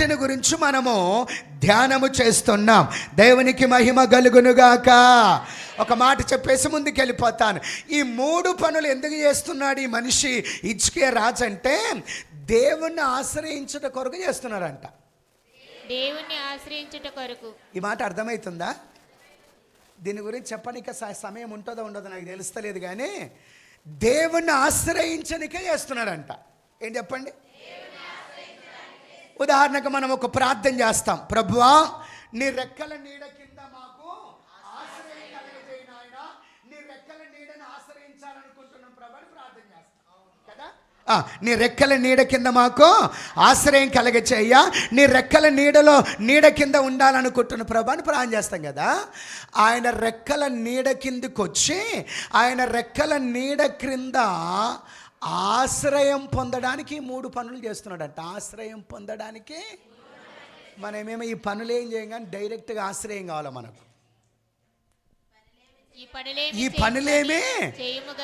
వాటిని గురించి మనము ధ్యానము చేస్తున్నాం. దేవునికి మహిమ కలుగునుగాక. ఒక మాట చెప్పేసి ముందుకు వెళ్ళిపోతాను. ఈ 3 పనులు ఎందుకు చేస్తున్నాడు ఈ మనిషి హిజ్కియా రాజు అంటే దేవుణ్ణి ఆశ్రయించుట కొరకు చేస్తున్నాడంట. దేవుణ్ణి ఆశ్రయించుట కొరకు. ఈ మాట అర్థమవుతుందా? దీని గురించి చెప్పడానికి సమయం ఉంటుందో ఉండదో నాకు తెలుస్తలేదు, కానీ దేవుణ్ణి ఆశ్రయించనికే చేస్తున్నాడంట. ఏం చెప్పండి? ఉదాహరణకు మనం ఒక ప్రార్థన చేస్తాం, ప్రభువా నీ రెక్కల నీడ కింద మాకు ఆశ్రయం కలుగజేయి నాయనా, నీ రెక్కల నీడను ఆశ్రయించాలనుకుంటున్నాం ప్రభు అని ప్రార్థన చేస్తాం కదా. నీ రెక్కల నీడ కింద మాకు ఆశ్రయం కలగచేయ్యా, నీ రెక్కల నీడ కింద ఉండాలనుకుంటున్న ప్రభు అని ప్రార్థన చేస్తాం కదా. ఆయన రెక్కల నీడ కిందకి వచ్చి ఆయన రెక్కల నీడ క్రింద ఆశ్రయం పొందడానికి 3 పనులు చేస్తున్నాడంట. ఆశ్రయం పొందడానికి మనమేమో ఈ పనులు ఏం చేయం, కానీ డైరెక్ట్గా ఆశ్రయం కావాలి మనకు. ఈ పనులేమి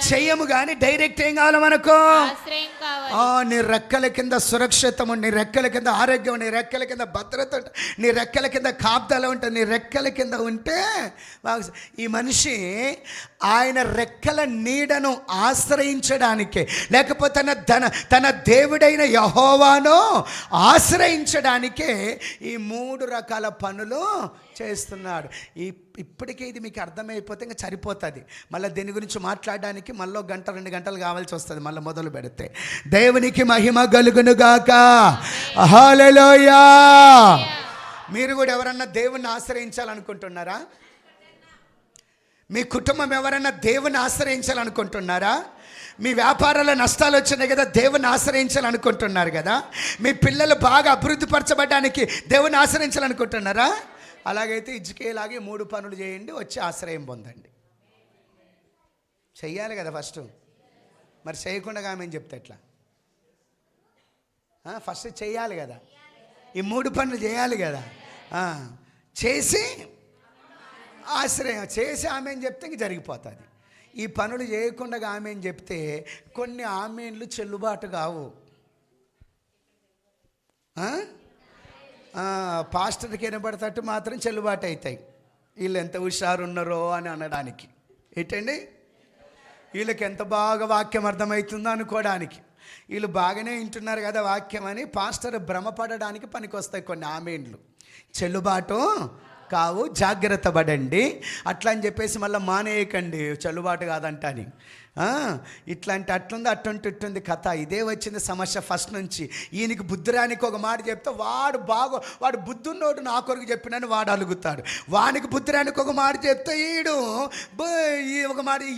చెయ్యము కానీ డైరెక్ట్ ఏం కావాలి మనకు? నీ రెక్కల కింద సురక్షితము, నీ రెక్కల కింద ఆరోగ్యం, నీ రెక్కల కింద భద్రత ఉంటుంది, నీ రెక్కల కింద కాపుదల ఉంటుంది. నీ రెక్కల కింద ఉంటే ఈ మనిషి ఆయన రెక్కల నీడను ఆశ్రయించడానికి, లేకపోతే తన దేవుడైన యెహోవాను ఆశ్రయించడానికే ఈ 3 రకాల పనులు చేస్తున్నాడు. ఇప్పటికే ఇది మీకు అర్థమైపోతే ఇంకా సరిపోతుంది. మళ్ళీ దీని గురించి మాట్లాడడానికి మళ్ళీ 1-2 గంటలు కావాల్సి వస్తుంది మళ్ళీ మొదలు పెడితే. దేవునికి మహిమ కలుగునుగాక. హల్లెలూయా. మీరు కూడా ఎవరన్నా దేవుణ్ణి ఆశ్రయించాలనుకుంటున్నారా? మీ కుటుంబం ఎవరన్నా దేవుని ఆశ్రయించాలనుకుంటున్నారా? మీ వ్యాపారాల్లో నష్టాలు వచ్చినాయి కదా, దేవుని ఆశ్రయించాలనుకుంటున్నారు కదా. మీ పిల్లలు బాగా అభివృద్ధి పరచబడడానికి దేవుని ఆశ్రయించాలనుకుంటున్నారా? అలాగైతే హిజ్కియాలాగే 3 పనులు చేయండి, వచ్చి ఆశ్రయం పొందండి. చెయ్యాలి కదా ఫస్ట్. మరి చేయకుండా ఆమె చెప్తే ఎట్లా? ఫస్ట్ చెయ్యాలి కదా, ఈ 3 పనులు చేయాలి కదా. చేసి ఆశ్రయం చేసి ఆమె చెప్తే ఇంక జరిగిపోతుంది. ఈ పనులు చేయకుండా ఆమె చెప్తే కొన్ని ఆమెన్లు చెల్లుబాటు కావు. పాస్టర్కి వినబడతట్టు మాత్రం చెల్లుబాటు అవుతాయి. వీళ్ళు ఎంత హుషారు ఉన్నారో అని అనడానికి, ఏంటండి వీళ్ళకి ఎంత బాగా వాక్యం అర్థమవుతుందో అనుకోవడానికి, వీళ్ళు బాగానే వింటున్నారు కదా వాక్యం అని పాస్టర్ భ్రమపడడానికి పనికి వస్తాయి కొన్ని ఆమెన్లు. చెల్లుబాటు కావు, జాగ్రత్త పడండి. అట్లా అని చెప్పేసి మళ్ళీ మానేయకండి, చెల్లుబాటు కాదంట అని. ఇట్లాంటి అట్లుంది అట్టుంటుంది కథ. ఇదే వచ్చింది సమస్య ఫస్ట్ నుంచి. ఈయనకి బుద్ధిరానికి ఒక మాట చెప్తే వాడు బుద్ధున్నోడు నా కొరకు చెప్పినని వాడు అలుగుతాడు. వానికి బుద్ధిరానికి ఒక మాట చెప్తే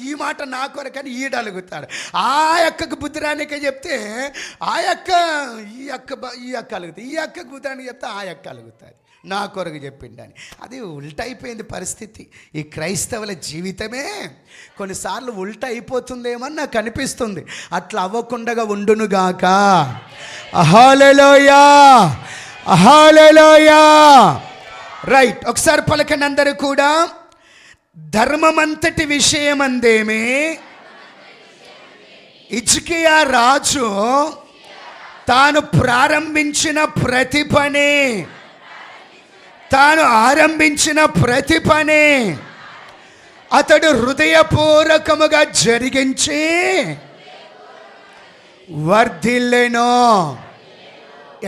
ఈ మాట నా కొరకని ఈడు అలుగుతాడు. ఆ అక్కకు బుద్ధిరానికే చెప్తే ఈ అక్క అలుగుతుంది. ఈ అక్కకు బుద్ధిరానికి చెప్తే ఆ అక్క అలుగుతుంది, నా కొరకు చెప్పిండని. అది ఉల్టైపోయింది పరిస్థితి. ఈ క్రైస్తవుల జీవితమే కొన్నిసార్లు ఉల్టా అయిపోతుందేమని నాకు అనిపిస్తుంది. అట్లా అవ్వకుండా ఉండునుగాక. హల్లెలూయా, హల్లెలూయా. రైట్, ఒకసారి పలకండి అందరూ కూడా. ధర్మమంతటి విషయమందేమి హిజ్కియా రాజు తాను ప్రారంభించిన ప్రతి పని, తాను ఆరంభించిన ప్రతి పని అతడు హృదయపూర్వకముగా జరిగించి వర్ధిల్లెను.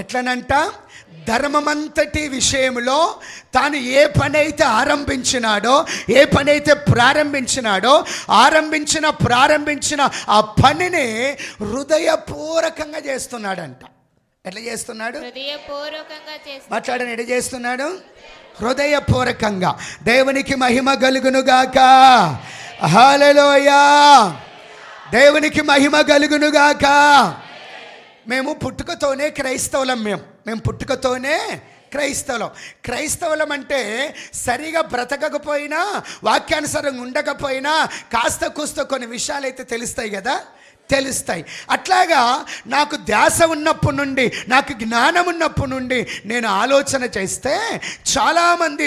ఎట్లనంట? ధర్మమంతటి విషయంలో తాను ఏ పని అయితే ఆరంభించినాడో, ఏ పని అయితే ప్రారంభించినాడో, ప్రారంభించిన ఆ పనిని హృదయపూర్వకంగా చేస్తున్నాడంట. ఎట్లా చేస్తున్నాడు? మాట్లాడని ఎట్లా చేస్తున్నాడు? హృదయపూర్వకంగా. దేవునికి మహిమ కలుగునుగాక. హల్లెలూయా. దేవునికి మహిమ కలుగునుగాక. మేము పుట్టుకతోనే క్రైస్తవులం. మేము పుట్టుకతోనే క్రైస్తవులం అంటే సరిగా బ్రతకకపోయినా, వాక్యానుసారంగా ఉండకపోయినా కాస్త కూస్త కొన్ని విషయాలు అయితే తెలుస్తాయి కదా. తెలుస్తాయి. అట్లాగా నాకు ధ్యాస ఉన్నప్పటి నుండి, నాకు జ్ఞానం ఉన్నప్పటి నుండి నేను ఆలోచన చేస్తే చాలామంది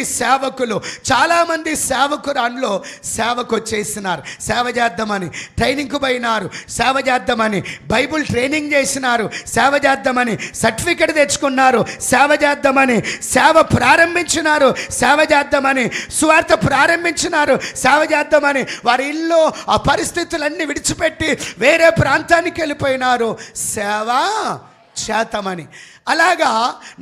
సేవకురాండ్లో సేవకు వచ్చేసినారు. సేవ చేద్దామని ట్రైనింగ్కు పోయినారు, సేవ చేద్దామని బైబుల్ ట్రైనింగ్ చేసినారు, సేవ చేద్దామని సర్టిఫికెట్ తెచ్చుకున్నారు, సేవ చేద్దామని సేవ ప్రారంభించినారు, సేవ చేద్దామని సువార్త ప్రారంభించినారు, సేవ చేద్దామని వారి ఇల్లు ఆ పరిస్థితులన్నీ విడిచిపెట్టి వేరే ప్రాంతానికి వెళ్ళిపోయినారు సేవ చేతమని. అలాగా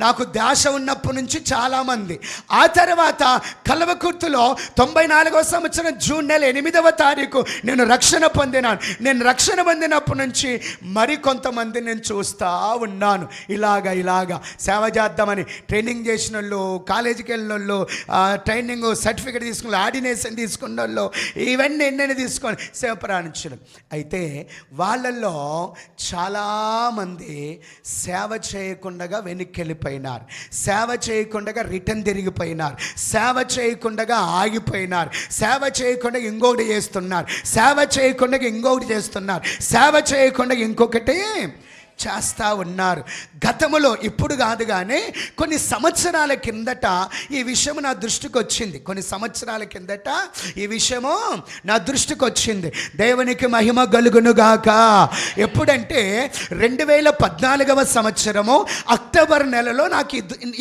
నాకు ధ్యాస ఉన్నప్పటి నుంచి చాలామంది. ఆ తర్వాత కల్వకుర్తిలో 94వ సంవత్సరం జూన్ నెల 8వ తారీఖు నేను రక్షణ పొందినాను. నేను రక్షణ పొందినప్పటి నుంచి మరికొంతమంది నేను చూస్తూ ఉన్నాను. ఇలాగా సేవ చేద్దామని ట్రైనింగ్ చేసిన వాళ్ళు, కాలేజీకి వెళ్ళిన వాళ్ళు, ట్రైనింగ్ సర్టిఫికేట్ తీసుకున్న, ఆర్డినేషన్ తీసుకున్న వాళ్ళు, ఇవన్నీ ఎన్నెన్ని తీసుకొని సేవ ప్రారంభించడం. అయితే వాళ్ళల్లో చాలామంది సేవ చేయకుండా వెనక్కి వెళ్ళిపోయినారు, సేవ చేయకుండా రిటర్న్ తిరిగిపోయినారు, సేవ చేయకుండా ఆగిపోయినారు, సేవ చేయకుండా ఇంకొకటి చేస్తున్నారు, సేవ చేయకుండా ఇంకొకటి చేస్తున్నారు, సేవ చేయకుండా ఇంకొకటి చేస్తూ ఉన్నారు. గతంలో, ఇప్పుడు కాదు కానీ కొన్ని సంవత్సరాల కిందట ఈ విషయం నా దృష్టికి వచ్చింది. ఈ విషయము నా దృష్టికి వచ్చింది. దేవునికి మహిమ కలుగునుగాక. ఎప్పుడంటే 2014వ సంవత్సరము అక్టోబర్ నెలలో నాకు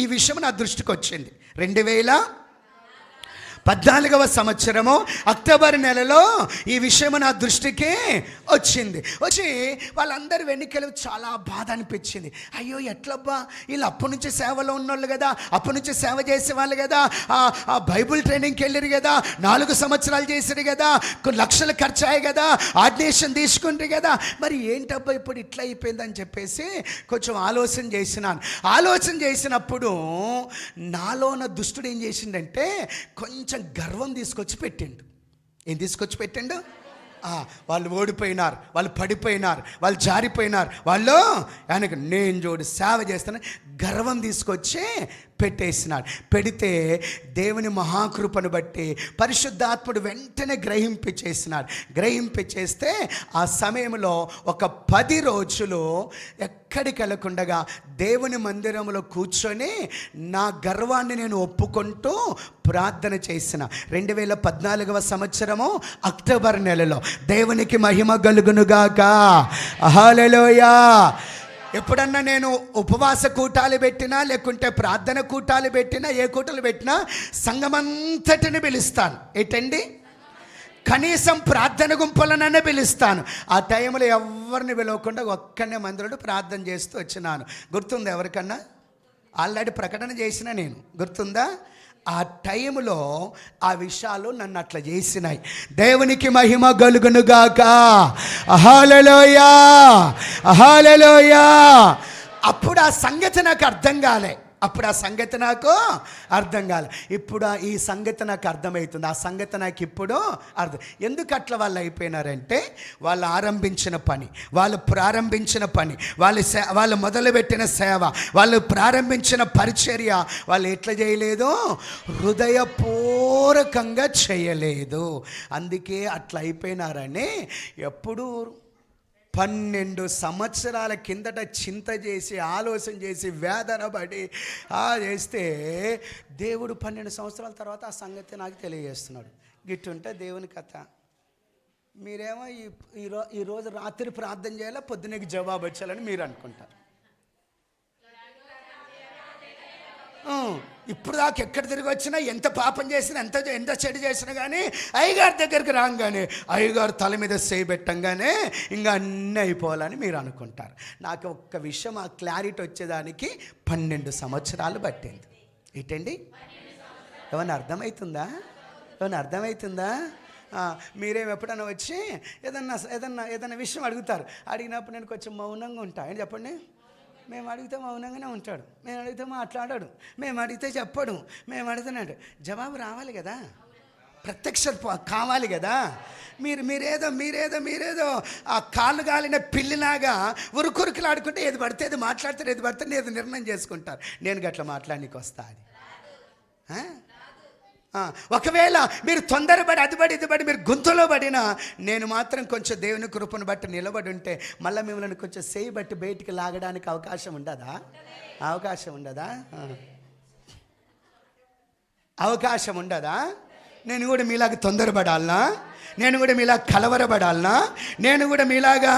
ఈ విషయం నా దృష్టికి వచ్చింది. 2014వ సంవత్సరము అక్టోబర్ నెలలో ఈ విషయం నా దృష్టికి వచ్చి వాళ్ళందరూ వెనుకలు చాలా బాధ అనిపించింది. అయ్యో ఎట్లబ్బా, వీళ్ళు అప్పటి నుంచి సేవలో ఉన్నోళ్ళు కదా, అప్పటి నుంచి సేవ చేసేవాళ్ళు కదా, ఆ బైబుల్ ట్రైనింగ్కి వెళ్ళారు కదా, 4 సంవత్సరాలు చేశారు కదా, కొన్ని లక్షలు ఖర్చు అయ్యాయి కదా, ఆర్డినేషన్ తీసుకుంటారు కదా, మరి ఏంటబ్బా ఇప్పుడు ఇట్లా అయిపోయిందని చెప్పేసి కొంచెం ఆలోచన చేసినప్పుడు నాలోన దుష్టుడు ఏం చేసిండంటే కొంచెం గర్వం తీసుకొచ్చి పెట్టిండు. ఏం తీసుకొచ్చి పెట్టిండు? వాళ్ళు ఓడిపోయినారు, వాళ్ళు పడిపోయినారు, వాళ్ళు జారిపోయినారు, వాళ్ళు ఆయనకు నేను చూడు సేవ చేస్తాను గర్వం తీసుకొచ్చి పెట్టేసినాడు. పెడితే దేవుని మహాకృపను బట్టి పరిశుద్ధాత్ముడు వెంటనే గ్రహింపచేస్తే ఆ సమయంలో ఒక 10 రోజులు ఎక్కడికి వెళ్ళకుండగా దేవుని మందిరంలో కూర్చొని నా గర్వాన్ని నేను ఒప్పుకుంటూ ప్రార్థన చేసిన 2014వ సంవత్సరము అక్టోబర్ నెలలో. దేవునికి మహిమ కలుగునుగాక. హల్లెలూయా. ఎప్పుడన్నా నేను ఉపవాస కూటాలు పెట్టినా, లేకుంటే ప్రార్థన కూటాలు పెట్టినా, ఏ కూటలు పెట్టినా సంఘమంతటిని పిలుస్తాను. ఏంటండి, కనీసం ప్రార్థన గుంపులననే పిలుస్తాను. ఆ టైంలో ఎవరిని పిలవకుండా ఒక్కనే మందిరంలో ప్రార్థన చేస్తూ వచ్చినాను. గుర్తుందా ఎవరికన్నా? ఆల్రెడీ ప్రకటన చేసిన నేను, గుర్తుందా? ఆ టైంలో ఆ విషయాలు నన్ను అట్లా చేసినాయి. దేవునికి మహిమ కలుగునుగాక. హల్లెలూయా, హల్లెలూయా. అప్పుడు ఆ సంగతి నాకు అర్థం కాలే. ఇప్పుడు ఈ సంగతి నాకు అర్థమవుతుంది. ఆ సంగతి నాకు ఇప్పుడు అర్థం. ఎందుకు అట్లా వాళ్ళు అయిపోయినారంటే, వాళ్ళు ఆరంభించిన పని, వాళ్ళు ప్రారంభించిన పని, వాళ్ళు మొదలుపెట్టిన సేవ, వాళ్ళు ప్రారంభించిన పరిచర్య వాళ్ళు ఎట్లా చేయలేదు? హృదయపూర్వకంగా చేయలేదు. అందుకే అట్లా అయిపోయినారని ఎప్పుడు 12 సంవత్సరాల కిందట చింత చేసి, ఆలోచన చేసి, వేదన పడి చేస్తే దేవుడు 12 సంవత్సరాల తర్వాత ఆ సంగతి నాకు తెలియజేస్తున్నాడు. గిట్టుంటే దేవుని కథ. మీరేమో ఈరోజు రాత్రి ప్రార్థన చేయాలా, పొద్దునకి జవాబు వచ్చాలని మీరు అనుకుంటారు. ఇప్పుడు దాకా ఎక్కడ తిరిగి వచ్చినా, ఎంత పాపం చేసినా, ఎంత చెడు చేసినా కానీ అయ్యగారి దగ్గరికి రాగానే, అయ్యగారు తల మీద చేయబెట్టంగానే ఇంకా అన్నీ అయిపోవాలని మీరు అనుకుంటారు. నాకు ఒక్క విషయం ఆ క్లారిటీ వచ్చేదానికి 12 సంవత్సరాలు పట్టింది. ఏంటండి, ఏమన్నా అర్థమవుతుందా? మీరేం ఎప్పుడన్నా వచ్చి ఏదన్నా విషయం అడుగుతారు. అడిగినప్పుడు నేను కొంచెం మౌనంగా ఉంటా. ఏంటి చెప్పండి? మేము అడిగితే మౌనంగానే ఉంటాడు, మేము అడిగితే మాట్లాడాడు, మేము అడిగితే చెప్పడు, మేము అడుగుతున్నాడు. జవాబు రావాలి కదా, ప్రత్యక్షత కావాలి కదా. మీరేదో ఆ కాళ్ళు గాలిన పిల్లిలాగా ఉరుకురుకులు ఆడుకుంటే ఏది పడితే ఏది మాట్లాడతారు, ఏది పడితే ఏది నిర్ణయం చేసుకుంటారు. నేను గట్లా మాట్లాడడానికి వస్తా. అది ఒకవేళ మీరు తొందరపడి అదిబడి మీరు గుంతలో పడినా నేను మాత్రం కొంచెం దేవుని కృపను బట్టి నిలబడి ఉంటే మళ్ళీ మిమ్మల్ని కొంచెం చేయి బట్టి బయటికి లాగడానికి అవకాశం ఉండదా? అవకాశం ఉండదా? అవకాశం ఉండదా? నేను కూడా మీలాగా తొందరపడాలనా? నేను కూడా మీలాగా కలవరపడాలనా? నేను కూడా మీలాగా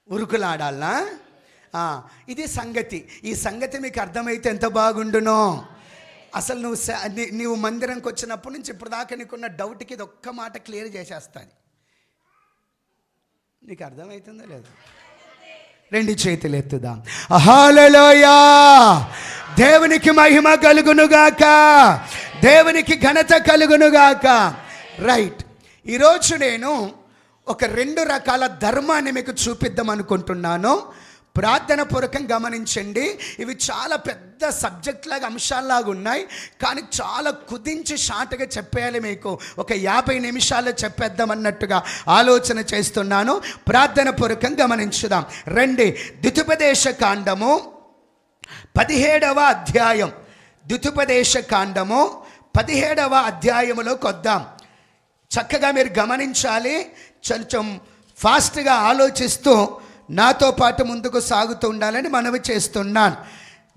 ఉరుకులాడాలనా? ఇది సంగతి. ఈ సంగతి మీకు అర్థమైతే ఎంత బాగుండునో. అసలు నువ్వు మందిరంకి వచ్చినప్పటి నుంచి ఇప్పుడు దాకా నీకున్న డౌట్కి ఇది ఒక్క మాట క్లియర్ చేసేస్తుంది. నీకు అర్థమవుతుందో లేదు? రెండు చేతులు ఎత్తుదాం. హల్లెలూయా! దేవునికి మహిమ కలుగునుగాక, దేవునికి ఘనత కలుగునుగాక. రైట్, ఈరోజు నేను ఒక 2 రకాల ధర్మాన్ని మీకు చూపిద్దాం అనుకుంటున్నాను. ప్రార్థన పూర్వకం గమనించండి. ఇవి చాలా పెద్ద సబ్జెక్ట్ లాగా అంశాల్లాగా ఉన్నాయి, కానీ చాలా కుదించి షార్ట్గా చెప్పేయాలి. మీకు ఒక 50 నిమిషాల్లో చెప్పేద్దాం అన్నట్టుగా ఆలోచన చేస్తున్నాను. ప్రార్థన పూర్వకం గమనించుదాం. రండి, ద్వితీయోపదేశ కాండము 17వ అధ్యాయం. ద్వితీయోపదేశ కాండము 17వ అధ్యాయములోకి వద్దాం. చక్కగా మీరు గమనించాలి. కొంచెం ఫాస్ట్గా ఆలోచిస్తూ నాతో పాటు ముందుకు సాగుతూ ఉండాలని మనవి చేస్తున్నాను.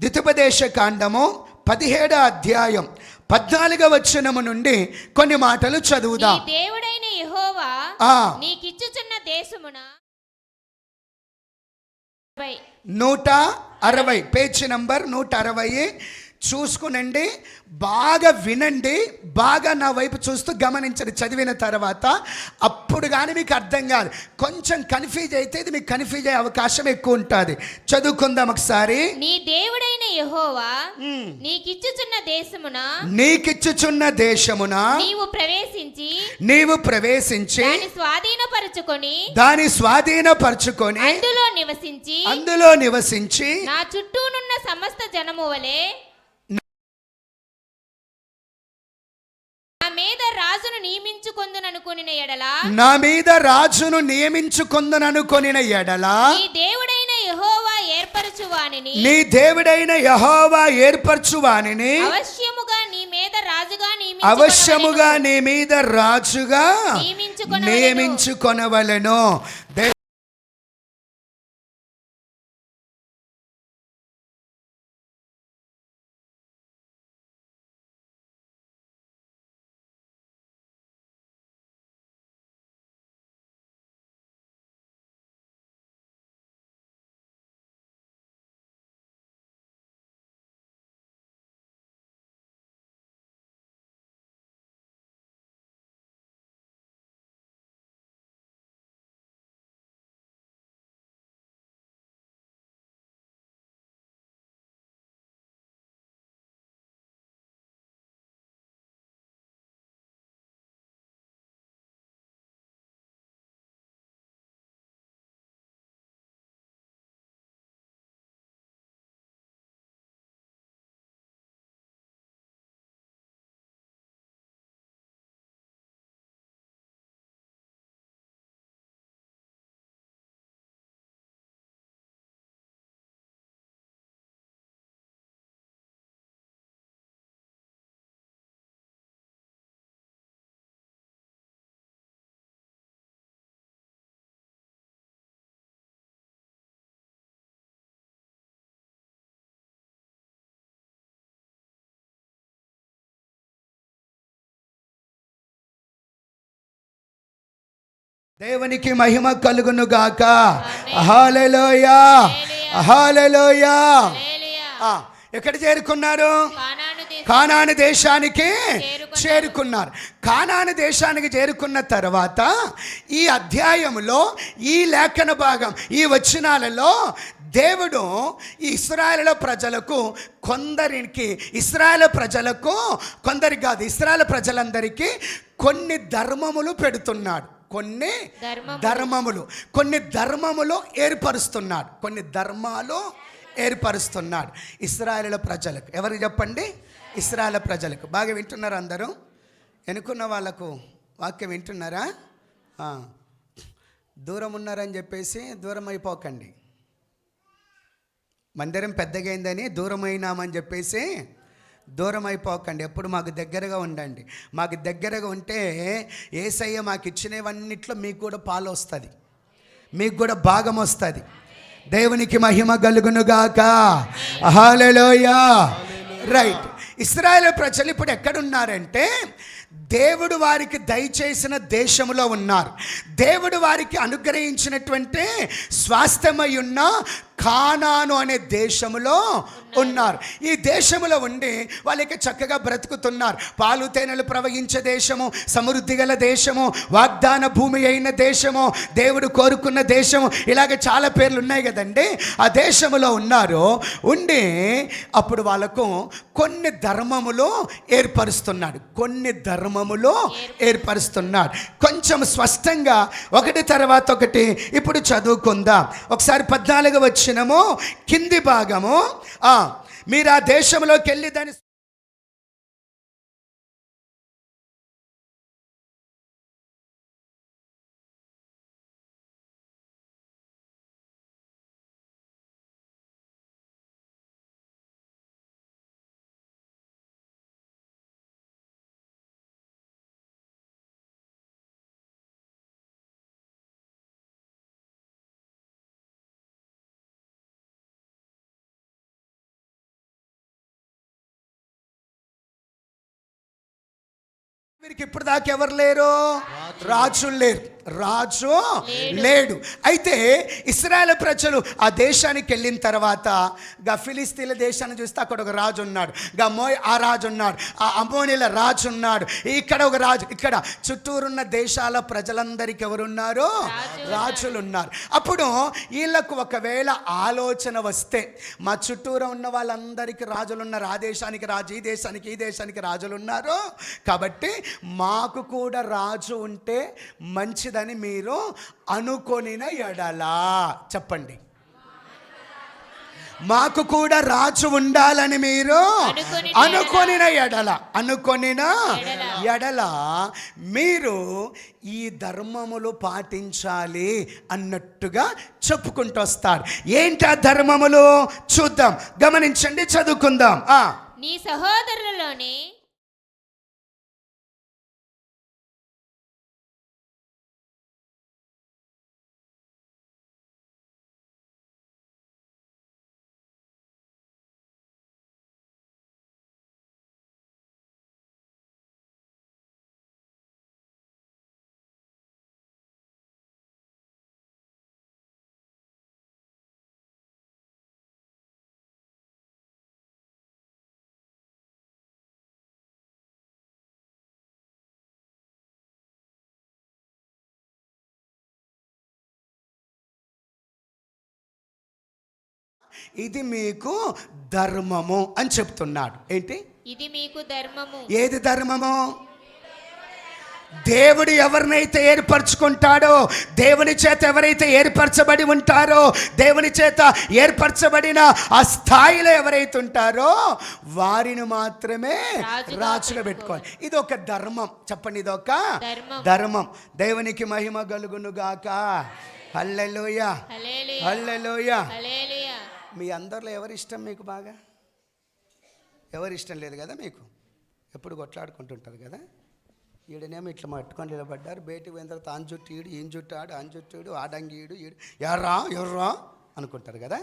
ద్వితీయోపదేశ కాండము 17వ అధ్యాయం 14వ వచనము నుండి కొన్ని మాటలు చదువుదాం. దేవుడైన యెహోవా నీకిచ్చుచున్న దేశమున 160 పేజీ నంబర్ 160 చూసుకునండి. బాగా వినండి, బాగా నా వైపు చూస్తూ గమనించండి. చదివిన తర్వాత అప్పుడు కానీ మీకు అర్థం కాదు, కొంచెం కన్ఫ్యూజ్ అయితే ఇది మీకు కన్ఫ్యూజ్ అయ్యే అవకాశం ఎక్కువ ఉంటుంది. చదువుకుందాం ఒకసారి. నీ దేవుడైన యెహోవా నీకిచ్చుచున్న దేశమున నీవు ప్రవేశించి దాని స్వాధీనపరచుకొని అందులో నివసించి నా చుట్టూనున్న సమస్త జనము వలె నా మీద రాజును నియమించుకొందుననుకొనిన ఎడల నీ దేవుడైన యెహోవా ఏర్పరచు వానిని అవశ్యముగా నీ మీద రాజుగా నియమించుకొనవలెను. దేవునికి మహిమ కలుగును గాక. హల్లెలూయా, హల్లెలూయా. ఎక్కడ చేరుకున్నారు? కానాను దేశానికి చేరుకున్నారు. కానాను దేశానికి చేరుకున్న తర్వాత ఈ అధ్యాయంలో ఈ లేఖన భాగం ఈ వచనాలలో దేవుడు ఈ ఇశ్రాయేలు ప్రజలకు ఇశ్రాయేలు ప్రజలందరికీ కొన్ని ధర్మములు పెడుతున్నాడు. కొన్ని ధర్మములు ఏర్పరుస్తున్నాడు ఇశ్రాయేలు ప్రజలకు. ఎవరికి చెప్పండి? ఇశ్రాయేలు ప్రజలకు. బాగా వింటున్నారా అందరూ? ఎన్నుకున్న వాళ్ళకు వాక్యం వింటున్నారా? దూరం ఉన్నారని చెప్పేసి దూరం అయిపోకండి. మందిరం పెద్దగైందని దూరం అయినామని చెప్పేసి దూరం అయిపోకండి, ఎప్పుడు మాకు దగ్గరగా ఉండండి. మాకు దగ్గరగా ఉంటే యేసయ్య మాకు ఇచ్చినవన్నిట్లో మీకు కూడా పాలు వస్తుంది, మీకు కూడా భాగం వస్తుంది. దేవునికి మహిమ కలుగునుగాక. హల్లెలూయా. రైట్. ఇశ్రాయేలు ప్రజలు ఇప్పుడు ఎక్కడున్నారంటే దేవుడు వారికి దయచేసిన దేశంలో ఉన్నారు. దేవుడు వారికి అనుగ్రహించినటువంటి స్వాస్థ్యమై ఉన్న కానాను అనే దేశంలో ఉన్నారు. ఈ దేశంలో ఉండి వాళ్ళకి చక్కగా బ్రతుకుతున్నారు. పాలు తేనెలు ప్రవహించే దేశము, సమృద్ధి గల దేశము, వాగ్దాన భూమి అయిన దేశము, దేవుడు కోరుకున్న దేశము, ఇలాగ చాలా పేర్లు ఉన్నాయి కదండి. ఆ దేశంలో ఉన్నారు. ఉండి అప్పుడు వాళ్ళకు కొన్ని ధర్మములు ఏర్పరుస్తున్నాడు, కొన్ని ధర్మములు ఏర్పరుస్తున్నాడు. కొంచెం స్పష్టంగా ఒకటి తర్వాత ఒకటి ఇప్పుడు చదువుకుందాం. ఒకసారి 14 వచ్చినము కింది భాగము. మీరు ఆ దేశంలోకి వెళ్ళి దాని వీరికి ఇప్పుడు దాకా ఎవరు లేరు? రాజులు లేరు, రాజు లేడు. అయితే ఇశ్రాయేలు ప్రజలు ఆ దేశానికి వెళ్ళిన తర్వాత ఫిలిస్తీన్ల దేశాన్ని చూస్తే అక్కడ ఒక రాజు ఉన్నాడు, ఆ రాజు ఉన్నాడు, ఆ అమ్మోనీల రాజు ఉన్నాడు, ఇక్కడ ఒక రాజు. ఇక్కడ చుట్టూరున్న దేశాల ప్రజలందరికీ ఎవరున్నారు? రాజులు ఉన్నారు. అప్పుడు వీళ్ళకు ఒకవేళ ఆలోచన వస్తే మా చుట్టూరు ఉన్న వాళ్ళందరికీ రాజులు ఉన్నారు, ఆ దేశానికి రాజు, ఈ దేశానికి రాజులు ఉన్నారు, కాబట్టి మాకు కూడా రాజు ఉంటే మంచిదని మీరు అనుకొనిన ఎడలా. చెప్పండి, మాకు కూడా రాజు ఉండాలని మీరు అనుకొనిన ఎడల మీరు ఈ ధర్మములు పాటించాలి అన్నట్టుగా చెప్పుకుంటూ వస్తారు. ఏంటి ఆ ధర్మములు? చూద్దాం, గమనించండి, చదువుకుందాం. నీ సహోదరులలోని ఇది మీకు ధర్మము అని చెప్తున్నాడు. ఏంటి ఇది మీకు ధర్మము? ఏది ధర్మము? దేవుడు ఎవరినైతే ఏర్పరచుకుంటాడో, దేవుని చేత ఎవరైతే ఏర్పరచబడి ఉంటారో, దేవుని చేత ఏర్పరచబడిన ఆ స్థాయిలో ఎవరైతే ఉంటారో వారిని మాత్రమే రాజుగా పెట్టుకోవాలి. ఇది ఒక ధర్మం. చెప్పండి, ఇది ఒక ధర్మం. దేవునికి మహిమ కలుగును గాక. హల్లెలూయా, హల్లెలూయా. మీ అందరిలో ఎవరి ఇష్టం మీకు బాగా? ఎవరి ఇష్టం లేదు కదా మీకు? ఎప్పుడు కొట్లాడుకుంటుంటారు కదా. ఈడనేమో ఇట్లా పట్టుకొని నిలబడ్డారు, బయటికి పోయిన తర్వాత ఆన్ చుట్టూ ఈడు, ఈయన చుట్టూ ఆడు, ఆన్ చుట్టూ ఈడు, ఆడంగి ఈడు, ఎవర్రా అనుకుంటారు కదా.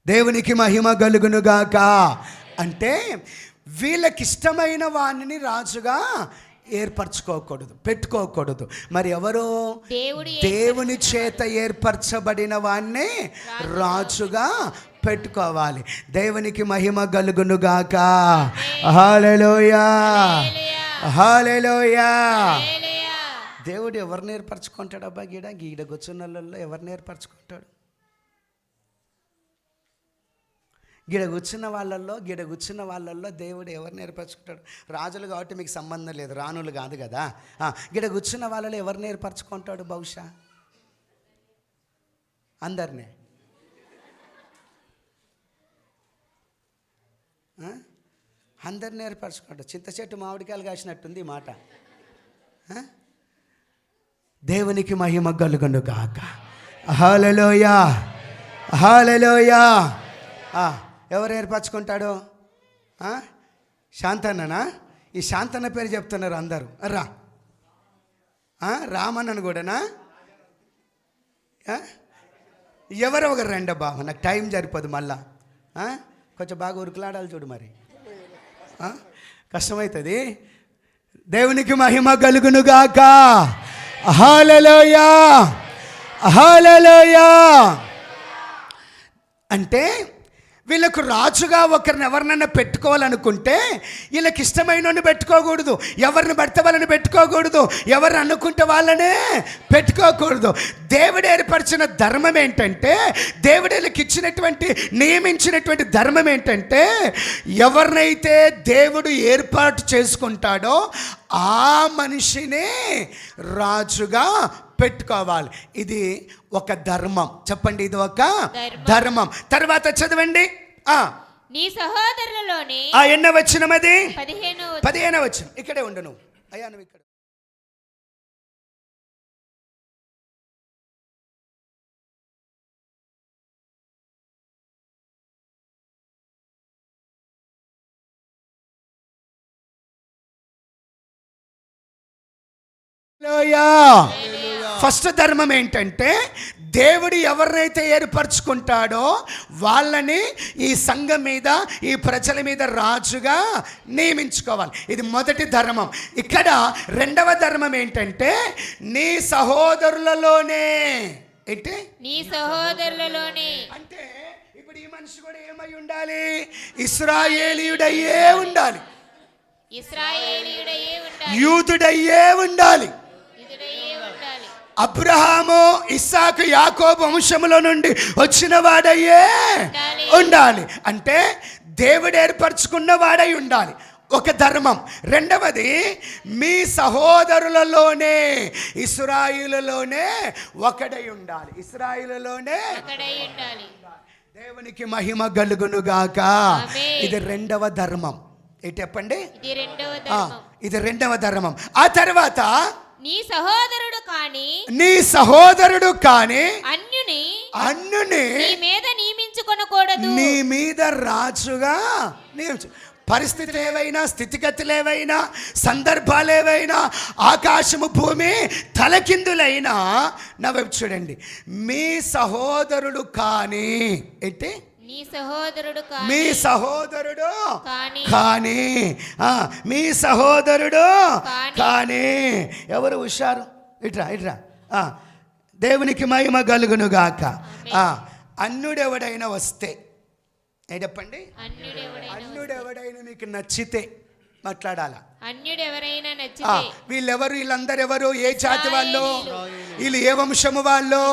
దేవునికి మహిమ కలుగునుగాక. అంటే వీళ్ళకి ఇష్టమైన వాణ్ణి రాజుగా ఏర్పరచుకోకూడదు, పెట్టుకోకూడదు. మరి ఎవరు? దేవుని చేత ఏర్పరచబడిన వాణ్ణి రాజుగా పెట్టుకోవాలి. దేవునికి మహిమ కలుగునుగాక. హల్లెలూయా, హల్లెలూయా. దేవుడు ఎవరిని ఏర్పరచుకుంటాడు? అబ్బా, గీడ కూర్చున్నల్లో ఎవరిని ఏర్పరచుకుంటాడు? గిడ కూర్చున్న వాళ్ళల్లో దేవుడు ఎవరిని ఏర్పరచుకుంటాడు? రాజులు కాబట్టి మీకు సంబంధం లేదు, రాణులు కాదు కదా. గిడ కూర్చున్న వాళ్ళలో ఎవరిని ఏర్పరచుకుంటాడు? బహుశా అందరినీ. అందరిని ఏర్పరచుకుంటాడు. చింత చెట్టు మామిడికాయలు కాసినట్టుంది ఈ మాట. దేవునికి మహిమ కలుగును గాక. హల్లెలూయా, హల్లెలూయా. ఎవరు ఏర్పరచుకుంటాడు? శాంతన్ననా? ఈ శాంతన్న పేరు చెప్తున్నారు అందరూ. రామన్నను కూడానా? ఎవరో ఒకరు రండి బాబు, నాకు టైం సరిపోదు మళ్ళా. కొంచెం బాగా ఉరుకులాడాలి చూడు, మరి కష్టమవుతుంది. దేవునికి మహిమ కలుగునుగాక. హల్లెలూయా, హల్లెలూయా. అంటే వీళ్ళకు రాజుగా ఒకరిని ఎవరినైనా పెట్టుకోవాలనుకుంటే వీళ్ళకి ఇష్టమైన పెట్టుకోకూడదు, ఎవరిని పడితే వాళ్ళని పెట్టుకోకూడదు, ఎవరిని అనుకుంటే వాళ్ళనే పెట్టుకోకూడదు. దేవుడు ఏర్పరిచిన ధర్మం ఏంటంటే, దేవుడు వీళ్ళకి ఇచ్చినటువంటి నియమించినటువంటి ధర్మం ఏంటంటే, ఎవరినైతే దేవుడు ఏర్పాటు చేసుకుంటాడో ఆ మనిషినే రాజుగా పెట్టుకోవాలి. ఇది ఒక ధర్మం. చెప్పండి, ఇది ఒక ధర్మం. తర్వాత చదవండి. నీ సహోదరులలోనే ఎన్నో వచనం అది? 15వ వచనం. ఇక్కడే ఉండు నువ్వు. అయ్యా నువ్వు ఇక్కడ. ఫస్ట్ ధర్మం ఏంటంటే, దేవుడు ఎవరినైతే ఏర్పరచుకుంటాడో వాళ్ళని ఈ సంఘం మీద, ఈ ప్రజల మీద రాజుగా నియమించుకోవాలి. ఇది మొదటి ధర్మం. ఇక్కడ రెండవ ధర్మం ఏంటంటే, నీ సహోదరులలోనే. ఏంటి? నీ సహోదరులలోనే అంటే ఇప్పుడు ఈ మనిషి కూడా ఏమై ఉండాలి? ఇశ్రాయేలీయుడయ్యే ఉండాలి, యూదుడయ్యే ఉండాలి. అబ్రహాము, ఇస్సాకు, యాకోబు వంశములో నుండి వచ్చిన వాడయ్యే ఉండాలి. అంటే దేవుడు ఏర్పరచుకున్న వాడై ఉండాలి, ఒక ధర్మం. రెండవది, మీ సహోదరులలోనే, ఇశ్రాయేలులోనే ఒకడై ఉండాలి, ఇశ్రాయేలులోనే. దేవునికి మహిమ కలుగునుగాక. ఇది రెండవ ధర్మం. ఏంటి చెప్పండి? ఇది రెండవ ధర్మం. ఆ తర్వాత, నీ సహోదరుడు కాని అన్యుని నీ మీద నియమించుకొనకూడదు. నీ మీద రాజుగా నియమించు. పరిస్థితి ఏవైనా, స్థితిగతులు ఏవైనా, సందర్భాలు ఏవైనా, ఆకాశము భూమి తలకిందులైనా నా వైపు చూడండి. మీ సహోదరుడు కానీ, ఏంటి? మీ సహోదరుడు కానీ, మీ సహోదరుడు కానీ. ఎవరు హుషారు? ఇట్రా. దేవునికి మహిమ కలుగునుగాక. అన్యుడెవడైనా వస్తే, చెప్పండి, అన్యుడెవడైనా మీకు నచ్చితే మాట్లాడాలా? వీళ్ళెవరు? వీళ్ళందరూ ఎవరు? ఏ జాతి వాళ్ళు? వీళ్ళు ఏ వంశము వాళ్ళు?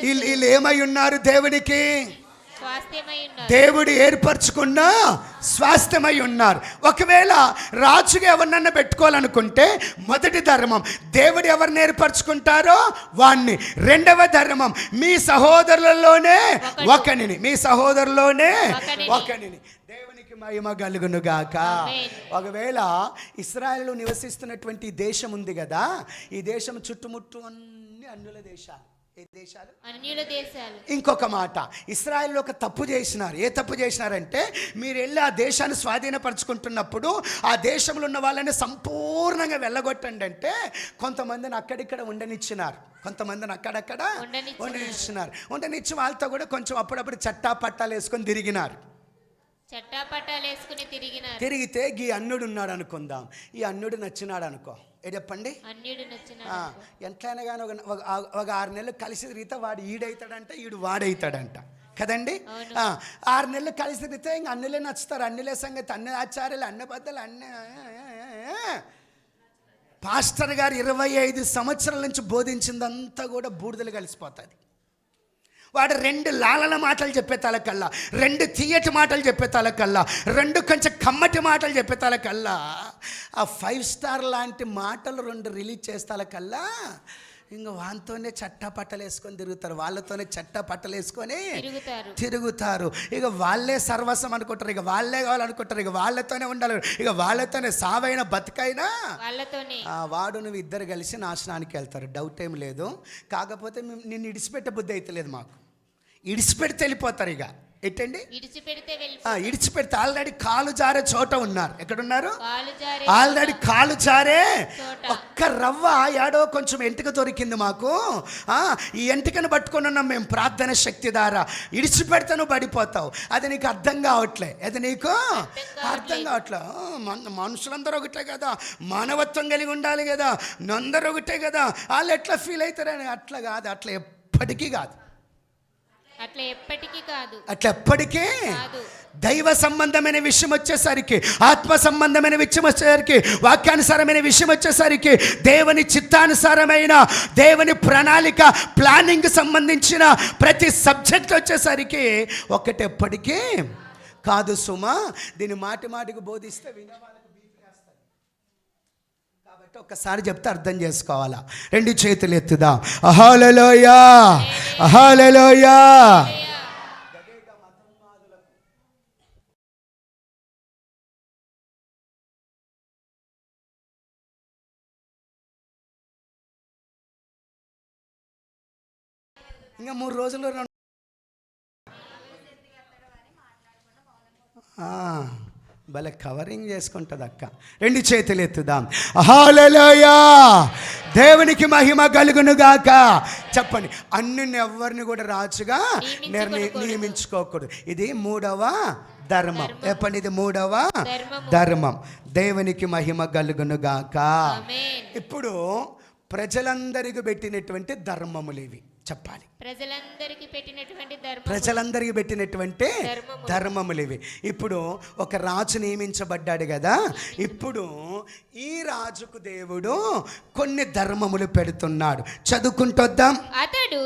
వీళ్ళు ఏమై ఉన్నారు? దేవుడికి, దేవుడు ఏర్పరచుకున్న స్వాస్థ్యమై ఉన్నారు. ఒకవేళ రాజుగా ఎవరినన్నా పెట్టుకోవాలనుకుంటే మొదటి ధర్మం, దేవుడు ఎవరిని ఏర్పరచుకుంటారో వాణ్ణి. రెండవ ధర్మం, మీ సహోదరులలోనే ఒకనిని, మీ సహోదరులోనే ఒకనిని. దేవునికి మహిమ కలుగునుగాక. ఒకవేళ ఇశ్రాయేలు నివసిస్తున్నటువంటి దేశం ఉంది కదా, ఈ దేశం చుట్టుముట్టు అన్ని అన్యుల దేశాలు. ఏ దేశాలు? అన్యుల దేశాలు. ఇంకొక మాట, ఇశ్రాయేలు ఒక తప్పు చేసినారు. ఏ తప్పు చేసినారంటే, మీరు వెళ్ళి ఆ దేశాన్ని స్వాధీనపరచుకుంటున్నప్పుడు ఆ దేశంలో ఉన్న వాళ్ళని సంపూర్ణంగా వెళ్ళగొట్టండి అంటే కొంతమందిని అక్కడిక్కడ ఉండనిచ్చినారు, కొంతమందిని అక్కడక్కడ ఉండనిచ్చి వాళ్ళతో కూడా కొంచెం అప్పుడప్పుడు చట్టా పట్టాలు వేసుకొని తిరిగినారు. తిరిగితే ఈ అన్యుడు ఉన్నాడు అనుకుందాం, ఈ అన్యుడు నచ్చినాడు అనుకో. చెప్పండి, ఎట్లయినా కానీ ఒక 6 నెలలు కలిసి తిరిగితే వాడు ఈడవుతాడంట, ఈడు వాడవుతాడంట కదండి. 6 నెలలు కలిసి తిరిగితే ఇంక అన్నులే నచ్చుతారు, అన్నులే సంగతి, అన్ని ఆచార్యులు, అన్న బద్దలు, అన్ని. పాస్టర్ గారు 25 సంవత్సరాల నుంచి బోధించిందంతా కూడా బూడిదలు కలిసిపోతుంది. వాడు 2 లాలల మాటలు చెప్పే తలకల్లా, 2 తీయటి మాటలు చెప్పే తలకల్లా, 2 కొంచెం కమ్మటి మాటలు చెప్పే తలకల్లా, ఆ 5 స్టార్ లాంటి మాటలు 2 రిలీజ్ చేస్తాలకల్లా ఇంకా వాళ్ళతోనే చట్టా పట్టలు వేసుకొని తిరుగుతారు, వాళ్ళతోనే చట్టా పట్టలు వేసుకొని తిరుగుతారు. ఇక వాళ్ళే సర్వస్వం అనుకుంటారు, ఇక వాళ్ళే కావాలనుకుంటారు, ఇక వాళ్ళతోనే ఉండాలి, ఇక వాళ్ళతోనే సావైన బతుకైనా వాడు నువ్వు ఇద్దరు కలిసి నాశనానికి వెళ్తారు. డౌట్ ఏం లేదు. కాకపోతే నిన్ను ఇడిచిపెట్టే బుద్ధి అయితే లేదు మాకు, ఇడిచిపెడితే వెళ్ళిపోతారు. ఇక ఏంటండి విడిచిపెడితే ఇడిచిపెడితే ఆల్రెడీ కాలు జారే చోట ఉన్నారు. ఎక్కడున్నారు? వెళ్ళి ఆల్రెడీ కాలు జారే చోట. ఒక్క రవ్వ ఏడో కొంచెం ఎంటిక దొరికింది మాకు. ఈ ఎంటికను పట్టుకొని ఉన్నాం మేము ప్రార్థన శక్తి ద్వారా. ఇడిచిపెడితే నువ్వు పడిపోతావు. అది నీకు అర్థం కావట్లే. అది నీకు అర్థం కావట్లే. మనుషులందరూ ఒకటే కదా, మానవత్వం కలిగి ఉండాలి కదా, అందరూ ఒకటే కదా, వాళ్ళు ఎట్లా ఫీల్ అవుతారని. అట్లా కాదు, అట్లా ఎప్పటికీ కాదు, అట్లా ఎప్పటికీ దైవ సంబంధమైన విషయం వచ్చేసరికి, ఆత్మ సంబంధమైన విషయం వచ్చేసరికి, వాక్యానుసారమైన విషయం వచ్చేసరికి, దేవుని చిత్తానుసారమైన దేవుని ప్రణాళిక ప్లానింగ్ సంబంధించిన ప్రతి సబ్జెక్ట్ వచ్చేసరికి ఒకటి ఎప్పటికీ కాదు సుమా. దీన్ని మాటి మాటికి బోధిస్తే వినేవాళ్ళకి బీపీలేస్తుంది. కాబట్టి ఒక్కసారి చెప్తే అర్థం చేసుకోవాలా. రెండు చేతులు ఎత్తుదాం. హల్లెలూయా, హల్లెలూయా. ఇంకా 3 రోజులు భలే కవరింగ్ చేసుకుంటుంది అక్క. రెండు చేతులు ఎత్తుదాం. హల్లెలూయా, దేవునికి మహిమ కలుగును గాక. చెప్పండి. అన్నిని ఎవరిని కూడా రాజుగా నియమించుకోకూడదు. ఇది 3వ ధర్మం. చెప్పండి, ఇది 3వ ధర్మం. దేవునికి మహిమ కలుగును గాక. ఇప్పుడు ప్రజలందరికి పెట్టినటువంటి ధర్మములు ఇవి చెప్పాలి. ప్రజలందరికీ పెట్టినటువంటి ధర్మములు ఇవి. ఇప్పుడు ఒక రాజు నియమించబడ్డాడు కదా. ఇప్పుడు ఈ రాజుకు దేవుడు కొన్ని ధర్మములు పెడుతున్నాడు. చదువుకుంటొద్దాం. అతడు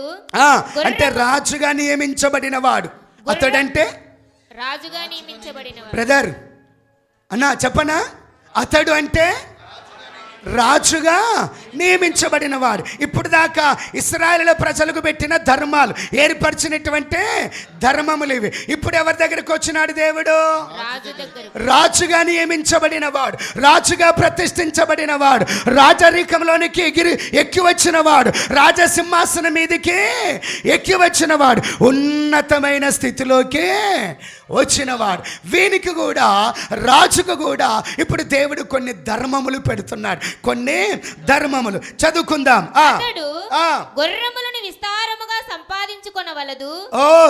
అంటే రాజుగా నియమించబడిన వాడు. అతడంటే రాజుగా నియమించబడిన బ్రదర్ అన్నా చెప్పనా. అతడు అంటే రాజుగా నియమించబడిన వాడు. ఇప్పుడు దాకా ఇశ్రాయేలు ప్రజలకు పెట్టిన ధర్మాలు, ఏర్పరిచినటువంటి ధర్మములు ఇవి. ఇప్పుడు ఎవరి దగ్గరకు వచ్చినాడు దేవుడు? రాజుగా నియమించబడిన వాడు, రాజుగా ప్రతిష్ఠించబడిన వాడు, రాజరికంలోనికి ఎక్కి వచ్చిన వాడు, రాజసింహాసనం మీదకి ఎక్కి వచ్చిన వాడు, ఉన్నతమైన స్థితిలోకి వచ్చినవాడు. వీనికి కూడా, రాజుకు కూడా ఇప్పుడు దేవుడు కొన్ని ధర్మములు పెడుతున్నాడు. కొన్ని ధర్మములు చదువుకుందాం. గుర్రములను విస్తారముగా సంపాదించుకొనవలదు.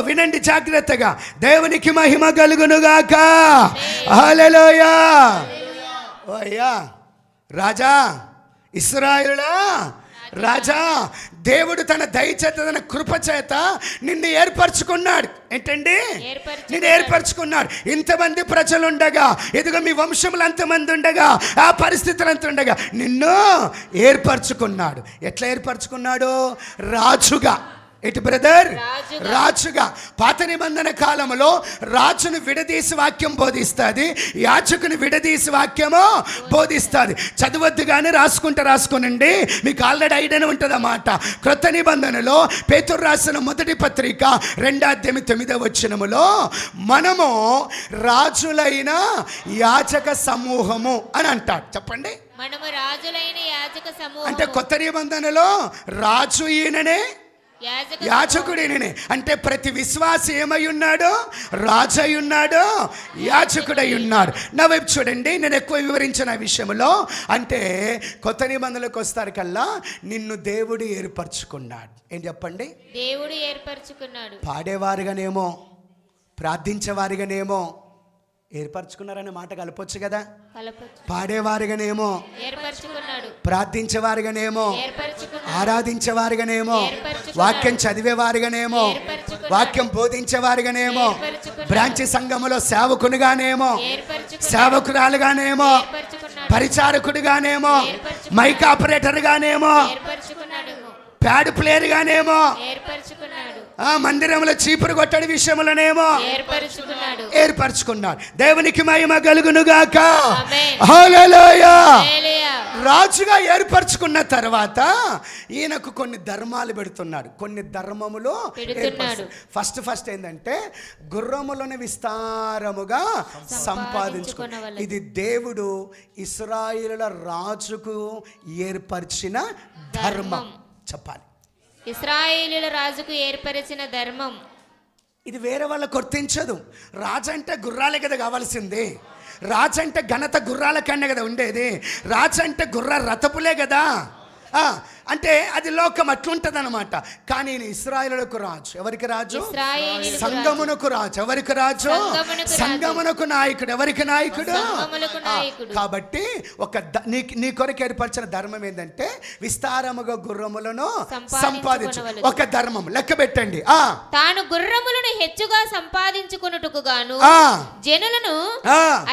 వినండి జాగ్రత్తగా. దేవునికి మహిమ కలుగునుగాక. హల్లెలూయా. ఓయ్యా రాజా, ఇశ్రాయేలులా రాజా, దేవుడు తన దయచేత తన కృప చేత నిన్ను ఏర్పరచుకున్నాడు. ఏంటండి? నిన్ను ఏర్పరచుకున్నాడు. ఇంతమంది ప్రజలుండగా, ఎదుగు మీ వంశములు అంతమంది ఉండగా, ఆ పరిస్థితులు అంత ఉండగా నిన్ను ఏర్పరచుకున్నాడు. ఎట్లా ఏర్పరచుకున్నాడు? రాజుగా. ఎటు బ్రదర్? రాజుగా. పాత నిబంధన కాలంలో రాజును విడదీసి వాక్యం బోధిస్తుంది, యాజకుని విడదీసి వాక్యము బోధిస్తుంది. చదవద్దు కానీ రాసుకునండి, మీకు ఆల్రెడీ ఐడియా ఉంటుంది అన్నమాట. క్రొత్త నిబంధనలో పేతురు రాసిన మొదటి పత్రిక 2:9 మనము రాజులైన యాజక సమూహము అని అంటాడు. చెప్పండి. మనము రాజులైన యాజక సమూహము అంటే కొత్త నిబంధనలో రాజు ఈయననే, యాజకుడేనే. అంటే ప్రతి విశ్వాసి ఏమై ఉన్నాడు? రాజు అయి ఉన్నాడు, యాజకుడై ఉన్నాడు. నా వైపు చూడండి, నేను ఎక్కువ వివరించిన విషయంలో. అంటే కొత్త నిబంధనలకు వస్తారు కల్లా నిన్ను దేవుడు ఏర్పరచుకున్నాడు. ఏం చెప్పండి? దేవుడు ఏర్పరచుకున్నాడు. పాడేవారుగానేమో, ప్రార్థించేవారుగానేమో ఏర్పరచుకున్నారనే మాట కలపొచ్చు కదా. పాడేవారుగానేమో ఏర్పరచుకున్నాడు, ప్రార్థించేవారుగానేమో, ఆరాధించేవారుగానేమో, వాక్యం చదివేవారుగానేమో, వాక్యం బోధించేవారుగానేమో, బ్రాంచి సంఘములో సేవకునిగానేమో, సేవకురాలుగానేమో, పరిచారకుడిగానేమో, మైక్ ఆపరేటర్ గానేమో, ప్యాడ్ ప్లేయర్ గానేమో, మందిరంలో చీపురు కొట్టడి విషయంలోనేమో ఏర్పరచుకున్నాడు. దేవునికి మహిమ కలుగునుగాక. హల్లెలూయా. రాజుగా ఏర్పరచుకున్న తర్వాత ఈయనకు కొన్ని ధర్మాలు పెడుతున్నాడు, కొన్ని ధర్మములు. ఫస్ట్ ఏంటంటే గుర్రములను విస్తారముగా సంపాదించుకున్నాడు. ఇది దేవుడు ఇశ్రాయేలుల రాజుకు ఏర్పరిచిన ధర్మం. చెప్పాలి. ఇశ్రాయేలుల రాజుకు ఏర్పరిచిన ధర్మం. ఇది వేరే వాళ్ళకు గుర్తించదు. రాజు అంటే గుర్రాలే కదా కావాల్సింది. రాజు అంటే ఘనత గుర్రాల కన్నా కదా ఉండేది. రాజు అంటే రథపులే కదా. అంటే అది లోకం అట్లుంటది అనమాట. కానీ ఇశ్రాయేలులకు రాజు. ఎవరికి రాజు? సంగమునకు రాజు. ఎవరికి రాజు? సంగమునకు నాయకుడు. ఎవరికి నాయకుడు? కాబట్టి నీ కొరకు ఏర్పరిచిన ధర్మం ఏంటంటే విస్తారముగా గుర్రములను సంపాదించు. ఒక ధర్మం లెక్క పెట్టండి. తాను గుర్రములను హెచ్చుగా సంపాదించుకొనుటకు గాను జనులను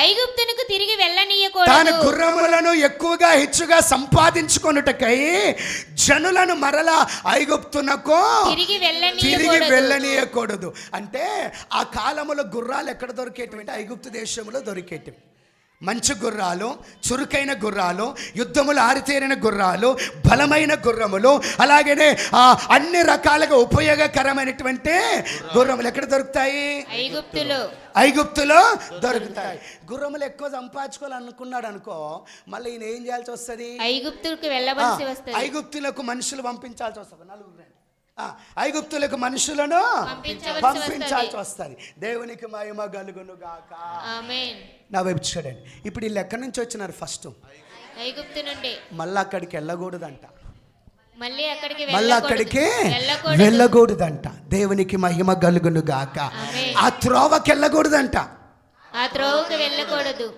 ఐగుప్తునకు తిరిగి వెళ్ళనీయకూడదు. తాను గుర్రములను ఎక్కువగా హెచ్చుగా సంపాదించుకొనుటకై జనులను మరలా ఐగుప్తునకు తిరిగి వెళ్ళనీయకూడదు. అంటే ఆ కాలంలో గుర్రాలు ఎక్కడ దొరికేటివి? ఐగుప్తు దేశంలో దొరికేటివి. మంచి గుర్రాలు, చురుకైన గుర్రాలు, యుద్ధములు ఆరితేరిన గుర్రాలు, బలమైన గుర్రములు, అలాగనే అన్ని రకాలుగా ఉపయోగకరమైనటువంటి గుర్రములు ఎక్కడ దొరుకుతాయి? ఐగుప్తులో దొరుకుతాయి. గుర్రములు ఎక్కువ సంపాదించుకోవాలనుకున్నాడు అనుకో, మళ్ళీ ఈయన ఏం చేయాల్సి వస్తుంది? ఐగుప్తులకు మనుషులు పంపించాల్సి వస్తుంది. ఐగుప్తులకు మనుషులను పంపించాల్సి వస్తుంది. దేవునికి మహిమ కలుగును గాక. నా వైపు చూడండి. ఇప్పుడు వీళ్ళు ఎక్కడి నుంచి వచ్చినారు? ఫస్ట్ ఐగుప్తు నుండి. మళ్ళీ అక్కడికి వెళ్ళకూడదంట. మళ్ళీ అక్కడికి వెళ్ళకూడదంట. దేవునికి మహిమ కలుగును గాక. ఆ త్రోవకి వెళ్ళకూడదంట. ఆ త్రోవకి వెళ్ళకూడదు.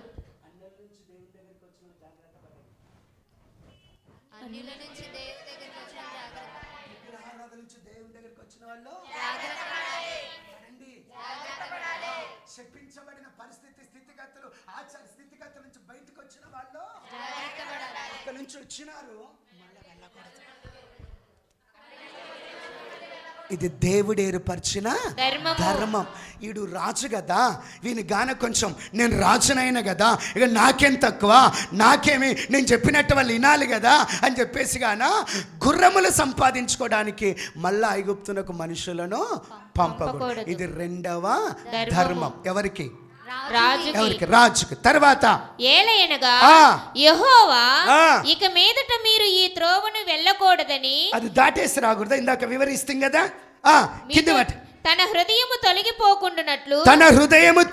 చెప్పించబడిన స్థితిగతులు ఆచార స్థితిగతుల నుంచి బయటకు వచ్చిన వాళ్ళు అక్కడ నుంచి వచ్చినారు. ఇది దేవుడు ఏర్పరిచిన ధర్మం. వీడు రాజు కదా, వీని గాన కొంచెం నేను రాజునైనా కదా, ఇక నాకేం తక్కువ, నాకేమి, నేను చెప్పినట్టు వాళ్ళు వినాలి కదా అని చెప్పేసి గాన గుర్రములు సంపాదించుకోవడానికి మళ్ళా ఐగుప్తునకు మనుషులను పంపకూడదు. ఇది రెండవ ధర్మం. ఎవరికి? రాజుకి. తర్వాత ఏలయనగా యెహోవా ఇక మీదట మీరు ఈ త్రోవను వెళ్ళకూడదని, అది దాటేసి రాకూడదా? ఇందాక వివరిస్తాం కదా. తన హృదయము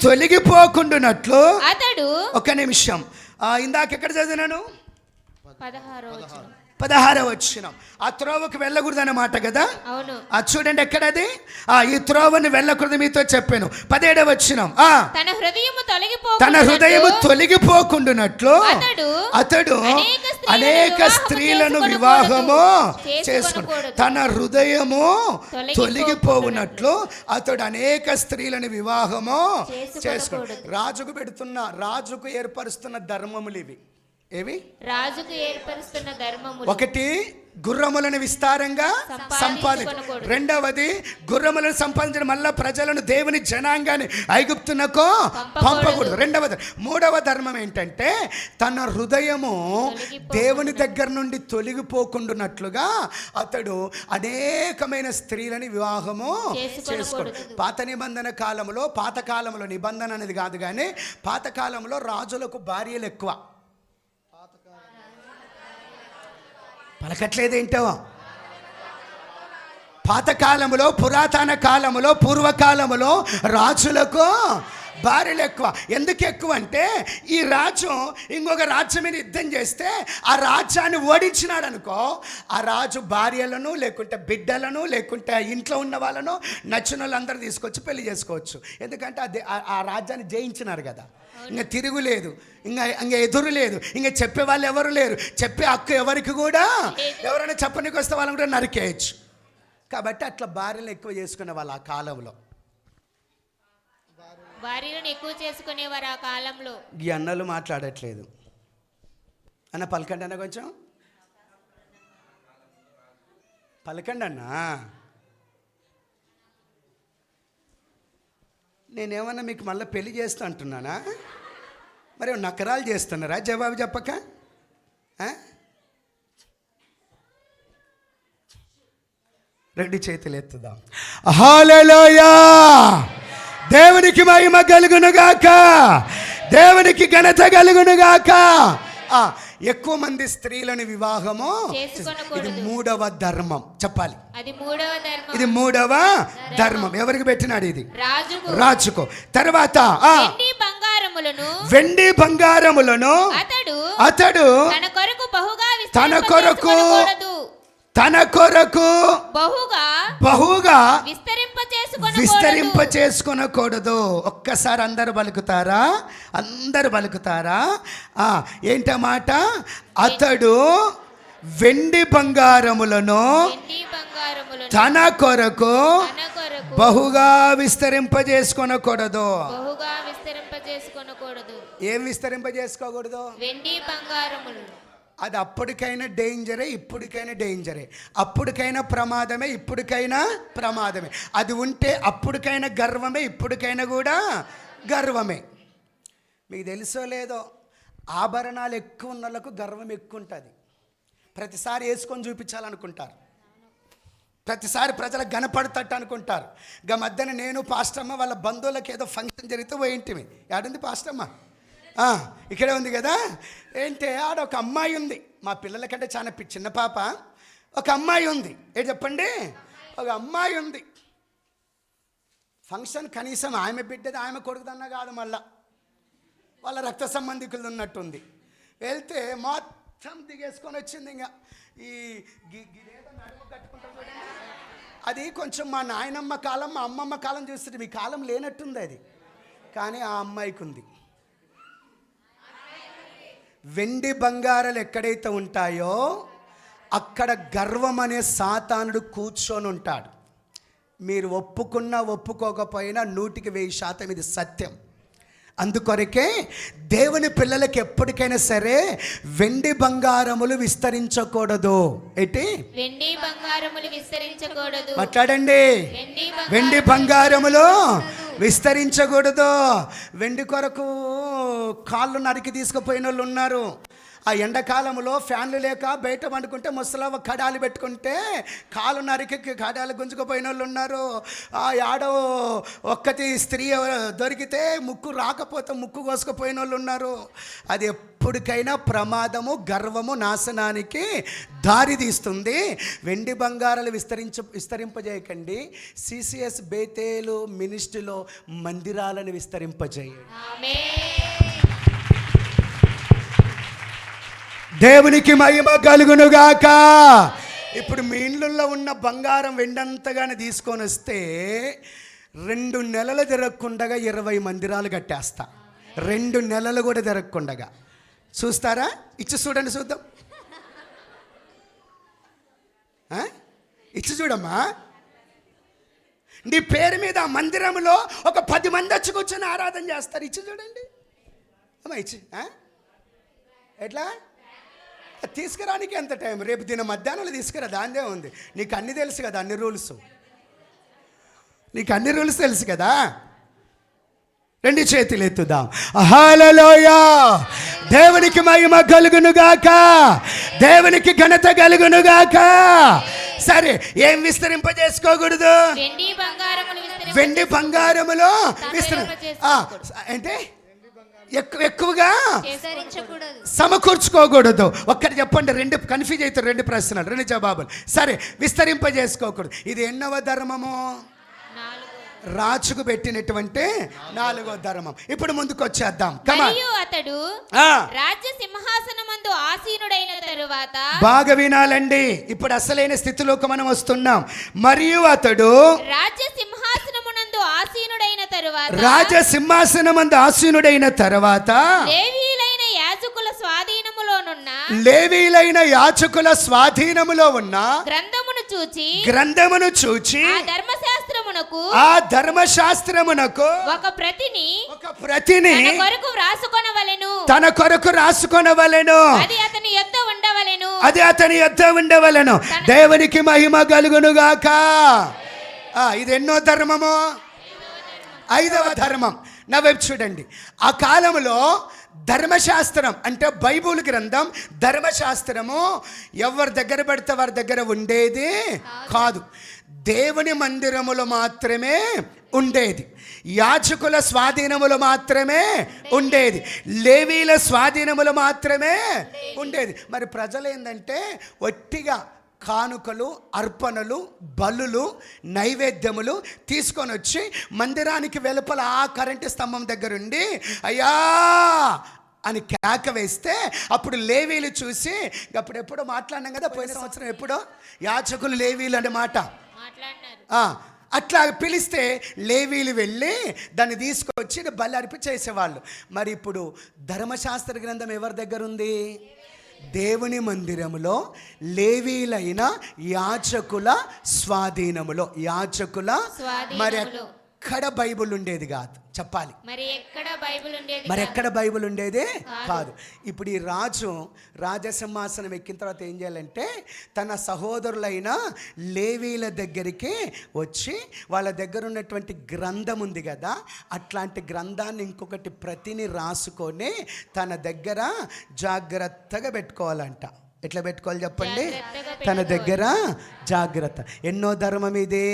తొలగిపోకుండునట్లు అతడు. ఒక నిమిషం, ఇందాక ఎక్కడ చదివినాను? 16వ వచనం. ఆ త్రోవకు వెళ్ళకూడదు అన్నమాట కదా. అవును. చూడండి ఎక్కడది? ఈ త్రోవను వెళ్ళకూడదు మీతో చెప్పాను. 17వ వచనం. తన హృదయము తొలగిపోకుండునట్లు అతడు అనేక స్త్రీలను వివాహము చేసుకున్నాడు. తన హృదయము తొలగిపోవునట్లు అతడు అనేక స్త్రీలను వివాహము చేసుకున్నాడు. రాజుకు ఏర్పరుస్తున్న ధర్మములు ఇవి. ఏవి? రాజుకు ఏర్పరుస్తున్న ధర్మములు. ఒకటి, గుర్రములను విస్తారంగా సంపాదించు. రెండవది, గుర్రములను సంపాదించడం మళ్ళా ప్రజలను, దేవుని జనాంగాన్ని ఐగుప్తునకు పంపకూడదు. రెండవది. మూడవ ధర్మం ఏంటంటే తన హృదయము దేవుని దగ్గర నుండి తొలగిపోకుండానట్లుగా అతడు అనేకమైన స్త్రీలని వివాహము చేసుకోడు. పాత కాలంలో నిబంధన అనేది కాదు, కానీ పాత కాలంలో రాజులకు భార్యలు ఎక్కువ. పలకట్లేదేంటో? పాతకాలములో, పురాతన కాలములో, పూర్వకాలములో రాజులకు భార్యలు ఎక్కువ. ఎందుకు ఎక్కువ అంటే ఈ రాజు ఇంకొక రాజ్యం మీద యుద్ధం చేస్తే ఆ రాజ్యాన్ని ఓడించినాడు అనుకో, ఆ రాజు భార్యలను లేకుంటే బిడ్డలను లేకుంటే ఇంట్లో ఉన్న వాళ్ళను నచ్చిన వాళ్ళందరూ తీసుకొచ్చి పెళ్లి చేసుకోవచ్చు. ఎందుకంటే ఆ రాజ్యాన్ని జయించినారు కదా. ఇంకా తిరుగులేదు, ఇంకా ఎదురు లేదు, ఇంకా చెప్పే వాళ్ళు ఎవరు లేరు, చెప్పే హక్కు ఎవరికి కూడా. ఎవరైనా చెప్పనికి వస్తే వాళ్ళని కూడా నరికేయచ్చు. కాబట్టి అట్లా భార్యలు ఎక్కువ చేసుకునే వాళ్ళు ఆ కాలంలో. భార్యలను ఎక్కువ చేసుకునేవారు ఆ కాలంలో. ఈ అన్నలు మాట్లాడట్లేదు అన్న, పలకండి అన్న, కొంచెం పలకండి అన్నా. నేనేమన్నా మీకు మళ్ళీ పెళ్లి చేస్తా అంటున్నానా? మరి నకరాలు చేస్తున్నారా? జవాబు చెప్పక. రెండు చేతులు ఎత్తుదాం. హల్లెలూయా. దేవునికి మహిమ కలుగునుగాక, దేవునికి ఘనత కలుగునుగాక. ఎక్కువ మంది స్త్రీలను వివాహము ఇది మూడవ ధర్మం. చెప్పాలి, ఇది మూడవ ధర్మం. ఎవరికి పెట్టినాడు ఇది? రాజుకు. తర్వాత వెండి బంగారములను అతడు తన కొరకు బహుగా విస్తరింప చేసుకొనకూడదు. ఒక్కసారి అందరు పలుకుతారా? ఏంటమాట? అతడు వెండి బంగారములను తన కొరకు బహుగా విస్తరింపజేసుకొనకూడదు. ఏం విస్తరింపజేసుకోకూడదు? వెండి బంగారములు. అది అప్పటికైనా డేంజరే, ఇప్పటికైనా డేంజరే. అప్పటికైనా ప్రమాదమే, ఇప్పటికైనా ప్రమాదమే. అది ఉంటే అప్పటికైనా గర్వమే, ఇప్పటికైనా కూడా గర్వమే. మీకు తెలుసో లేదో, ఆభరణాలు ఎక్కువ ఉన్న వాళ్ళకు గర్వం ఎక్కువ ఉంటుంది. ప్రతిసారి వేసుకొని చూపించాలనుకుంటారు, ప్రతిసారి ప్రజలకు కనపడతట్టు అనుకుంటారు. గా మధ్యన నేను పాస్టమ్మ వాళ్ళ బంధువులకు ఏదో ఫంక్షన్ జరిగితే పోయింటిమి. ఏడుంది పాస్టమ్మ? ఇక్కడే ఉంది కదా. ఏంటి, ఆడ ఒక అమ్మాయి ఉంది, మా పిల్లల కంటే చాలా చిన్న పాప. ఒక అమ్మాయి ఉంది. చెప్పండి, ఒక అమ్మాయి ఉంది. ఫంక్షన్ కనీసం ఆమె బిడ్డది, ఆమె కొడుకుదన్నా కాదు, మళ్ళా వాళ్ళ రక్త సంబంధికులు ఉన్నట్టుంది. వెళ్తే మొత్తం దిగేసుకొని వచ్చింది. ఇంకా ఈ నడుము కట్టుకుంటారు చూడండి, అది కొంచెం మా నాయనమ్మ కాలం, మా అమ్మమ్మ కాలం చూస్తుంది. మీ కాలం లేనట్టుంది అది, కానీ ఆ అమ్మాయికి ఉంది. వెండి బంగారాలు ఎక్కడైతే ఉంటాయో అక్కడ గర్వం అనే సాతానుడు కూర్చొని ఉంటాడు. మీరు ఒప్పుకున్నా ఒప్పుకోకపోయినా 100% ఇది సత్యం. అందుకొరకే దేవుని పిల్లలకి ఎప్పటికైనా సరే వెండి బంగారములు విస్తరించకూడదు. ఏంటి? వెండి బంగారములు విస్తరించకూడదు. మాట్లాడండి. వెండి బంగారములు విస్తరించకూడదు. వెండి కొరకు కాళ్ళు నరికి తీసుకుపోయిన వాళ్ళు ఉన్నారు. ఆ ఎండాకాలంలో ఫ్యాన్లు లేక బయట వండుకుంటే ముసలవ్వ కడాలు పెట్టుకుంటే కాలు నరికి కడాలు గుంజుకుపోయిన వాళ్ళు ఉన్నారు. ఆ ఆడో ఒక్కటి స్త్రీ దొరికితే ముక్కు రాకపోతే ముక్కు కోసుకుపోయిన వాళ్ళు ఉన్నారు. అది ఎప్పటికైనా ప్రమాదము, గర్వము, నాశనానికి దారి తీస్తుంది. వెండి బంగారాలు విస్తరింపజేయకండి. CCS బేతేలు మినిస్ట్రీలో మందిరాలను విస్తరింపజేయండి. దేవునికి మహిమ కలుగునుగాక. ఇప్పుడు మీ ఇళ్ళల్లో ఉన్న బంగారం వెండంతగానే తీసుకొని వస్తే 2 నెలలు తిరగకుండగా 20 మందిరాలు కట్టేస్తా. 2 నెలలు కూడా తిరగకుండగా. చూస్తారా? ఇచ్చి చూడండి, చూద్దాం. ఇచ్చి చూడమ్మా. నీ పేరు మీద మందిరంలో ఒక 10 మంది వచ్చి కూర్చొని ఆరాధన చేస్తారు. ఇచ్చి చూడండి అమ్మా, ఇచ్చి. ఎట్లా తీసుకురానికి ఎంత టైం? రేపు దిన మధ్యాహ్నంలో తీసుకురా, దాందే ఉంది. నీకు అన్నీ తెలుసు కదా, అన్ని రూల్స్ తెలుసు కదా. 2 చేతులు ఎత్తుదాం. హల్లెలూయా. దేవునికి మహిమ కలుగునుగాక, దేవునికి ఘనత కలుగునుగాక. సరే, ఏం విస్తరింపజేసుకోకూడదు? వెండి బంగారములో అంటే ఎక్కువగా సమకూర్చుకోకూడదు. ఒక్కటి చెప్పండి, 2 కన్ఫ్యూజ్ అవుతారు. 2 ప్రశ్నలు, 2 జవాబులు. సరే, విస్తరింపజేసుకోకూడదు. ఇది ఎన్నవ ధర్మము? రాజుకు పెట్టినటువంటి 4వ ధర్మం. ఇప్పుడు ముందుకు వచ్చేద్దాం. అతడు రాజ్య సింహాసనమందు ఆసీనుడైన తరువాత, బాగా వినాలండి, ఇప్పుడు అసలైన స్థితిలోకి మనం వస్తున్నాం. మరియు అతడు రాజ్య సింహాసనమునందు ఆసీనుడైన తరువాత లేవీయులైన యాజకుల స్వాధీనములో ఉన్న గ్రంథమును చూచి ఆ ధర్మశాస్త్రమునకు ఒక ప్రతిని తన కొరకు రాసుకొనవలెను. అది అతని యొద్ద ఉండవలెను. దేవునికి మహిమ కలుగునుగాక. ఇది ఎన్నో ధర్మము? 5వ ధర్మం. నా వైపు చూడండి. ఆ కాలంలో ధర్మశాస్త్రం అంటే బైబుల్ గ్రంథం, ధర్మశాస్త్రము ఎవరి దగ్గర పడితే వారి దగ్గర ఉండేది కాదు. దేవుని మందిరములో మాత్రమే ఉండేది. యాజకుల స్వాధీనములు మాత్రమే ఉండేది. లేవీల స్వాధీనములు మాత్రమే ఉండేది. మరి ప్రజలు ఏంటంటే ఒట్టిగా కానుకలు, అర్పణలు, బలులు, నైవేద్యములు తీసుకొని వచ్చి మందిరానికి వెలుపల ఆ కరెంటు స్తంభం దగ్గరుండి అయ్యా అని కేక వేస్తే అప్పుడు లేవీలు చూసి, అప్పుడెప్పుడో మాట్లాడినాం కదా పోయిన సంవత్సరం, ఎప్పుడో యాజకులు లేవీలు అనే మాట అట్లా పిలిస్తే లేవీలు వెళ్ళి దాన్ని తీసుకొచ్చి బలి అర్పి చేసేవాళ్ళు. మరి ఇప్పుడు ధర్మశాస్త్ర గ్రంథం ఎవరి దగ్గర ఉంది? దేవుని మందిరములో లేవీలైన యాజకుల స్వాధీనములో. యాజకుల మరి ఎక్కడ బైబుల్ ఉండేది కాదు, చెప్పాలి. మరి ఎక్కడ బైబుల్ ఉండేదే కాదు. ఇప్పుడు ఈ రాజసింహాసనం ఎక్కిన తర్వాత ఏం చేయాలంటే తన సహోదరులైన లేవీల దగ్గరికి వచ్చి వాళ్ళ దగ్గర ఉన్నటువంటి గ్రంథం ఉంది కదా, అట్లాంటి గ్రంథాన్ని ఇంకొకటి ప్రతిని రాసుకొని తన దగ్గర జాగ్రత్తగా పెట్టుకోవాలంట. ఎట్లా పెట్టుకోవాలి చెప్పండి? తన దగ్గర జాగ్రత్త. ఎన్నో ధర్మం ఇది?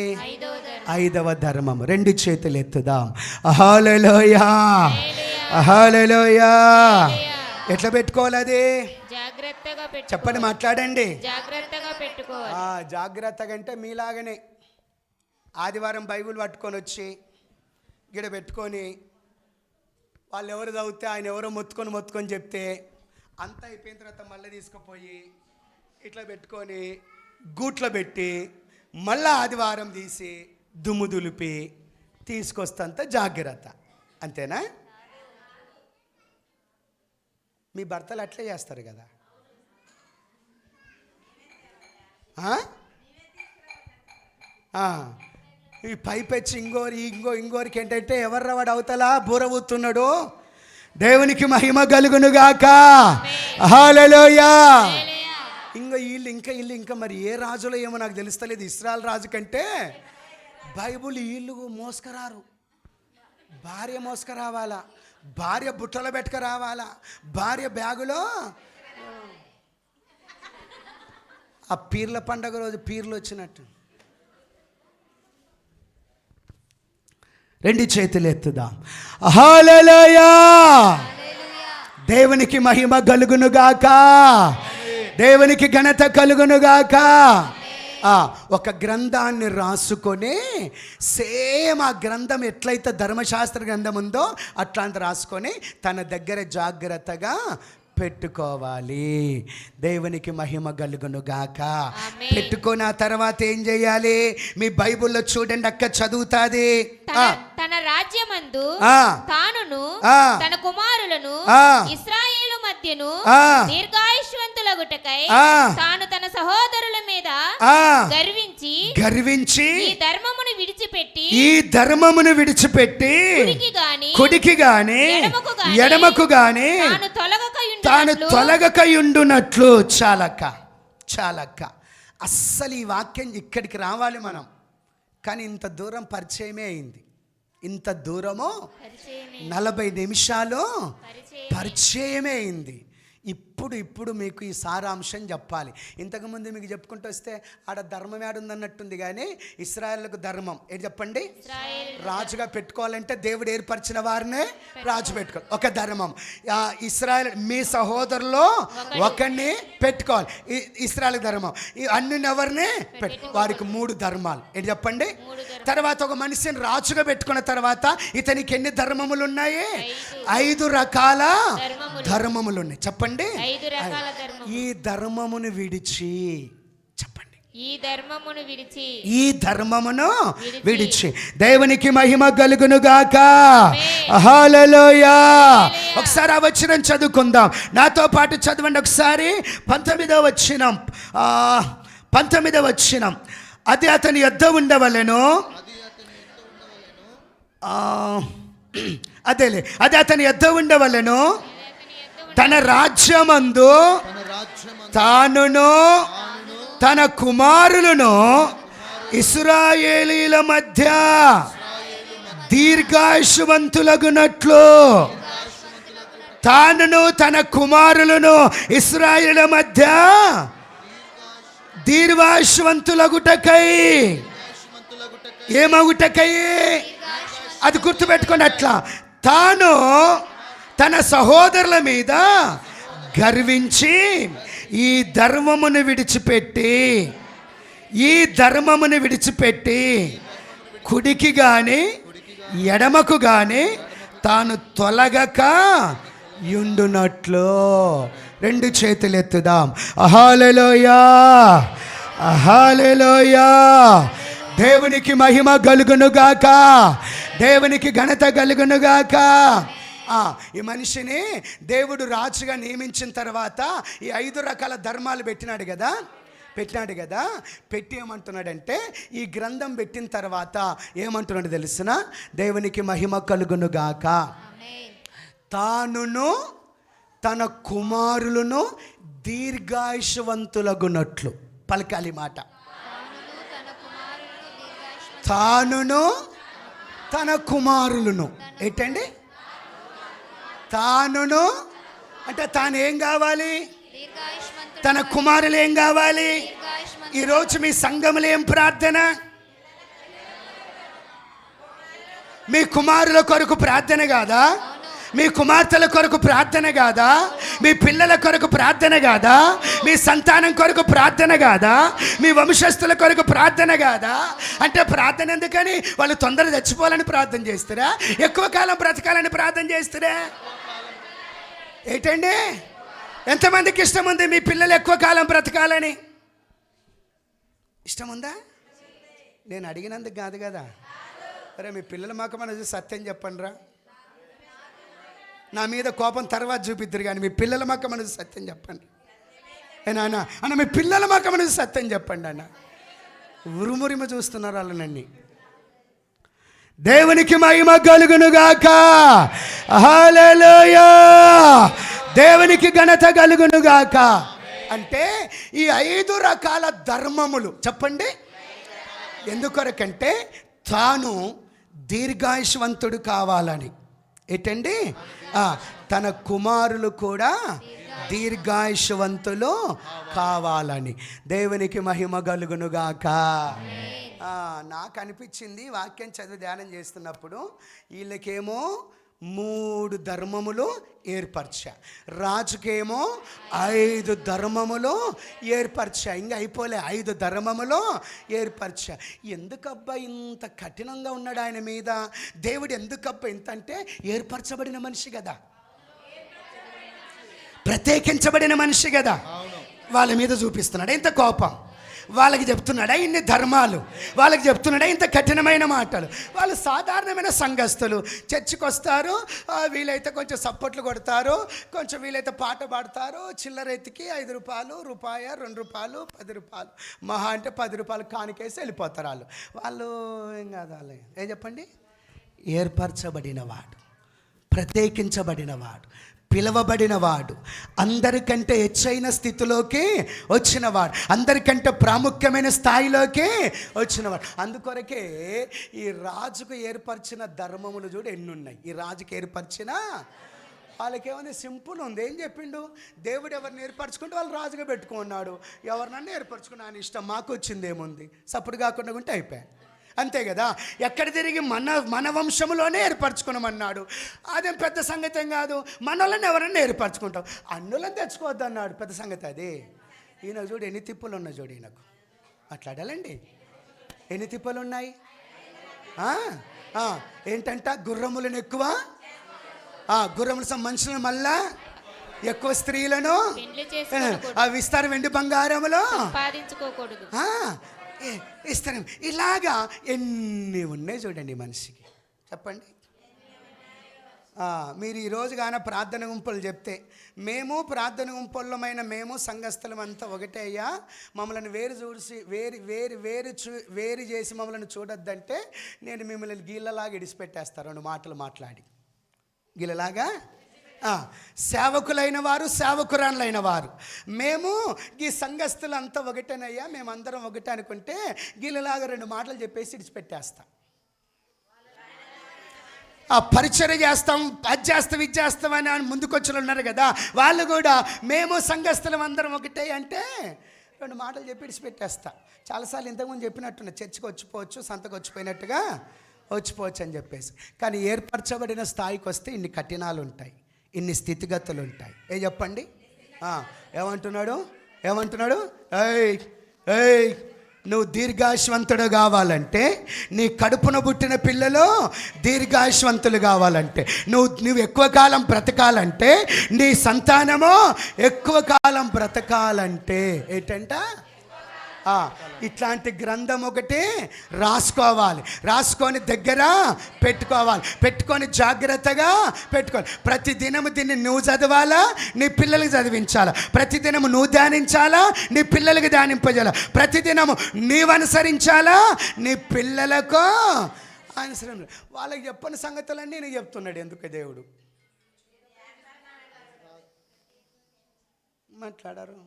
5వ ధర్మం. 2 చేతులు ఎత్తుదాం. హల్లెలూయా, హల్లెలూయా. ఎట్లా పెట్టుకోవాలి అది? జాగ్రత్తగా చెప్పండి, మాట్లాడండి. జాగ్రత్తగా పెట్టుకోవాలి. జాగ్రత్తగా అంటే మీలాగనే ఆదివారం బైబిల్ పట్టుకొని వచ్చి గిడ పెట్టుకొని వాళ్ళు ఎవరు చదివితే ఆయన ఎవరో మొత్తుకొని చెప్తే అంతా అయిపోయిన తర్వాత మళ్ళీ తీసుకుపోయి ఇట్లా పెట్టుకొని గూట్లో పెట్టి మళ్ళీ ఆదివారం తీసి దుమ్ము దులిపి తీసుకొస్తంత జాగ్రత్త. అంతేనా? మీ భర్తలు అట్లే చేస్తారు కదా. ఈ పైపెచ్చి ఇంకోరికి ఏంటంటే ఎవర్రా వాడు అవతలా బూరవుతున్నాడు. దేవునికి మహిమ కలుగునుగాక. హల్లెలూయా. వీళ్ళు ఇంకా మరి ఏ రాజులో ఏమో నాకు తెలుస్తలేదు. ఇశ్రాయేల్ రాజు కంటే బైబుల్ వీళ్ళు మోసుకురారు. భార్య మోసుకురావాలా, భార్య బుట్టలో పెట్టుకురావాలా, భార్య బ్యాగులో. ఆ పీర్ల పండగ రోజు పీర్లు వచ్చినట్టు. 2 చేతులు ఎత్తుదాం. హల్లెలూయా. దేవునికి మహిమ కలుగునుగాక, దేవునికి ఘనత కలుగునుగాక. ఒక గ్రంథాన్ని రాసుకొని సేమ్ ఆ గ్రంథం ఎట్లయితే ధర్మశాస్త్ర గ్రంథం ఉందో అట్లాంటి రాసుకొని తన దగ్గర జాగ్రత్తగా పెట్టుకోవాలి. దేవునికి మహిమ కలుగునుగాక. పెట్టుకున్న తర్వాత ఏం చేయాలి? మీ బైబిల్లో చూడండి, అక్క చదువుతాది. తన రాజ్యమందు తానును తన కుమారులను ఇశ్రాయేలు మధ్యను దీర్ఘాయుష్వంతులగుటకై తాను తన సహోదరుల మీద గర్వించి ఈ ధర్మమును విడిచిపెట్టి కుడికి గాని ఎడమకు గాని తాను తొలగకయుండునట్లు. చాలక్క అస్సలు ఈ వాక్యం ఇక్కడికి రావాలి మనం. కానీ ఇంత దూరం పరిచయమే అయింది. ఇంత దూరము 40 నిమిషాలు పరిచయమే అయింది. ఇప్పుడు మీకు ఈ సారాంశం చెప్పాలి. ఇంతకుముందు మీకు చెప్పుకుంటూ వస్తే ఆడ ధర్మం ఏడుందన్నట్టుంది, కానీ ఇశ్రాయేలుకు ధర్మం ఏంటి చెప్పండి? రాజుగా పెట్టుకోవాలంటే దేవుడు ఏర్పరిచిన వారినే రాజు పెట్టుకోవాలి. ఒక ధర్మం. ఇశ్రాయేల్ మీ సహోదరులో ఒకరిని పెట్టుకోవాలి. ఇశ్రాయేల్ ధర్మం. అన్ని ఎవరిని వారికి 3 ధర్మాలు ఏంటి చెప్పండి? తర్వాత ఒక మనిషిని రాజుగా పెట్టుకున్న తర్వాత ఇతనికి ఎన్ని ధర్మములు ఉన్నాయి? 5 రకాల ధర్మములు ఉన్నాయి. చెప్పండి. ఈ ధర్మమును విడిచి, చెప్పండి, ఈ ధర్మమును విడిచి దేవునికి మహిమ కలుగునుగాక. హల్లెలూయా. ఒకసారి ఆ వచనం చదువుకుందాం. నాతో పాటు చదవండి ఒకసారి. 19వ వచనం. అది అతని యొద్ద ఉండవలెను. అది అతని యొద్ద ఉండవలెను. తన రాజ్యమందు తానును తన కుమారులను ఇశ్రాయేలీల మధ్య దీర్ఘాయుష్మంతులగునట్లు తానును తన కుమారులను ఇశ్రాయేలు మధ్య దీర్ఘాయుష్మంతులగుటకై ఏమగుటకై అది గుర్తుపెట్టుకోండి. అట్లా తాను తన సహోదరుల మీద గర్వించి ఈ ధర్మమును విడిచిపెట్టి కుడికి గాని ఎడమకు గాని తాను తొలగక యుండునట్లు. రెండు చేతులు ఎత్తుదాం. హల్లెలూయా, హల్లెలూయా. దేవునికి మహిమ కలుగునుగాక, దేవునికి ఘనత కలుగునుగాక. ఈ మనిషిని దేవుడు రాజుగా నియమించిన తర్వాత ఈ 5 రకాల ధర్మాలు పెట్టినాడు కదా. పెట్టి ఏమంటున్నాడంటే ఈ గ్రంథం పెట్టిన తర్వాత ఏమంటున్నాడు తెలుసునా? దేవునికి మహిమ కలుగునుగాక, తానును తన కుమారులను దీర్ఘాయుష్వంతులగునట్లు. పలకాలి మాట. తానును తన కుమారులను. ఏంటండి తానును అంటే తాను ఏం కావాలి? తన కుమారులు ఏం కావాలి? ఈరోజు మీ సంఘములో ఏం ప్రార్థన? మీ కుమారుల కొరకు ప్రార్థన కాదా? మీ కుమార్తెల కొరకు ప్రార్థన కాదా? మీ పిల్లల కొరకు ప్రార్థన కాదా? మీ సంతానం కొరకు ప్రార్థన కాదా? మీ వంశస్థుల కొరకు ప్రార్థన కాదా? అంటే ప్రార్థన ఎందుకని? వాళ్ళు తొందరగా చచ్చిపోవాలని ప్రార్థన చేస్తారా? ఎక్కువ కాలం బ్రతకాలని ప్రార్థన చేస్తారా? ఏంటండి? ఎంతమందికి ఇష్టం ఉంది మీ పిల్లలు ఎక్కువ కాలం బ్రతకాలని? ఇష్టం ఉందా? నేను అడిగినందుకు కాదు కదా. అరే మీ పిల్లల మాకు మన సత్యం చెప్పండి రా. నా మీద కోపం తర్వాత చూపిద్దరు కానీ మీ పిల్లల మాకు మన సత్యం చెప్పండి. నాన్న అన్న మీ పిల్లల మాకు మన సత్యం చెప్పండి అన్న. ఉరుమురిమ చూస్తున్నారు వాళ్ళనండి. దేవునికి మహిమ కలుగునుగాక, హల్లెలూయా. దేవునికి ఘనత కలుగునుగాక. అంటే ఈ 5 రకాల ధర్మములు చెప్పండి. ఎందుకొరకంటే తాను దీర్ఘాయుష్వంతుడు కావాలని. ఏంటండి? తన కుమారులు కూడా దీర్ఘాయుష్వంతులు కావాలని. దేవునికి మహిమ కలుగునుగాక. నాకు అనిపించింది వాక్యం చదివి ధ్యానం చేస్తున్నప్పుడు వీళ్ళకేమో 3 ధర్మములు ఏర్పరిచా, రాజుకేమో 5 ధర్మములు ఏర్పరిచా. ఇంకా అయిపోలే, 5 ధర్మములు ఏర్పరిచా. ఎందుకబ్బా ఇంత కఠినంగా ఉన్నాడు ఆయన మీద దేవుడు? ఎందుకబ్బా ఇంత అంటే ఏర్పరచబడిన మనిషి కదా, ప్రత్యేకించబడిన మనిషి కదా. వాళ్ళ మీద చూపిస్తున్నాడు ఇంత కోపం, వాళ్ళకి చెప్తున్నాడా ఇన్ని ధర్మాలు, వాళ్ళకి చెప్తున్నాడా ఇంత కఠినమైన మాటలు. వాళ్ళు సాధారణమైన సంఘస్థులు, చర్చికి వస్తారు, వీలైతే కొంచెం సప్పట్లు కొడతారు, కొంచెం వీలైతే పాట పాడతారు, చిల్లరెత్తికి 5 రూపాయలు, రూపాయ, 2 రూపాయలు, 10 రూపాయలు, మహా అంటే 10 రూపాయలు కానికేసి వెళ్ళిపోతారు. వాళ్ళు ఏం కాదు. వాళ్ళు ఏం చెప్పండి? ఏర్పరచబడినవాడు, ప్రత్యేకించబడినవాడు, పిలవబడినవాడు, అందరికంటే హెచ్చైన స్థితిలోకి వచ్చినవాడు, అందరికంటే ప్రాముఖ్యమైన స్థాయిలోకి వచ్చినవాడు. అందుకొరకే ఈ రాజుకు ఏర్పరిచిన ధర్మములు చూడు ఎన్ని ఉన్నాయి. ఈ రాజుకు ఏర్పరిచిన వాళ్ళకేముంది? సింపుల్ ఉంది. ఏం చెప్పిండు? దేవుడు ఎవరిని ఏర్పరచుకుంటే వాళ్ళు రాజుగా పెట్టుకున్నాడు, ఎవరినన్నా ఏర్పరచుకున్నా ఆయన ఇష్టం, మాకు వచ్చింది ఏముంది, సప్పుడు కాకుండా ఉంటే అయిపోయాయి. అంతే కదా. ఎక్కడ తిరిగి మన వంశంలోనే ఏర్పరచుకున్నామన్నాడు. అదేం పెద్ద సంగతి ఏం కాదు. మనోళ్ళని ఎవరన్నా ఏర్పరచుకుంటాం, అన్నులను తెచ్చుకోవద్దు అన్నాడు. పెద్ద సంగతి అది. ఈయనకు చూడు ఎన్ని తిప్పులు ఉన్నాయి చూడు ఈయనకు. మాట్లాడాలండి, ఎన్ని తిప్పలు ఉన్నాయి. ఏంటంట? గుర్రములను ఎక్కువ, గుర్రముల మనుషులను మళ్ళా ఎక్కువ, స్త్రీలను ఆ విస్తార వెండి బంగారములో ఇస్తాను. ఇలాగా ఎన్ని ఉన్నాయి చూడండి మనిషికి. చెప్పండి. మీరు ఈరోజు కానీ ప్రార్థన గుంపులు చెప్తే, మేము ప్రార్థన గుంపులమైన మేము సంఘస్థలం అంతా ఒకటే అయ్యా, మమ్మల్ని వేరు చేసి మమ్మల్ని చూడొద్దంటే నేను మిమ్మల్ని గీళ్ళలాగా ఇడిచిపెట్టేస్తాను. 2 మాటలు మాట్లాడి గీళ్ళలాగా. సేవకులైన వారు, సేవకురాన్లైన వారు, మేము ఈ సంఘస్థులు అంతా ఒకటేనయ్యా, మేమందరం ఒకటే అనుకుంటే గీళ్ళలాగా 2 మాటలు చెప్పేసి ఇడిచిపెట్టేస్తాం. పరిచర్య చేస్తాం, అది చేస్తాం, ఇది చేస్తామని ముందుకొచ్చిన ఉన్నారు కదా, వాళ్ళు కూడా మేము సంఘస్థలం అందరం ఒకటే అంటే 2 మాటలు చెప్పి విడిచిపెట్టేస్తా. చాలాసార్లు ఇంతకుముందు చెప్పినట్టున్నా, చర్చికి వచ్చిపోవచ్చు, సంతకు వచ్చిపోయినట్టుగా వచ్చిపోవచ్చు అని చెప్పేసి. కానీ ఏర్పరచబడిన స్థాయికి వస్తే ఇన్ని కఠినాలు ఉంటాయి, ఇన్ని స్థితిగతులు ఉంటాయి. చెప్పండి, ఏమంటున్నాడు? ఏయ్ ఏయ్ నువ్వు దీర్ఘాయుష్వంతుడు కావాలంటే, నీ కడుపున పుట్టిన పిల్లలు దీర్ఘాయుష్వంతులు కావాలంటే, నువ్వు ఎక్కువ కాలం బ్రతకాలంటే, నీ సంతానము ఎక్కువ కాలం బ్రతకాలంటే ఏంటంట? ఇట్లాంటి గ్రంథం ఒకటి రాసుకొని దగ్గర పెట్టుకొని జాగ్రత్తగా పెట్టుకోవాలి. ప్రతిదినము దీన్ని నువ్వు చదవాలా, నీ పిల్లలకి చదివించాలా. ప్రతిదినము నువ్వు ధ్యానించాలా, నీ పిల్లలకి ధ్యానింపజేయాలా. ప్రతిదినము నీవు అనుసరించాలా, నీ పిల్లలకు అనుసరం. వాళ్ళకి చెప్పని సంగతులన్నీ నేను చెప్తున్నాడు. ఎందుకు దేవుడు మాట్లాడారు.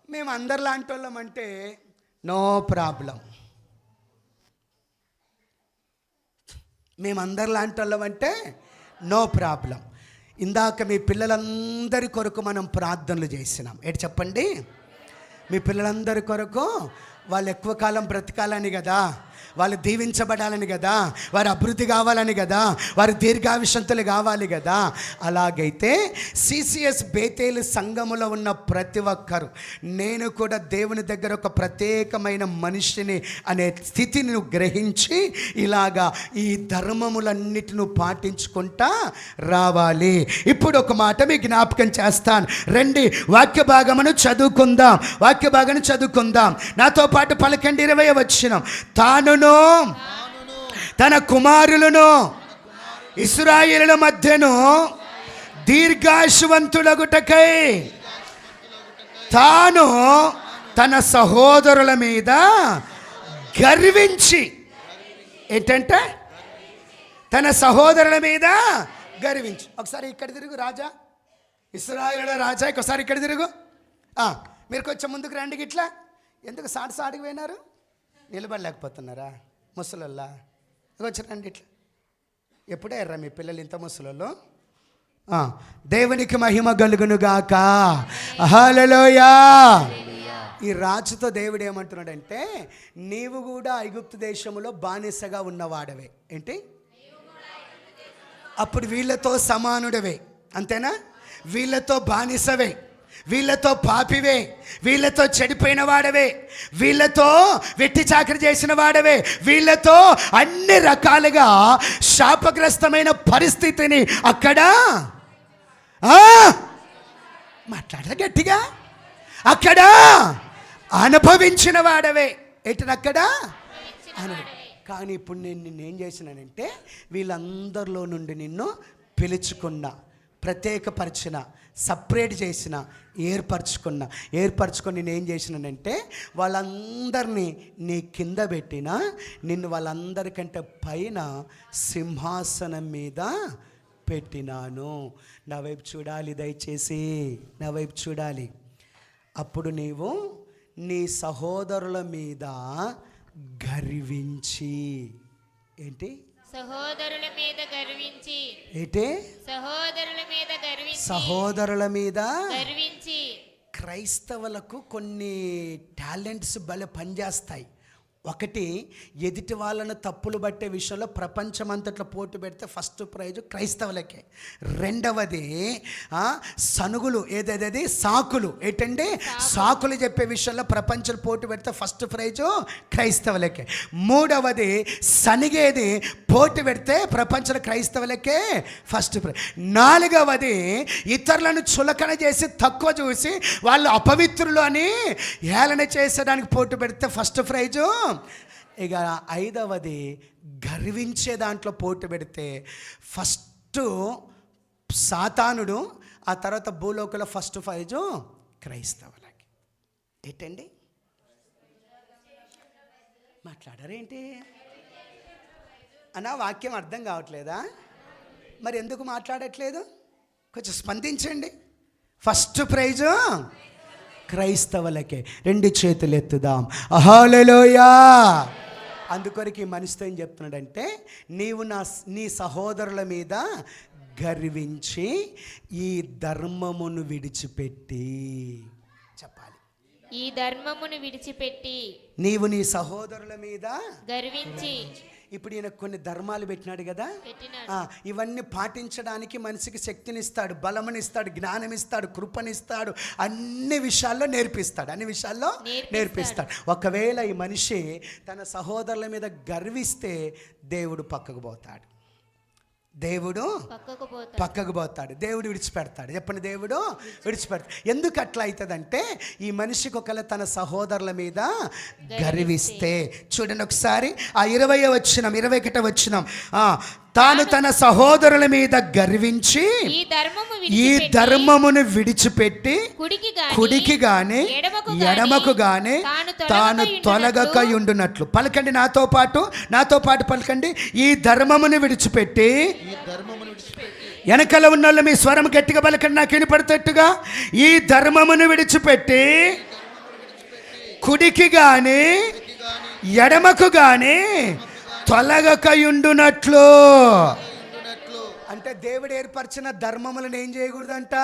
మేము అందరిలాంటి వాళ్ళం అంటే నో ప్రాబ్లం. ఇందాక మీ పిల్లలందరి కొరకు మనం ప్రార్థనలు చేసినాం. ఏంటి చెప్పండి? మీ పిల్లలందరి కొరకు వాళ్ళు ఎక్కువ కాలం బ్రతకాలని కదా, వాళ్ళు దీవించబడాలని కదా, వారు అభివృద్ధి కావాలని కదా, వారు దీర్ఘాయుష్యంతులు కావాలి కదా. అలాగైతే సిసిఎస్ బేతేలు సంఘములో ఉన్న ప్రతి ఒక్కరు, నేను కూడా దేవుని దగ్గర ఒక ప్రత్యేకమైన మనిషిని అనే స్థితిని నువ్వు గ్రహించి ఇలాగా ఈ ధర్మములన్నిటిని పాటించుకుంటా రావాలి. ఇప్పుడు ఒక మాట మీకు జ్ఞాపకం చేస్తాను. రండి వాక్య భాగమును చదువుకుందాం. నాతో పాటు 11:20 వచనం. తానును తన కుమారులను ఇశ్రాయేలుల మధ్యను దీర్ఘాయుష్వంతులగుటకై తాను తన సహోదరుల మీద గర్వించి, ఏంటంటే తన సహోదరుల మీద గర్వించి. ఒకసారి ఇక్కడ తిరుగు రాజా, ఇశ్రాయేలుల రాజా, ఒకసారి ఇక్కడ తిరుగు. మీరు కొంచెం ముందుకు రండి. గిట్లా ఎందుకు సాటికి పోయినారు? నిలబడలేకపోతున్నారా ముసలల్లా? వచ్చారండి ఇట్లా. ఎప్పుడే ఎర్రా మీ పిల్లలు ఇంత ముసలలో? దేవునికి మహిమ కలుగునుగాక. హల్లెలూయా. ఈ రాజుతో దేవుడు ఏమంటున్నాడంటే, నీవు కూడా ఐగుప్తు దేశంలో బానిసగా ఉన్నవాడవే. ఏంటి? అప్పుడు వీళ్ళతో సమానుడవే, అంతేనా? వీళ్ళతో బానిసవే, వీళ్ళతో పాపివే, వీళ్ళతో చెడిపోయిన వాడవే, వీళ్ళతో వెట్టి చాకరీ చేసిన వాడవే, వీళ్ళతో అన్ని రకాలుగా శాపగ్రస్తమైన పరిస్థితిని అక్కడ మాట్లాడరా గట్టిగా, అక్కడ అనుభవించిన వాడవే. ఏంటక్కడ? కానీ ఇప్పుడు నిన్నేం చేసినానంటే, వీళ్ళందరిలో నుండి నిన్ను పిలుచుకున్నా, ప్రత్యేకపరిచిన, సపరేట్ చేసిన, ఏర్పరచుకొని నేనేం చేసినానంటే, వాళ్ళందరినీ నీ కింద పెట్టిన, నిన్ను వాళ్ళందరికంటే పైన సింహాసనం మీద పెట్టినాను. నా వైపు చూడాలి, దయచేసి నా వైపు చూడాలి. అప్పుడు నీవు నీ సహోదరుల మీద గర్వించి, ఏంటి? సహోదరుల మీద గర్వించి. ఏంటి? సహోదరుల మీద గర్వించి. క్రైస్తవులకు కొన్ని టాలెంట్స్ భలే పనిచేస్తాయి. ఒకటి, ఎదుటి వాళ్ళను తప్పులు పట్టే విషయంలో ప్రపంచమంతట్లో పోటీ పెడితే ఫస్ట్ ప్రైజు క్రైస్తవులకే. రెండవది సనుగులు, ఏదేది సాకులు, ఏంటంటే సాకులు చెప్పే విషయంలో ప్రపంచం పోటీ పెడితే ఫస్ట్ ప్రైజు క్రైస్తవులకే. మూడవది సనిగేది పోటీ పెడితే ప్రపంచంలో క్రైస్తవులకే ఫస్ట్ ప్రైజ్. నాలుగవది ఇతరులను చులకన చేసి తక్కువ చూసి వాళ్ళు అపవిత్రులు అని హేళన చేసేదానికి పోటీ పెడితే ఫస్ట్ ప్రైజు. ఇక ఐదవది గర్వించే దాంట్లో పోటీ పెడితే ఫస్ట్ సాతానుడు, ఆ తర్వాత భూలోకంలో ఫస్ట్ ప్రైజు క్రైస్తవులకి. ఏంటండి మాట్లాడారేంటి అన్న? వాక్యం అర్థం కావట్లేదా? మరి ఎందుకు మాట్లాడట్లేదు? కొంచెం స్పందించండి. First prize క్రైస్తవులకే. 2 చేతులు ఎత్తుదాం. హల్లెలూయా. అందుకొరకు ఈ మనిషితో ఏం చెప్తున్నాడంటే, నీవు నీ సహోదరుల మీద గర్వించి ఈ ధర్మమును విడిచిపెట్టి, చెప్పాలి, ఈ ధర్మమును విడిచిపెట్టి నీవు నీ సహోదరుల మీద గర్వించి. ఇప్పుడు ఈయన కొన్ని ధర్మాలు పెట్టినాడు కదా, పెట్టినాడు. ఇవన్నీ పాటించడానికి మనిషికి శక్తినిస్తాడు, బలమునిస్తాడు, జ్ఞానమిస్తాడు, కృపనిస్తాడు, అన్ని విషయాల్లో నేర్పిస్తాడు, అన్ని విషయాల్లో నేర్పిస్తాడు. ఒకవేళ ఈ మనిషి తన సహోదరుల మీద గర్విస్తే దేవుడు పక్కకు పోతాడు, దేవుడు పక్కకు పోతాడు, దేవుడు విడిచిపెడతాడు. చెప్పండి, దేవుడు విడిచిపెడతాడు. ఎందుకు అట్లా అవుతుందంటే, ఈ మనిషికి ఒకవేళ తన సహోదరుల మీద గర్విస్తే, చూడండి ఒకసారి ఆ 20వ వచనం, 21వ వచనం, తాను తన సహోదరుల మీద గర్వించి ఈ ధర్మమును విడిచిపెట్టి కుడికి గాని ఎడమకు గాని తాను తొలగకయుండునట్లు. పలకండి నాతో పాటు పలకండి. ఈ ధర్మమును విడిచిపెట్టి. వెనకల ఉన్న వాళ్ళు మీ స్వరం గట్టిగా పలకండి, నాకు వినపడేటట్టుగా. ఈ ధర్మమును విడిచిపెట్టి కుడికి గాని ఎడమకు గాని తొలగకయుండునట్లు. అంటే దేవుడు ఏర్పరిచిన ధర్మములను ఏం చేయకూడదంట,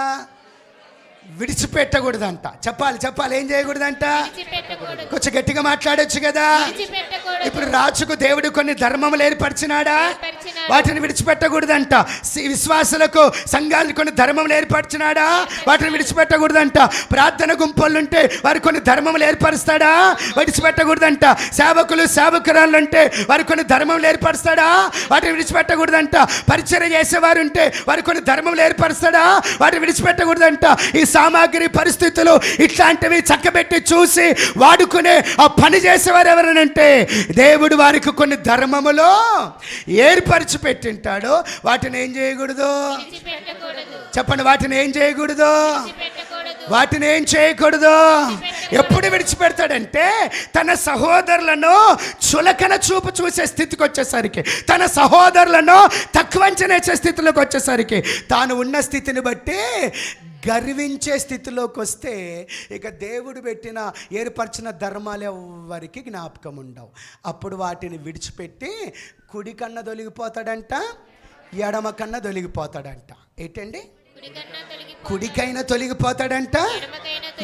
విడిచిపెట్టకూడదంట. చెప్పాలి, ఏం చేయకూడదంట. కొంచెం గట్టిగా మాట్లాడొచ్చు కదా. ఇప్పుడు రాజుకు దేవుడు కొన్ని ధర్మములు ఏర్పరిచినాడా, వాటిని విడిచిపెట్టకూడదంట. విశ్వాసులకు సంఘాలు కొన్ని ధర్మములు ఏర్పరిచినాడా, వాటిని విడిచిపెట్టకూడదంట. ప్రార్థన గుంపులుంటే వారు కొన్ని ధర్మములు ఏర్పరుస్తాడా, విడిచిపెట్టకూడదంట. సేవకురాళ్ళు ఉంటే వారు కొన్ని ధర్మములు ఏర్పరుస్తాడా, వాటిని విడిచిపెట్టకూడదంట. పరిచర్య చేసేవారు ఉంటే వారు కొన్ని ధర్మములు ఏర్పరుస్తాడా, వాటిని విడిచిపెట్టకూడదంట. ఈ సామాగ్రి పరిస్థితులు ఇట్లాంటివి చక్కబెట్టి చూసి వాడుకునే ఆ పని చేసేవారు ఎవరనంటే, దేవుడు వారికి కొన్ని ధర్మములు ఏర్పరిచి పెట్టింటాడు, వాటిని ఏం చేయకూడదు. చెప్పండి, వాటిని ఏం చేయకూడదు, వాటిని ఏం చేయకూడదు. ఎప్పుడు విడిచిపెడతాడంటే, తన సహోదరులను చులకన చూపు చూసే స్థితికి వచ్చేసరికి, తన సహోదరులను తక్కువ అంచనా వేసే స్థితిలోకి వచ్చేసరికి, తాను ఉన్న స్థితిని బట్టి గర్వించే స్థితిలోకి వస్తే ఇక దేవుడు పెట్టిన ఏర్పరిచిన ధర్మాలు ఎవరికి జ్ఞాపకం ఉండవు. అప్పుడు వాటిని విడిచిపెట్టి కుడి కన్నా తొలగిపోతాడంట, ఎడమ కన్నా తొలగిపోతాడంట. ఏంటండి, కుడికైనా తొలగిపోతాడంట,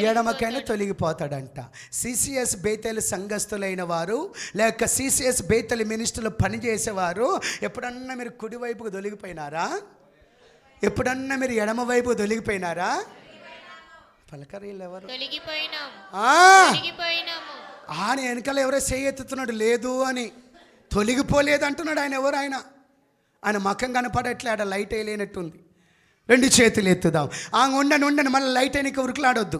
ఎడమకైనా తొలగిపోతాడంట. సిసిఎస్ బేతేలు సంఘస్థులైన వారు, లేక సిసిఎస్ బేతేలు మినిస్టర్లు పనిచేసేవారు, ఎప్పుడన్నా మీరు కుడివైపుకు తొలగిపోయినారా, ఎప్పుడన్నా మీరు ఎడమ వైపు తొలగిపోయినారా? పలకరీలు ఎవరు? ఆయన వెనకాల ఎవరో చేయెత్తుతున్నాడు, లేదు అని. తొలగిపోలేదు అంటున్నాడు ఆయన. ఎవరు ఆయన? ఆయన ముఖం కనపడట్లే, ఆడ లైట్ వేయలేనట్టుంది. 2 చేతులు ఎత్తుదాం. ఉండండి, మళ్ళీ లైట్ అయినకి ఉరుకులాడొద్దు.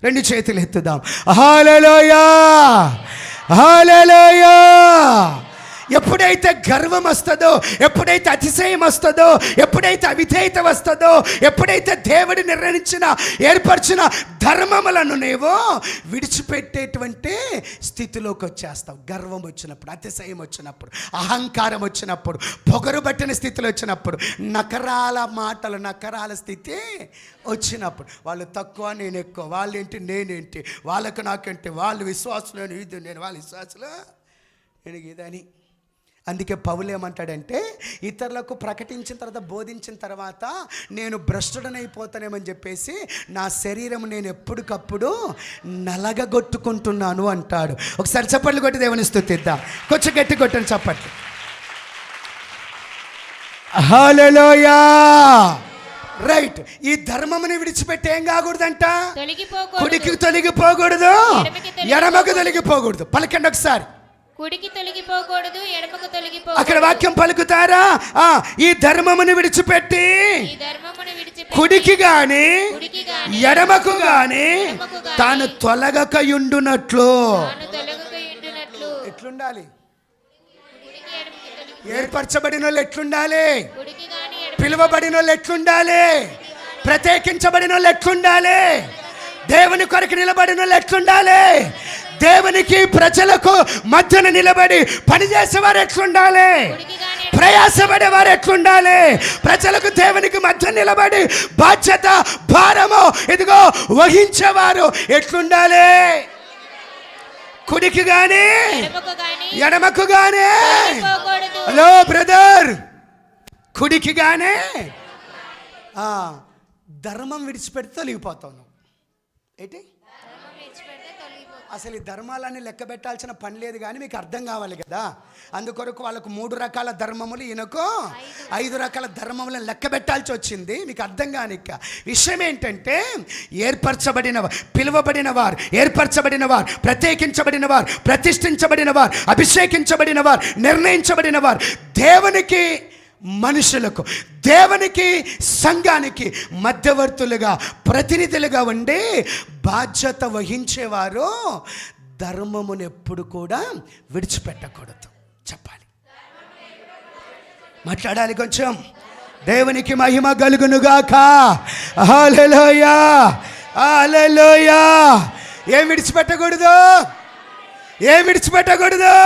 2 చేతులు ఎత్తుదాం. హల్లెలూయా, హల్లెలూయా. ఎప్పుడైతే గర్వం వస్తుందో, ఎప్పుడైతే అతిశయం వస్తుందో, ఎప్పుడైతే అవిధేయత వస్తుందో, ఎప్పుడైతే దేవుడు నిర్ణయించిన ఏర్పరిచిన ధర్మములను నీవు విడిచిపెట్టేటువంటి స్థితిలోకి వచ్చేస్తావు. గర్వం వచ్చినప్పుడు, అతిశయం వచ్చినప్పుడు, అహంకారం వచ్చినప్పుడు, పొగరు పట్టిన స్థితిలో వచ్చినప్పుడు, నకరాల మాటలు, నకరాల స్థితి వచ్చినప్పుడు, వాళ్ళు తక్కువ నేను ఎక్కువ, వాళ్ళేంటి నేనేంటి, వాళ్ళకు నాకేంటి, వాళ్ళు విశ్వాసులు ఇది నేను, వాళ్ళ విశ్వాసులు నేను ఇదని. అందుకే పౌలు ఏమంటాడంటే, ఇతరులకు ప్రకటించిన తర్వాత, బోధించిన తర్వాత నేను భ్రష్టుడనైపోతానేమని చెప్పేసి నా శరీరం నేను ఎప్పటికప్పుడు నలగగొట్టుకుంటున్నాను అంటాడు. ఒకసారి చప్పట్లు కొట్టి దేవుని స్తుతిద్దాం. కొంచెం గట్టి కొట్టండి చప్పట్లు. హల్లెలూయా. రైట్. ఈ ధర్మముని విడిచిపెట్టి ఏం కాకూడదంట, కుడికి తొలగిపోకూడదు, ఎడమకు తొలగిపోకూడదు. పలకండి ఒకసారి. కుడికి తొలగిపోకూడదు, ఎడమకు తొలగిపోకూడదు. అక్కడ వాక్యం పలుకుతారా? ఈ ధర్మమును విడిచిపెట్టి కుడికి గాని ఎడమకు గాని తాను తొలగకయుండునట్లు. ఎట్లుండాలి? ఏర్పరచబడిన వాళ్ళు ఎట్లుండాలి? పిలువబడిన వాళ్ళు ఎట్లుండాలి? ప్రత్యేకించబడిన వాళ్ళు ఎట్లుండాలి? దేవుని కొరకు నిలబడిన వాళ్ళు ఎట్లుండాలి? దేవునికి ప్రజలకు మధ్యన నిలబడి పనిచేసేవారు ఎట్లుండాలి? ప్రయాసపడేవారు ఎట్లుండాలి? ప్రజలకు దేవునికి మధ్య నిలబడి బాధ్యత భారము ఇదిగో వహించేవారు ఎట్లుండాలి? కుడికి గాని ఎడమకు గాని. హలో బ్రదర్, కుడికి గానే ధర్మం విడిచిపెడితే తొలగిపోతావు నువ్వు. ఏంటి అసలు ఈ ధర్మాలన్నీ లెక్క పెట్టాల్సిన పని లేదు, కానీ మీకు అర్థం కావాలి కదా. అందుకొరకు వాళ్ళకు 3 రకాల ధర్మములు, ఈయనకు 5 రకాల ధర్మములను లెక్క పెట్టాల్సి వచ్చింది. మీకు అర్థం కానిక విషయం ఏంటంటే, ఏర్పరచబడిన వారు, పిలువబడిన వారు, ఏర్పరచబడిన వారు, ప్రత్యేకించబడిన వారు, ప్రతిష్ఠించబడిన వారు, అభిషేకించబడిన వారు, నిర్ణయించబడిన వారు, దేవునికి మనుషులకు, దేవునికి సంఘానికి మధ్యవర్తులుగా, ప్రతినిధులుగా ఉండి బాధ్యత వహించేవారు ధర్మమును ఎప్పుడు కూడా విడిచిపెట్టకూడదు. చెప్పాలి, మాట్లాడాలి కొంచెం. దేవునికి మహిమ కలుగునుగాక. హల్లెలూయా, హల్లెలూయా. ఏం విడిచిపెట్టకూడదు? ఏం విడిచిపెట్టకూడదు?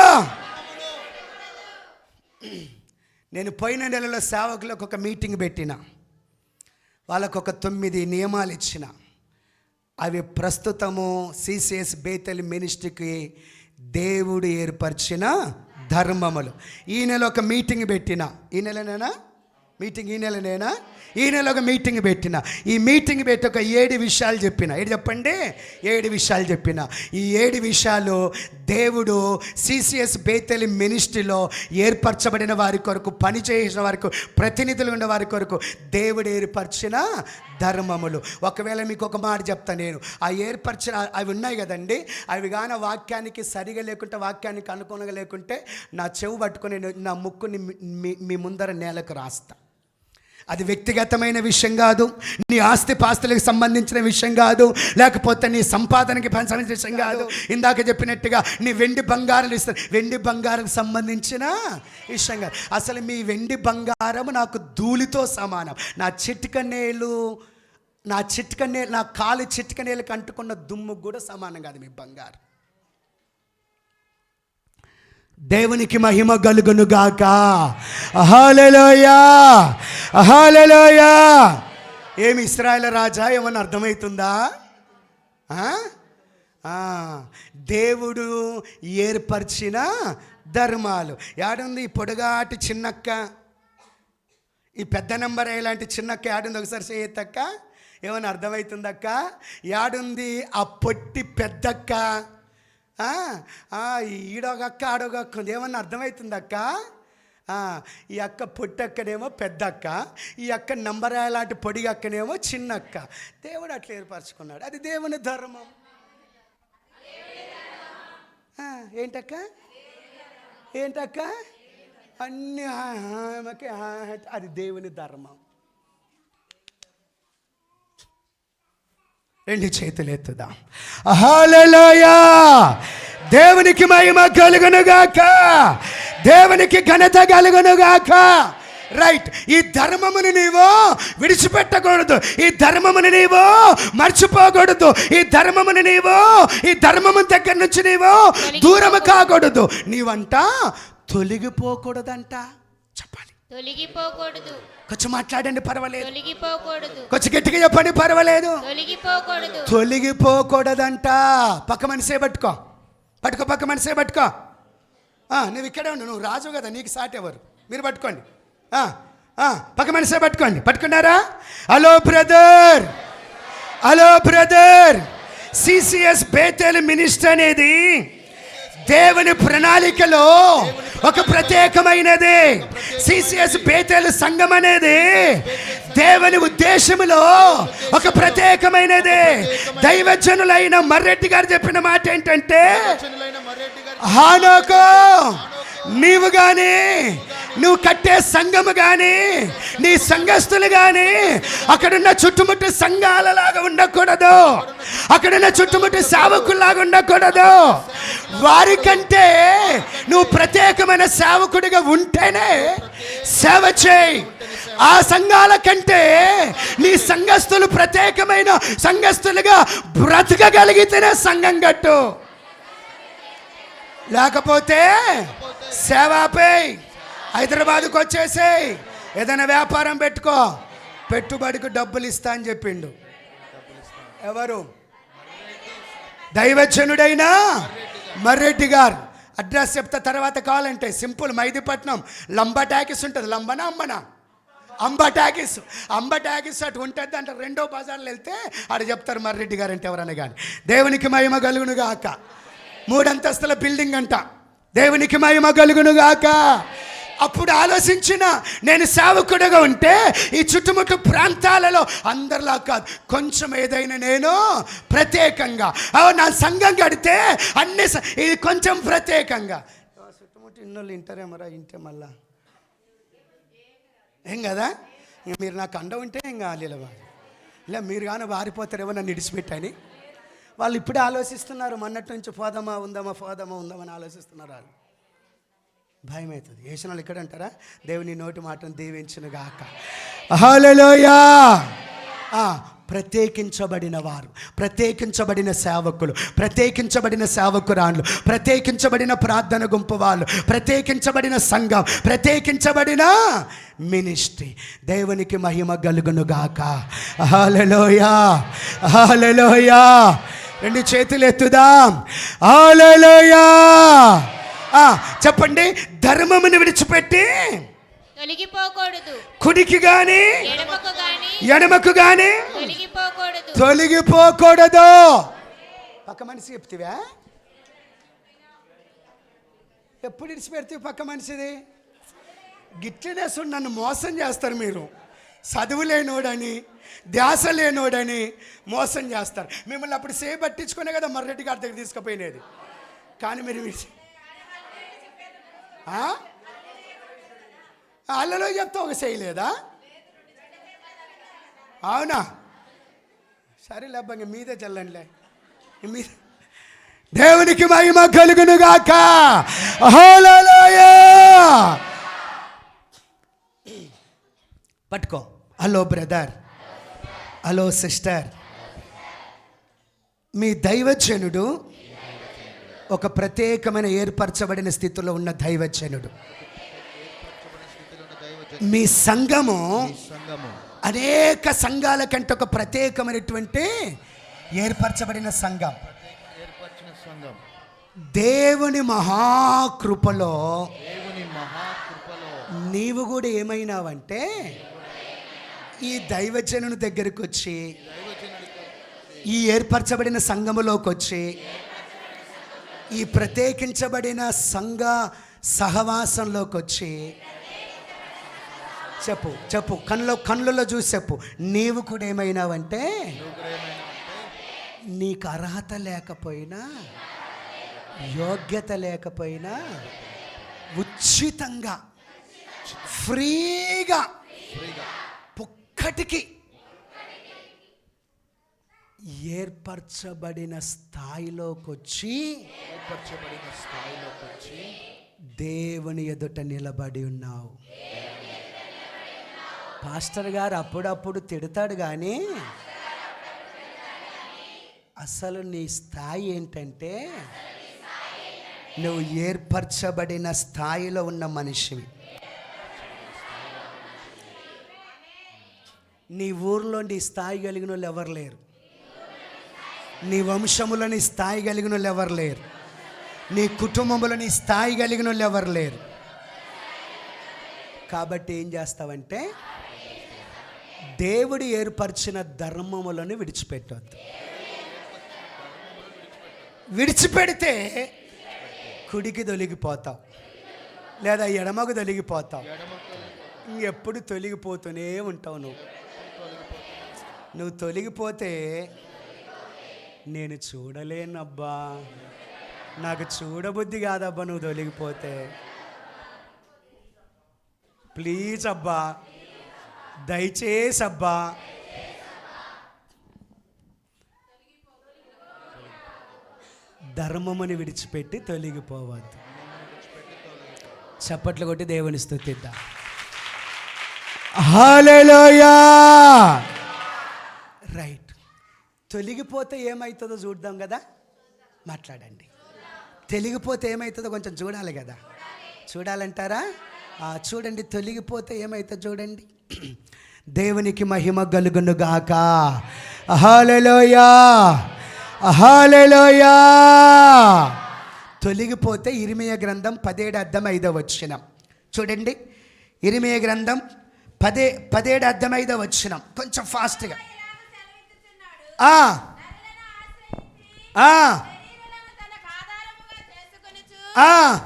నేను పోయిన నెలలో సేవకులకు ఒక మీటింగ్ పెట్టిన, వాళ్ళకు ఒక 9 నియమాలు ఇచ్చిన. అవి ప్రస్తుతము సిసిఎస్ బేతెల్ మినిస్ట్రీకి దేవుడు ఏర్పరిచిన ధర్మములు. ఈ నెల ఒక మీటింగ్ పెట్టిన. ఈ నెలనేనా మీటింగ్? ఈ నెల ఒక మీటింగ్ పెట్టిన. ఈ మీటింగ్ పెట్టి ఒక 7 విషయాలు చెప్పిన. ఏంటి చెప్పండి? 7 విషయాలు చెప్పిన. ఈ 7 విషయాలు దేవుడు సిసిఎస్ బేతెల్ మినిస్ట్రీలో ఏర్పరచబడిన వారి కొరకు, పనిచేసిన వారికి, ప్రతినిధులు ఉన్న వారి కొరకు దేవుడు ఏర్పరిచిన ధర్మములు. ఒకవేళ మీకు ఒక మాట చెప్తా నేను, ఆ ఏర్పరిచిన అవి ఉన్నాయి కదండి, అవి కానీ వాక్యానికి సరిగా లేకుంటే, వాక్యానికి అనుకూలంగా లేకుంటే, నా చెవు పట్టుకొని నా ముక్కుని మీ ముందర నేలకు రాస్తా. అది వ్యక్తిగతమైన విషయం కాదు, నీ ఆస్తి పాస్తులకు సంబంధించిన విషయం కాదు, లేకపోతే నీ సంపాదనకి సంబంధించిన విషయం కాదు. ఇందాక చెప్పినట్టుగా నీ వెండి బంగారాలు ఇస్తారు, వెండి బంగారానికి సంబంధించిన విషయం కాదు. అసలు మీ వెండి బంగారం నాకు ధూళితో సమానం. నా చిటికనేలు, నా కాలు చిటికనేలకు అంటుకున్న దుమ్ము కూడా సమానం కాదు మీ బంగారం. దేవునికి మహిమ కలుగునుగాక. హల్లెలూయా, హల్లెలూయా. ఏమి ఇశ్రాయేలు రాజా, ఏమన్నా అర్థమవుతుందా? దేవుడు ఏర్పరిచిన ధర్మాలు. యాడుంది ఈ పొడుగాటి చిన్నక్క, ఈ పెద్ద నెంబర్ ఇలాంటి చిన్నక్క యాడుంది? ఒకసారి చేయత్తక్క. ఏమన్నా అర్థమవుతుందక్క? యాడుంది ఆ పొట్టి పెద్దక్క? ఈడొక ఆడొక ఉంది. ఏమన్నా అర్థమవుతుందక్క? ఈ అక్క పొట్టక్కనేమో పెద్దక్క, ఈ అక్క నంబరాయ లాంటి పొడి అక్కనేమో చిన్నక్క. దేవుడు అట్లా ఏర్పరచుకున్నాడు. అది దేవుని ధర్మం. ఏంటక్క? అన్ని అది దేవుని ధర్మం. 2 చేతులు ఎత్తుదాం. హల్లెలూయా. దేవునికి మహిమ కలుగునుగాక, దేవునికి ఘనత కలుగునుగాక. రైట్. ఈ ధర్మమును నీవు విడిచిపెట్టకూడదు, ఈ ధర్మమును నీవు మర్చిపోకూడదు, ఈ ధర్మము దగ్గర నుంచి నీవు దూరము కాకూడదు. నీవంట తొలగిపోకూడదంట. చెప్పాలి, తొలగిపోకూడదు. కొంచెం మాట్లాడండి, పర్వాలేదు. తొలగిపోకూడదు. కొంచెం గట్టిగా చెప్పండి, పర్వాలేదు. తొలగిపోకూడదంట. పక్క మనిషే పట్టుకో, పక్క మనిషే పట్టుకో. నువ్వు ఇక్కడే ఉండు, నువ్వు రాజు కదా, నీకు సాటి ఎవరు? మీరు పట్టుకోండి. పక్క మనిషే పట్టుకోండి. పట్టుకున్నారా? Hello brother, CCS Bethel ministry అనేది దేవుని ప్రణాళికలో ఒక ప్రత్యేకమైనది. సిసిఎస్ బేతెల్ సంఘం అనేది దేవుని ఉద్దేశములో ఒక ప్రత్యేకమైనది. దైవజనులైన మర్రెడ్డి గారు చెప్పిన మాట ఏంటంటే, హానోకు నీవు కానీ, నువ్వు కట్టే సంఘము కానీ, నీ సంఘస్థులు కానీ అక్కడున్న చుట్టుముట్టు సంఘాలలాగా ఉండకూడదు, అక్కడున్న చుట్టుముట్టు సేవకుల్లాగా ఉండకూడదు. వారికంటే నువ్వు ప్రత్యేకమైన సేవకుడిగా ఉంటేనే సేవ చేయి. ఆ సంఘాల కంటే నీ సంఘస్థులు ప్రత్యేకమైన సంఘస్థులుగా బ్రతకగలిగితేనే సంఘం కట్టు. లేకపోతే సేవ ఆపేయ్, హైదరాబాద్కి వచ్చేసేయ్, ఏదైనా వ్యాపారం పెట్టుకో, పెట్టుబడికి డబ్బులు ఇస్తా అని చెప్పిండు. ఎవరు? దైవజనుడైనా మర్రెడ్డి గారు. అడ్రస్ చెప్తా తర్వాత కావాలంటే. సింపుల్, మైదీపట్నం లంబా టాకీస్ ఉంటుంది. లంబనా అమ్మనా? అంబా టాకీస్. అంబా టాకీస్ అటు ఉంటుంది అంటే రెండో బజార్లో వెళ్తే ఆడ చెప్తారు మర్రెడ్డి గారు అంటే ఎవరన్నా కానీ. దేవునికి మహిమ కలుగును గాక. 3 అంతస్తుల బిల్డింగ్ అంట. దేవునికి మహిమ కలుగును గాక. అప్పుడు ఆలోచించిన, నేను సేవకుడుగా ఉంటే ఈ చుట్టుముట్టు ప్రాంతాలలో అందరిలా కాదు, కొంచెం ఏదైనా నేను ప్రత్యేకంగా నా సంఘం కడితే అన్ని ఇది కొంచెం ప్రత్యేకంగా. చుట్టుముట్టు ఇన్నోళ్ళు వింటారేమరా, వింటే మళ్ళా ఏం కదా. ఇంక మీరు నాకు అండ ఉంటే ఏం కాలేవా, ఇలా మీరు కానీ వారిపోతారేమో నన్ను ఇడిచిపెట్టని. వాళ్ళు ఇప్పుడే ఆలోచిస్తున్నారు, మొన్నటి నుంచి పోదామా ఉందామా అని ఆలోచిస్తున్నారు. వాళ్ళు భయం అవుతుంది. ఏసునాలు ఇక్కడ అంటారా, దేవుని నోటి మాటను దీవించును గాక. హల్లెలూయా. ప్రత్యేకించబడిన వారు, ప్రత్యేకించబడిన సేవకులు, ప్రత్యేకించబడిన సేవకురాళ్ళు, ప్రత్యేకించబడిన ప్రార్థన గుంపు వాళ్ళు, ప్రత్యేకించబడిన సంఘం, ప్రత్యేకించబడిన మినిస్ట్రీ. దేవునికి మహిమ కలుగును గాక. హల్లెలూయా, హల్లెలూయా. 2 చేతులు ఎత్తుదాం. హల్లెలూయా. చెప్పండి. ధర్మమును విడిచిపెట్టి తొలగిపోకూడదు, కుడికి గాని ఎడమకు గాని తొలగిపోకూడదు. పక్క మనిషి చెప్తివా? ఎప్పుడు విడిచిపెడితే పక్క మనిషిది గిట్లనేసు నన్ను మోసం చేస్తారు మీరు. చదువు లేనోడని, ధ్యాస లేనోడని మోసం చేస్తారు. మిమ్మల్ని అప్పుడు పట్టించుకునే కదా మర్రెడ్డి గారి దగ్గర తీసుకుపోయినది. కానీ మీరు అల్లలో చెప్తా ఒక చేయలేదా? అవునా? సరే లేబ్బంగా మీదే చల్లండిలే. మీ దేవునికి మహిమ కలుగును గాక. హల్లెలూయా. పట్టుకో. Hello brother, hello sister. మీ దైవజనుడు ఒక ప్రత్యేకమైన ఏర్పరచబడిన స్థితిలో ఉన్న దైవజనుడు. మీ సంఘము అనేక సంఘాల కంటే ఒక ప్రత్యేకమైనటువంటి ఏర్పరచబడిన సంఘం. దేవుని మహాకృపలో నీవు కూడా ఏమైనావంటే ఈ దైవజనుని దగ్గరికి వచ్చి, ఈ ఏర్పరచబడిన సంఘములోకి వచ్చి, ఈ ప్రత్యేకించబడిన సంఘ సహవాసంలోకి వచ్చి చెప్పు కళ్ళలో చూసి చెప్పు. నీవు కూడా ఏమైనావంటే నీకు అర్హత లేకపోయినా, యోగ్యత లేకపోయినా ఉచితంగా ఫ్రీగా ఒక్కటికి ఏర్పరచబడిన స్థాయిలోకి వచ్చి దేవుని ఎదుట నిలబడి ఉన్నావు. పాస్టర్ గారు అప్పుడప్పుడు తిడతాడు కానీ అసలు నీ స్థాయి ఏంటంటే నువ్వు ఏర్పరచబడిన స్థాయిలో ఉన్న మనిషివి. నీ ఊర్లో నీ స్థాయి కలిగిన వాళ్ళు ఎవరు లేరు. నీ వంశములో నీ స్థాయి కలిగిన వాళ్ళు ఎవరు లేరు. నీ కుటుంబంలో నీ స్థాయి కలిగిన వాళ్ళు ఎవరు లేరు. కాబట్టి ఏం చేస్తావంటే దేవుడు ఏర్పరిచిన ధర్మములను విడిచిపెట్టవద్దు. విడిచిపెడితే కుడికి తొలగిపోతావు, లేదా ఎడమకు తొలగిపోతావు. ఇంకెప్పుడు తొలగిపోతూనే ఉంటావు. నువ్వు తొలగిపోతే నేను చూడలేనబ్బా, నాకు చూడబుద్ధి కాదబ్బా నువ్వు తొలగిపోతే. ప్లీజ్ అబ్బా, దయచేసి అబ్బా. ధర్మముని విడిచిపెట్టి తొలగిపోవద్దు. చప్పట్లు కొట్టి దేవుని స్తుతిద్దాం. హల్లెలూయా. రైట్. తొలగిపోతే ఏమవుతుందో చూద్దాం కదా. మాట్లాడండి. తొలగిపోతే ఏమవుతుందో కొంచెం చూడాలి కదా, చూడాలంటారా? చూడండి, తొలగిపోతే ఏమవుతుందో చూడండి. దేవునికి మహిమ కలుగును గాక. హల్లెలూయా, హల్లెలూయా. తొలగిపోతే ఇర్మీయా గ్రంథం 17:5 చూడండి. ఇర్మీయా గ్రంథం 17:5 కొంచెం ఫాస్ట్గా.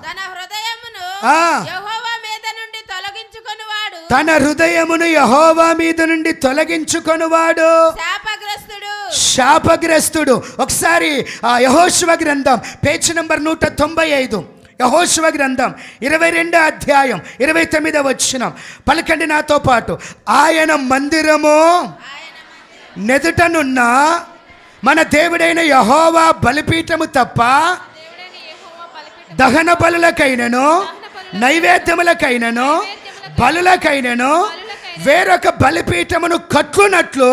తన హృదయమును తన హృదయమును యెహోవా మీద నుండి తొలగించుకొనువాడు శాపగ్రస్తుడు. ఒకసారి యెహోషువ గ్రంథం పేజీ నంబర్ 195, యెహోషువ గ్రంథం 22వ అధ్యాయం 29వ వచనం. పలకండి నాతో పాటు. ఆయన మందిరము నెదుటనున్న మన దేవుడైన యెహోవా బలిపీఠము తప్ప దహన బలులకైనను నైవేద్యములకైనను బలులకైనను వేరొక బలిపీఠమును కట్టునట్లు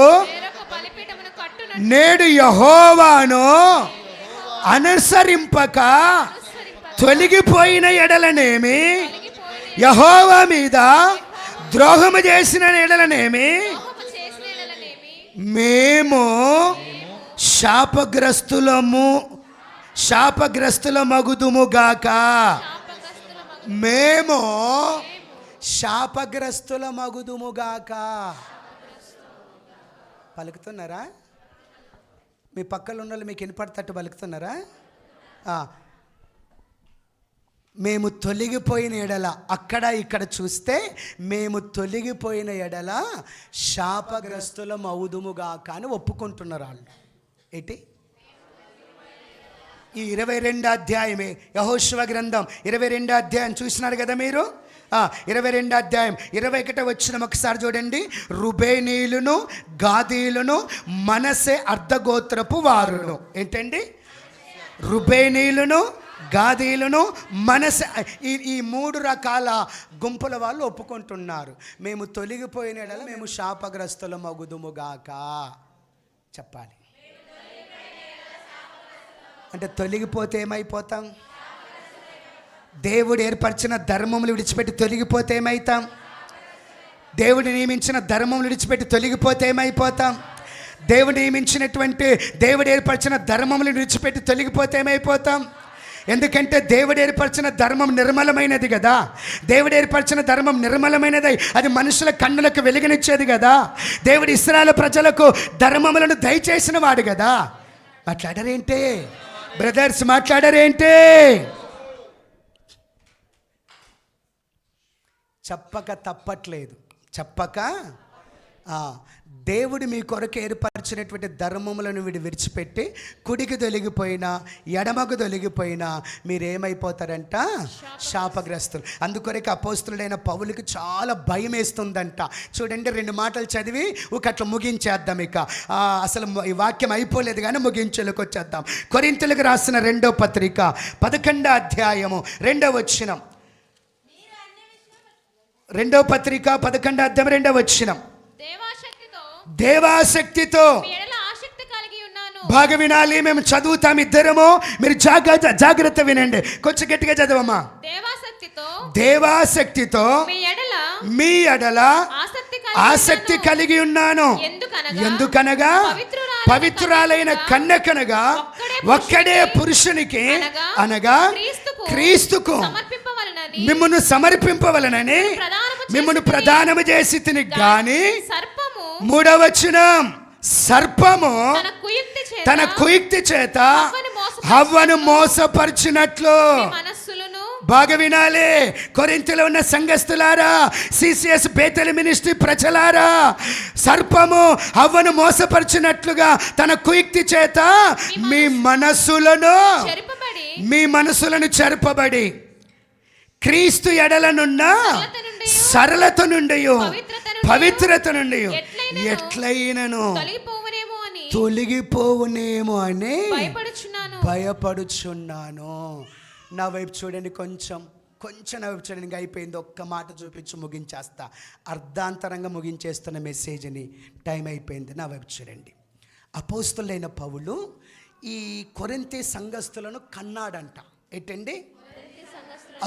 నేడు యెహోవాను అనుసరింపక తొలగిపోయిన ఎడలనేమి, యెహోవా మీద ద్రోహము చేసిన ఎడలనేమి మేము శాపగ్రస్తులమగుదుముగాక. మేము శాపగ్రస్తులమగుదుముగాక. పలుకుతున్నారా? మీ పక్కన ఉన్న వాళ్ళు మీకు వినపడతట్టు పలుకుతున్నారా? మేము తొలగిపోయిన ఎడల, అక్కడ ఇక్కడ చూస్తే మేము తొలగిపోయిన ఎడల శాపగ్రస్తులం అవుదుముగాక అని ఒప్పుకుంటున్నారు వాళ్ళు. ఏంటి? ఈ 22వ అధ్యాయమే యెహోషువ గ్రంథం 22వ అధ్యాయం చూసినారు కదా మీరు. 22వ అధ్యాయం 21వ వచనం ఒకసారి చూడండి. రుబేనీయులను గాదీయులను మనసే అర్ధగోత్రపు వారును. ఏంటండి? రుబేనీయులను గాదీయులను మనసే, ఈ 3 రకాల గుంపుల వాళ్ళు ఒప్పుకుంటున్నారు. మేము తొలగిపోయిన ఎడల మేము శాపగ్రస్తులం అగుదుముగాక చెప్పాలి. అంటే తొలగిపోతే ఏమైపోతాం? దేవుడు ఏర్పరిచిన ధర్మములు విడిచిపెట్టి తొలగిపోతే ఏమైతాం? దేవుడు నియమించిన ధర్మములు విడిచిపెట్టి తొలగిపోతే ఏమైపోతాం? దేవుడు నియమించినటువంటి, దేవుడు ఏర్పరిచిన ధర్మములు విడిచిపెట్టి తొలగిపోతే ఏమైపోతాం? ఎందుకంటే దేవుడు ఏర్పరిచిన ధర్మం నిర్మలమైనది కదా. దేవుడు ఏర్పరిచిన ధర్మం నిర్మలమైనది, అది మనుషుల కన్నులకు వెలుగునిచ్చేది కదా. దేవుడు ఇశ్రాయేలు ప్రజలకు ధర్మములను దయచేసిన వాడు కదా. మాట్లాడరేంటే బ్రదర్స్, మాట్లాడరేంటే? చెప్పక తప్పట్లేదు, చెప్పక. దేవుడు మీ కొరకు ఏర్పరిచినటువంటి ధర్మములను విడిచిపెట్టి కుడికి తొలగిపోయినా ఎడమకు తొలగిపోయినా మీరేమైపోతారంట? శాపగ్రస్తులు. అందుకొరకు అపోస్తులుడైన పౌలుకి చాలా భయం వేస్తుందంట. చూడండి, 2 మాటలు చదివి అట్లా ముగించేద్దాం. ఇక అసలు ఈ వాక్యం అయిపోలేదు కానీ ముగించేలకు వచ్చేద్దాం. కొరింథీయులకు రాసిన 2వ పత్రిక 11వ అధ్యాయము 2వ వచనం. 2వ పత్రిక 11వ అధ్యాయం 2వ వచనం. దేవాసక్తితో బాగా వినాలి. మేము చదువుతాం ఇద్దరము, మీరు జాగ్రత్త వినండి. కొంచెం గట్టిగా చదవమ్మా. దేవాసక్తితో మీ ఎడల ఆసక్తి కలిగి ఉన్నాను. ఎందుకనగా పవిత్రురాలైన కన్యకనగా ఒక్కడే పురుషునికి అనగా క్రీస్తుకు మిమ్మల్ని సమర్పింపవలనని మిమ్మల్ని ప్రదానము చేసి తిని గాని. 3వ వచనం. సర్పము తన కుయుక్తి చేత హవ్వను మోసపరిచినట్లు. బాగా వినాలి. కొరింథీలో ఉన్న సంఘస్థులారా, సిసిఎస్ బేతెల్ మినిస్ట్రీ ప్రజలారా, సర్పము హవ్వను మోసపరిచినట్లుగా తన కుయుక్తి చేత మీ మనసులను చెరపబడి క్రీస్తు ఎడలనున్న సరళత నుండి పవిత్రత నుండి ఎట్లయినను తొలగిపోవునేమో అని భయపడుచున్నాను. నా వైపు చూడండి, కొంచెం నా వైపు చూడండి. ఇంకా అయిపోయింది. ఒక్క మాట చూపించి ముగించేస్తా. అర్ధాంతరంగా ముగించేస్తున్న మెసేజ్ని. టైం అయిపోయింది. నా వైపు చూడండి. అపోస్తులైన పౌలు ఈ కొరింథీ సంఘస్థులను కన్నాడంట. ఏంటండి?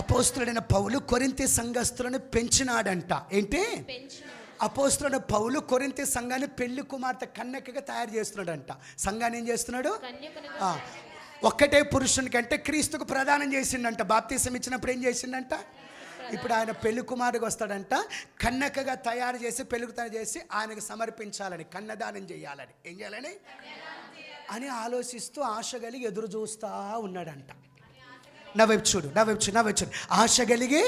అపోస్తులుడైన పౌలు కొరింథీ సంఘస్థులను పెంచినాడంట. ఏంటి? అపోస్తులుడైన పౌలు కొరింథీ సంఘాన్ని పెళ్లి కుమార్తె కన్యకగా తయారు చేస్తున్నాడంట. సంఘాన్ని ఏం చేస్తున్నాడు? ఒక్కటే పురుషునికి అంటే క్రీస్తుకు ప్రదానం చేసిండంట. బాప్తీసం ఇచ్చినప్పుడు ఏం చేసిండంట? ఇప్పుడు ఆయన పెళ్లి కుమారుడికి వస్తాడంట. కన్యకగా తయారు చేసి పెళ్లికి తయారు చేసి ఆయనకు సమర్పించాలని, కన్యదానం చేయాలని, ఏం చేయాలని అని ఆలోచిస్తూ ఆశ కలిగి ఎదురు చూస్తూ ఉన్నాడంట. నా వైపు చూడు, నా వైపు చూడు, నా వైపు చూడు. ఆశ కలిగి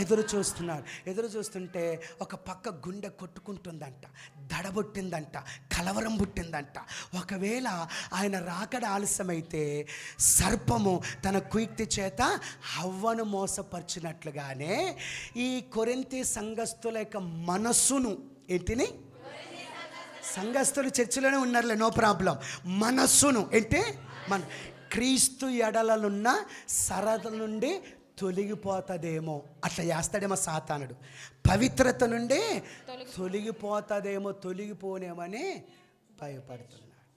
ఎదురు చూస్తున్నాడు. ఎదురు చూస్తుంటే ఒక పక్క గుండె కొట్టుకుంటుందంట, దడబుట్టిందంట, కలవరం పుట్టిందంట. ఒకవేళ ఆయన రాకడ ఆలస్యమైతే సర్పము తన కుయుక్తి చేత హవ్వను మోసపరిచినట్లుగానే ఈ కొరింథీ సంఘస్థుల యొక్క మనస్సును, ఏంటిని? సంఘస్థులు చర్చిలోనే ఉన్నారులే, నో ప్రాబ్లం. మనస్సును ఏంటి? క్రీస్తు ఎడలనున్న సరద నుండి తొలగిపోతుందేమో, అట్లా చేస్తాడేమో సాతానుడు. పవిత్రత నుండి తొలగిపోతుందేమో, తొలగిపోనేమని భయపడుతున్నాడు.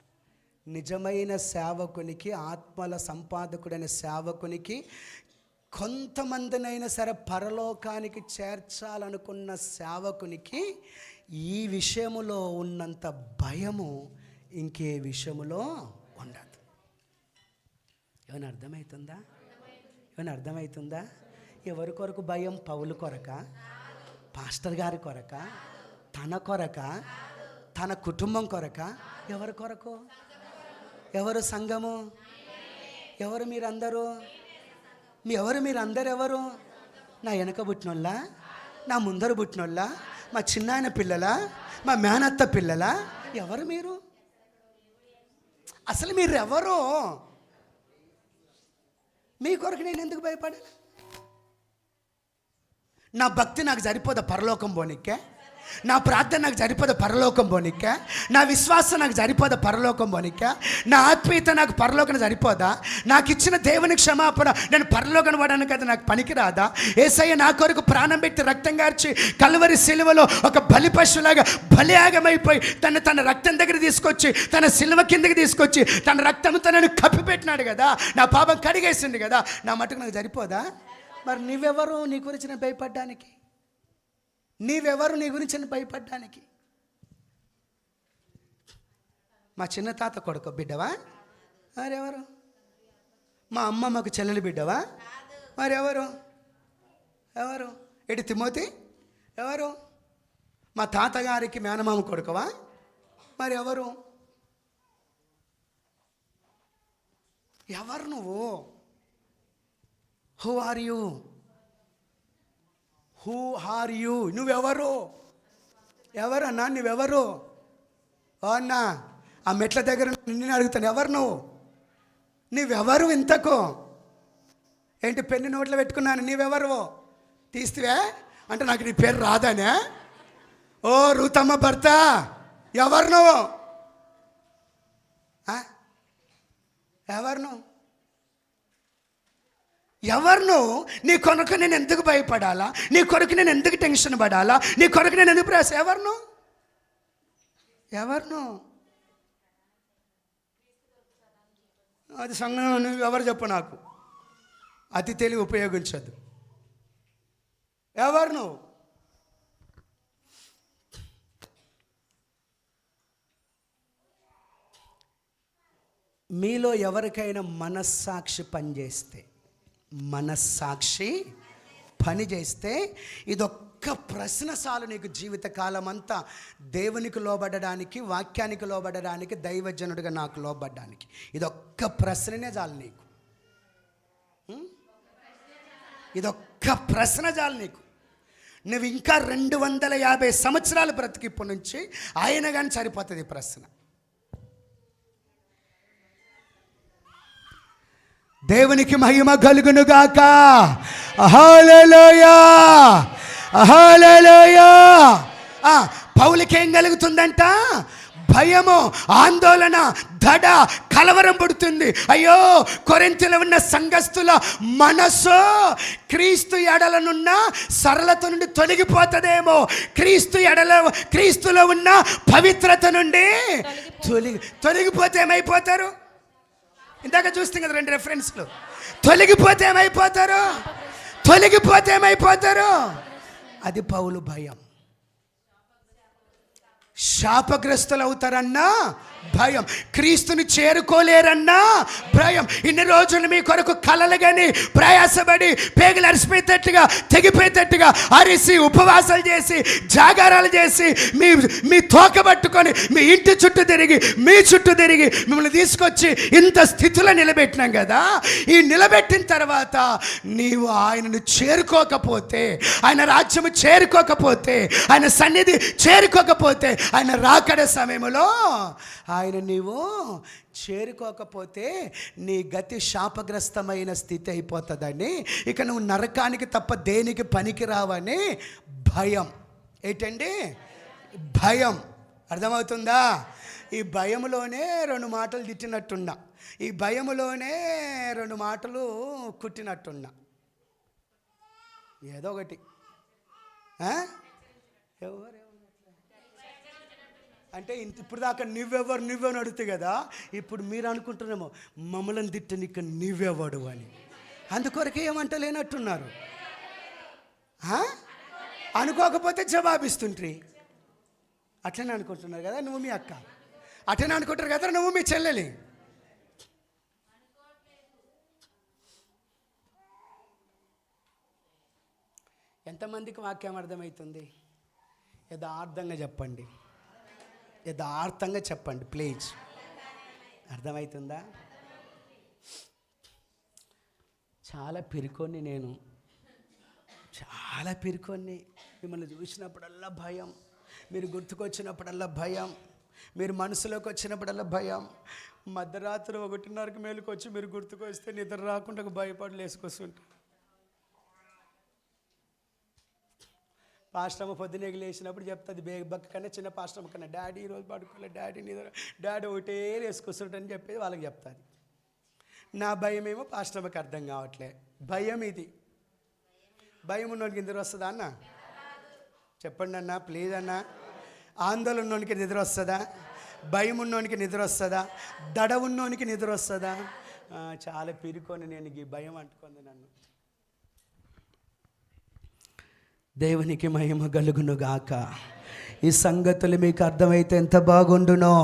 నిజమైన సేవకునికి, ఆత్మల సంపాదకుడైన సేవకునికి, కొంతమందినైనా సరే పరలోకానికి చేర్చాలనుకున్న సేవకునికి ఈ విషయములో ఉన్నంత భయము ఇంకే విషయములో ఉండదు. ఏమైనా అర్థమవుతుందా? ఏమైనా అర్థమవుతుందా? ఎవరి కొరకు భయం? పౌలు కొరక? పాస్టర్ గారి కొరక? తన కొరక? తన కుటుంబం కొరక? ఎవరి కొరకు? ఎవరు సంఘము? ఎవరు మీరందరూ? మీరందరూ ఎవరు? నా వెనక పుట్టినోళ్ళ? నా ముందర పుట్టినోళ్ళ? మా చిన్నాయన పిల్లలా? మా మేనత్త పిల్లలా? ఎవరు మీరు? అసలు మీరు ఎవరు? మీ కొరకు నేను ఎందుకు భయపడాను? నా భక్తి నాకు సరిపోదా పరలోకం పోనిక్కే? నా ప్రార్థన నాకు సరిపోదా పరలోకం పోనిక్కే? నా విశ్వాసం నాకు సరిపోదా పరలోకం పోనిక్కే? నా ఆత్మీయత నాకు పరలోకం సరిపోదా? నాకు ఇచ్చిన దేవుని క్షమాపణ నేను పరలోకం పడడానికి కదా నాకు పనికిరాదా? యేసయ్య నా కొరకు ప్రాణం పెట్టి రక్తం గార్చి కల్వరి సిలువలో ఒక బలి పశువులాగా బలియాగమైపోయి తన రక్తం దగ్గర తీసుకొచ్చి, తన సిలువ కిందకి తీసుకొచ్చి తన రక్తంతో నన్ను కప్పిపెట్టినాడు కదా, నా పాపం కడిగేసింది కదా. నా మటుకు నాకు సరిపోదా? మరి నువ్వెవరు నీ గురించి నేను భయపడ్డానికి? నీవెవరు నీ గురించి నేను భయపడ్డానికి? మా చిన్న తాత కొడుకు బిడ్డవా? మరెవరు? మా అమ్మమ్మకు చెల్లెలు బిడ్డవా? మరెవరు? ఎవరు? ఎటు తిమోతి? ఎవరు? మా తాతగారికి మేనమామ కొడుకవా? మరి ఎవరు? ఎవరు నువ్వు? Who are you? Who are you? నువ్వెవరు? ఎవరన్నా నువ్వెవరు? అన్నా ఆ మెట్ల దగ్గర నిన్ను అడుగుతాను, ఎవరు నువ్వెవరు? ఇంతకు ఏంటి పెన్ను నోట్లో పెట్టుకున్నాను, నీవెవరు? తీస్తువే అంటే నాకు నీ పేరు రాదానే? ఓ రూతమ్మ భర్త, ఎవరు నువ్వు? ఎవరు నువ్వు? నీ కొరకు నేను ఎందుకు భయపడాలా? నీ కొరకు నేను ఎందుకు టెన్షన్ పడాలా? నీ కొరకు నేను ఎందుకు ప్రయాస? ఎవరు నువ్వు? అది సంఘం. నువ్వు ఎవరు చెప్పు నాకు. అతి తెలివి ఉపయోగించద్దు. ఎవరు నువ్వు? మీలో ఎవరికైనా మనస్సాక్షి పని చేస్తే ఇదొక్క ప్రశ్న చాలు నీకు జీవితకాలం అంతా దేవునికి లోబడడానికి, వాక్యానికి లోబడడానికి, దైవజనుడిగా నాకు లోబడ్డానికి. ఇదొక్క ప్రశ్ననే చాలు నీకు. ఇదొక్క ప్రశ్న చాలు నీకు. నువ్వు ఇంకా 250 సంవత్సరాలు బ్రతికిప్పటి నుంచి ఆయన కానీ సరిపోతుంది ఈ ప్రశ్న. దేవునికి మహిమ కలుగునుగాక. హల్లెలూయా, హల్లెలూయా. పౌలుకి ఏం కలుగుతుందంట? భయము, ఆందోళన, దడ, కలవరం పుడుతుంది. అయ్యో, కొరింథీలో ఉన్న సంఘస్థుల మనసు క్రీస్తు ఎడలనున్న సరళత నుండి తొలగిపోతుందేమో, క్రీస్తులో ఉన్న పవిత్రత నుండి తొలగిపోతే ఏమైపోతారు? ఇందాక చూస్తే కదా 2 రెఫరెన్స్లు. తొలగిపోతే ఏమైపోతారు? తొలగిపోతే ఏమైపోతారు? అది పౌలు భయం. శాపగ్రస్తులు అవుతారన్నా భయం, క్రీస్తుని చేరుకోలేరన్నా భయం. ఇన్ని రోజులు మీ కొరకు కలలు కానీ ప్రయాసపడి పేగులు అరిసిపోయేటట్టుగా తెగిపోయేటట్టుగా అరిసి ఉపవాసాలు చేసి జాగారాలు చేసి మీ తోక పట్టుకొని మీ ఇంటి చుట్టూ తిరిగి మీ చుట్టూ తిరిగి మిమ్మల్ని తీసుకొచ్చి ఇంత స్థితిలో నిలబెట్టినాం కదా. ఈ నిలబెట్టిన తర్వాత నీవు ఆయనను చేరుకోకపోతే, ఆయన రాజ్యము చేరుకోకపోతే, ఆయన సన్నిధి చేరుకోకపోతే, ఆయన రాకడ సమయంలో ఆయన నీవు చేరుకోకపోతే నీ గతి శాపగ్రస్తమైన స్థితి అయిపోతుందని, ఇక నువ్వు నరకానికి తప్ప దేనికి పనికి రావని భయం. ఏంటండి? భయం. అర్థమవుతుందా? ఈ భయములోనే 2 మాటలు తిట్టినట్టున్నా, ఈ భయములోనే 2 మాటలు కుట్టినట్టున్నా, ఏదో ఒకటి. ఎవరు అంటే ఇప్పుడు దాకా నువ్వెవరు అడుగుతాయి కదా, ఇప్పుడు మీరు అనుకుంటున్నామో మమ్మల్ని తిట్టనిక నువ్వెవడు అని. అందుకొరకే ఏమంటలేనట్టున్నారు. అనుకోకపోతే జవాబిస్తుంట్రీ. అట్లనే అనుకుంటున్నారు కదా నువ్వు మీ అక్క, అట్లనే అనుకుంటారు కదా నువ్వు మీ చెల్లెలి. ఎంతమందికి వాక్యం అర్థమవుతుంది? యథార్థంగా చెప్పండి, యథార్థంగా చెప్పండి ప్లీజ్. అర్థమవుతుందా? చాలా పిరికొన్ని, నేను చాలా పిరికొన్ని. మిమ్మల్ని చూసినప్పుడల్లా భయం, మీరు గుర్తుకొచ్చినప్పుడల్లా భయం, మీరు మనసులోకి వచ్చినప్పుడల్లా భయం. మధ్యరాత్రి 1:30కి మేలుకొచ్చి మీరు గుర్తుకొస్తే నిద్ర రాకుండా భయపడి లేసుకొస్తుంటారు. పాస్టమ్మ పొద్దునే లేచినప్పుడు చెప్తుంది, బక్క కన్నా చిన్న పాస్టమ్మ కన్నా, డాడీ ఈరోజు పడుకోలే, డాడీ ఒకటే వేసుకొస్తుంటని చెప్పేది వాళ్ళకి చెప్తుంది. నా భయం ఏమో పాస్టమ్మకి అర్థం కావట్లే. భయం ఇది. భయం ఉన్నోనికి నిద్ర వస్తుందా అన్న? చెప్పండి అన్న ప్లీజ్ అన్న. ఆందోళన ఉన్నోనికి నిద్ర వస్తుందా? భయం ఉన్నోనికి నిద్ర వస్తుందా? దడ ఉన్నోనికి నిద్ర వస్తుందా? చాలా పిరుకొని నేను ఈ భయం అంటుకుంది నన్ను. దేవునికి మహిమ కలుగును గాక. ఈ సంగతులు మీకు అర్థమైతే ఎంత బాగుండునో,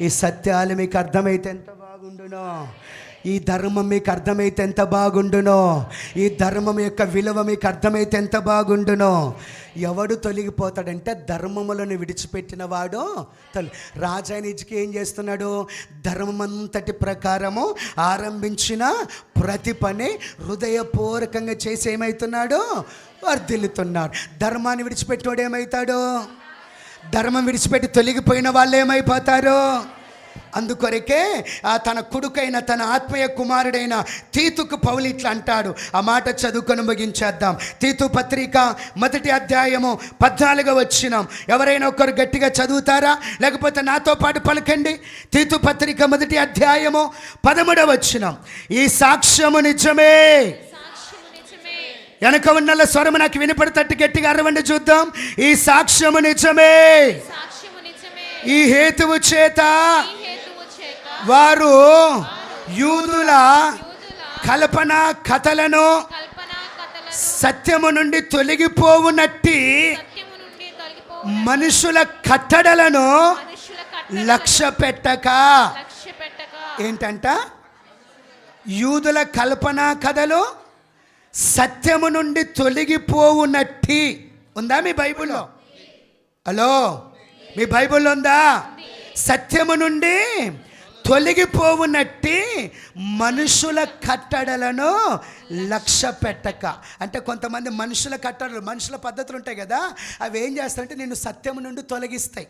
ఈ సత్యాలు మీకు అర్థమైతే ఎంత బాగుండునో, ఈ ధర్మం మీకు అర్థమైతే ఎంత బాగుండునో, ఈ ధర్మం యొక్క విలువ మీకు అర్థమైతే ఎంత బాగుండునో. ఎవడు తొలగిపోతాడంటే ధర్మములను విడిచిపెట్టిన వాడు రాజైన ఇజ్కియా ఏం చేస్తున్నాడు? ధర్మమంతటి ప్రకారము ఆరంభించిన ప్రతి పని హృదయపూర్వకంగా చేసి ఏమవుతున్నాడు? వర్ధిల్లుతున్నాడు. ధర్మాన్ని విడిచిపెట్టినోడు ఏమవుతాడు? ధర్మం విడిచిపెట్టి తొలగిపోయిన వాళ్ళు ఏమైపోతారు? అందుకొరకే తన కొడుకైన తన ఆత్మీయ కుమారుడైన తీతుకు పౌలు ఇట్లా అంటాడు. ఆ మాట చదువుకొని ముగించేద్దాం. తీతు పత్రిక 1వ అధ్యాయము 14వ వచనం. ఎవరైనా ఒకరు గట్టిగా చదువుతారా? లేకపోతే నాతో పాటు పలకండి. తీతు పత్రిక 1వ అధ్యాయము 13వ వచనం. ఈ సాక్ష్యము నిజమే. వెనక ఉన్న స్వరము నాకు వినపడతట్టు గట్టిగా అరవండి చూద్దాం. ఈ సాక్ష్యము నిజమే. ఈ హేతువు చేత వారు యూదుల కల్పన కథలను సత్యము నుండి తొలగిపోవునట్టి మనుషుల కట్టడలను లక్ష్య పెట్టక. ఏంటంట? యూదుల కల్పన కథలు సత్యము నుండి తొలగిపోవునట్టి. ఉందా మీ బైబిల్లో? హలో, మీ బైబిల్లో ఉందా? సత్యము నుండి తొలగిపోవునట్టి మనుషుల కట్టడలను లక్ష్య పెట్టక. అంటే కొంతమంది మనుషుల కట్టడలు, మనుషుల పద్ధతులు ఉంటాయి కదా, అవి ఏం చేస్తారంటే నిన్ను సత్యము నుండి తొలగిస్తాయి.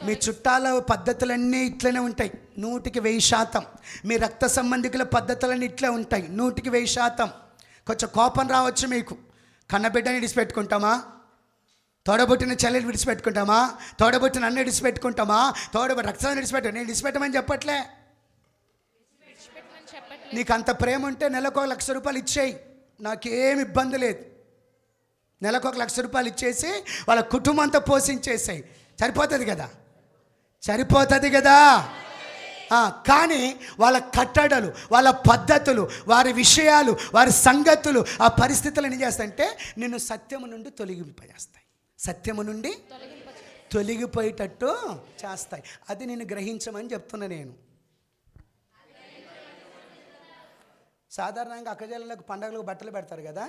మీ చుట్టాల పద్ధతులన్నీ ఇట్లనే ఉంటాయి 100%. మీ రక్త సంబంధికుల పద్ధతులన్నీ ఇట్లే ఉంటాయి 100%. కొంచెం కోపం రావచ్చు మీకు. కన్నబిడ్డని విడిచిపెట్టుకుంటామా? తోడబుట్టిన చెల్లెలు విడిచిపెట్టుకుంటామా? తోడబుట్టిన అన్న విడిచిపెట్టుకుంటామా? రక్తాన్ని విడిచిపెట్టు. నేను విడిచిపెట్టమని చెప్పట్లే. నీకు అంత ప్రేమ ఉంటే నెలకు 1,00,000 రూపాయలు ఇచ్చేయి, నాకేం ఇబ్బంది లేదు. నెలకు 1,00,000 రూపాయలు ఇచ్చేసి వాళ్ళ కుటుంబం అంతా పోషించేసాయి. సరిపోతుంది కదా? సరిపోతుంది కదా? కానీ వాళ్ళ కట్టడలు, వాళ్ళ పద్ధతులు, వారి విషయాలు, వారి సంగతులు, ఆ పరిస్థితులు ఏం చేస్తాయంటే నిన్ను సత్యము నుండి తొలగింపజేస్తాయి. సత్యము నుండి తొలగిపోయేటట్టు చేస్తాయి. అది నేను గ్రహించమని చెప్తున్నా. నేను సాధారణంగా అక్కజల్లకు పండగలకు బట్టలు పెడతారు కదా.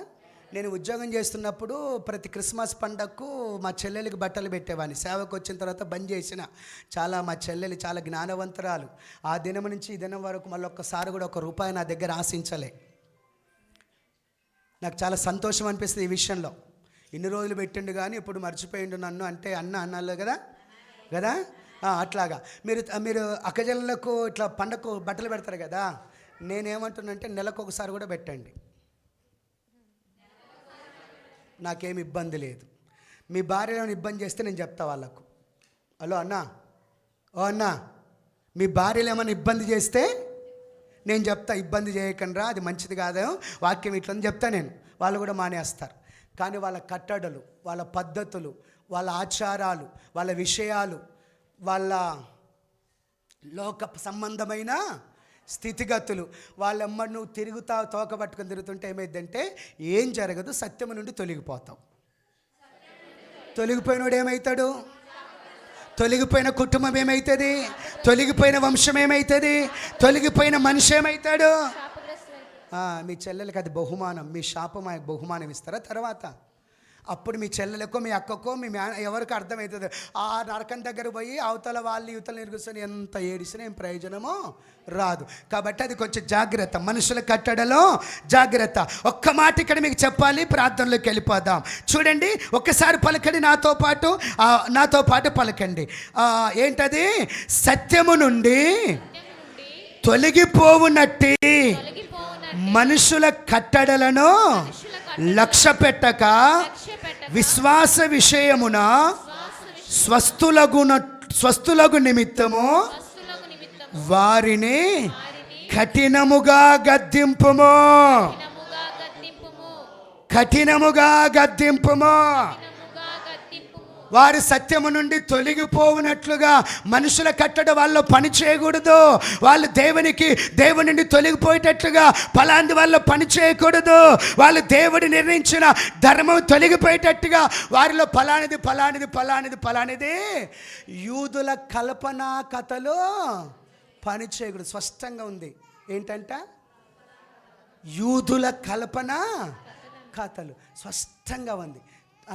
నేను ఉద్యోగం చేస్తున్నప్పుడు ప్రతి క్రిస్మస్ పండగకు మా చెల్లెలకి బట్టలు పెట్టేవాడిని. సేవకు వచ్చిన తర్వాత బంద్ చేసిన. మా చెల్లెలు చాలా జ్ఞానవంతురాలు. ఆ దినం నుంచి ఈ దినం వరకు మళ్ళీ ఒక్కసారి కూడా ₹1 నా దగ్గర ఆశించలే. నాకు చాలా సంతోషం అనిపిస్తుంది ఈ విషయంలో. ఇన్ని రోజులు పెట్టిండు కానీ ఇప్పుడు మర్చిపోయిండు నన్ను అంటే అన్నాళ్ళు కదా. అట్లాగా మీరు అక్కజల్లకు ఇట్లా పండగకు బట్టలు పెడతారు కదా. నేనేమంటున్నానంటే నెలకు ఒకసారి కూడా పెట్టండి, నాకేమి ఇబ్బంది లేదు. మీ భార్యలను ఇబ్బంది చేస్తే నేను చెప్తా వాళ్ళకు, హలో అన్నా, ఓ అన్నా, మీ భార్యలు ఏమైనా ఇబ్బంది చేస్తే నేను చెప్తా, ఇబ్బంది చేయకండి రా, అది మంచిది కాదు, వాక్యం ఇట్లా అని చెప్తా నేను. వాళ్ళు కూడా మానేస్తారు. కానీ వాళ్ళ కట్టడలు, వాళ్ళ పద్ధతులు, వాళ్ళ ఆచారాలు, వాళ్ళ విషయాలు, వాళ్ళ లోక సంబంధమైన స్థితిగతులు, వాళ్ళమ్మడి నువ్వు తోక పట్టుకొని తిరుగుతుంటే ఏమైందంటే ఏం జరగదు, సత్యము నుండి తొలగిపోతావు. తొలగిపోయినోడు ఏమవుతాడు? తొలగిపోయిన కుటుంబం ఏమవుతుంది? తొలగిపోయిన వంశం ఏమవుతుంది? తొలగిపోయిన మనిషి ఏమవుతాడు? మీ చెల్లెలకి అది బహుమానం. మీ శాపం బహుమానం ఇస్తారా తర్వాత? అప్పుడు మీ చెల్లెలకో మీ అక్కకో మీ ఎవరికి అర్థమవుతుంది. ఆ నరకం దగ్గర పోయి అవతల వాళ్ళు యువతల నిరుగుకొని ఎంత ఏడిసినా ఏం ప్రయోజనమో రాదు. కాబట్టి అది కొంచెం జాగ్రత్త, మనుషుల కట్టడలో జాగ్రత్త. ఒక్క మాట ఇక్కడ మీకు చెప్పాలి, ప్రార్థనలోకి వెళ్ళిపోదాం. చూడండి, ఒక్కసారి పలకండి నాతో పాటు పలకండి. ఏంటది? సత్యము నుండి తొలగిపోవునట్టి మనుషుల కట్టడలను లక్ష్య పెట్టక విశ్వాస విషయమున స్వస్థులగు నిమిత్తము వారిని కఠినముగా గద్దింపుము. వారి సత్యము నుండి తొలగిపోవునట్లుగా మనుషుల కట్టడ వాళ్ళు పని చేయకూడదు. వాళ్ళు దేవుని నుండి తొలగిపోయేటట్లుగా ఫలాంది వాళ్ళు పని చేయకూడదు. వాళ్ళు దేవుడు నిర్ణయించిన ధర్మం తొలగిపోయేటట్టుగా వారిలో ఫలానిది యూదుల కల్పనా కథలు పని చేయకూడదు. స్పష్టంగా ఉంది. ఏంటంట? యూదుల కల్పన కథలు స్పష్టంగా ఉంది.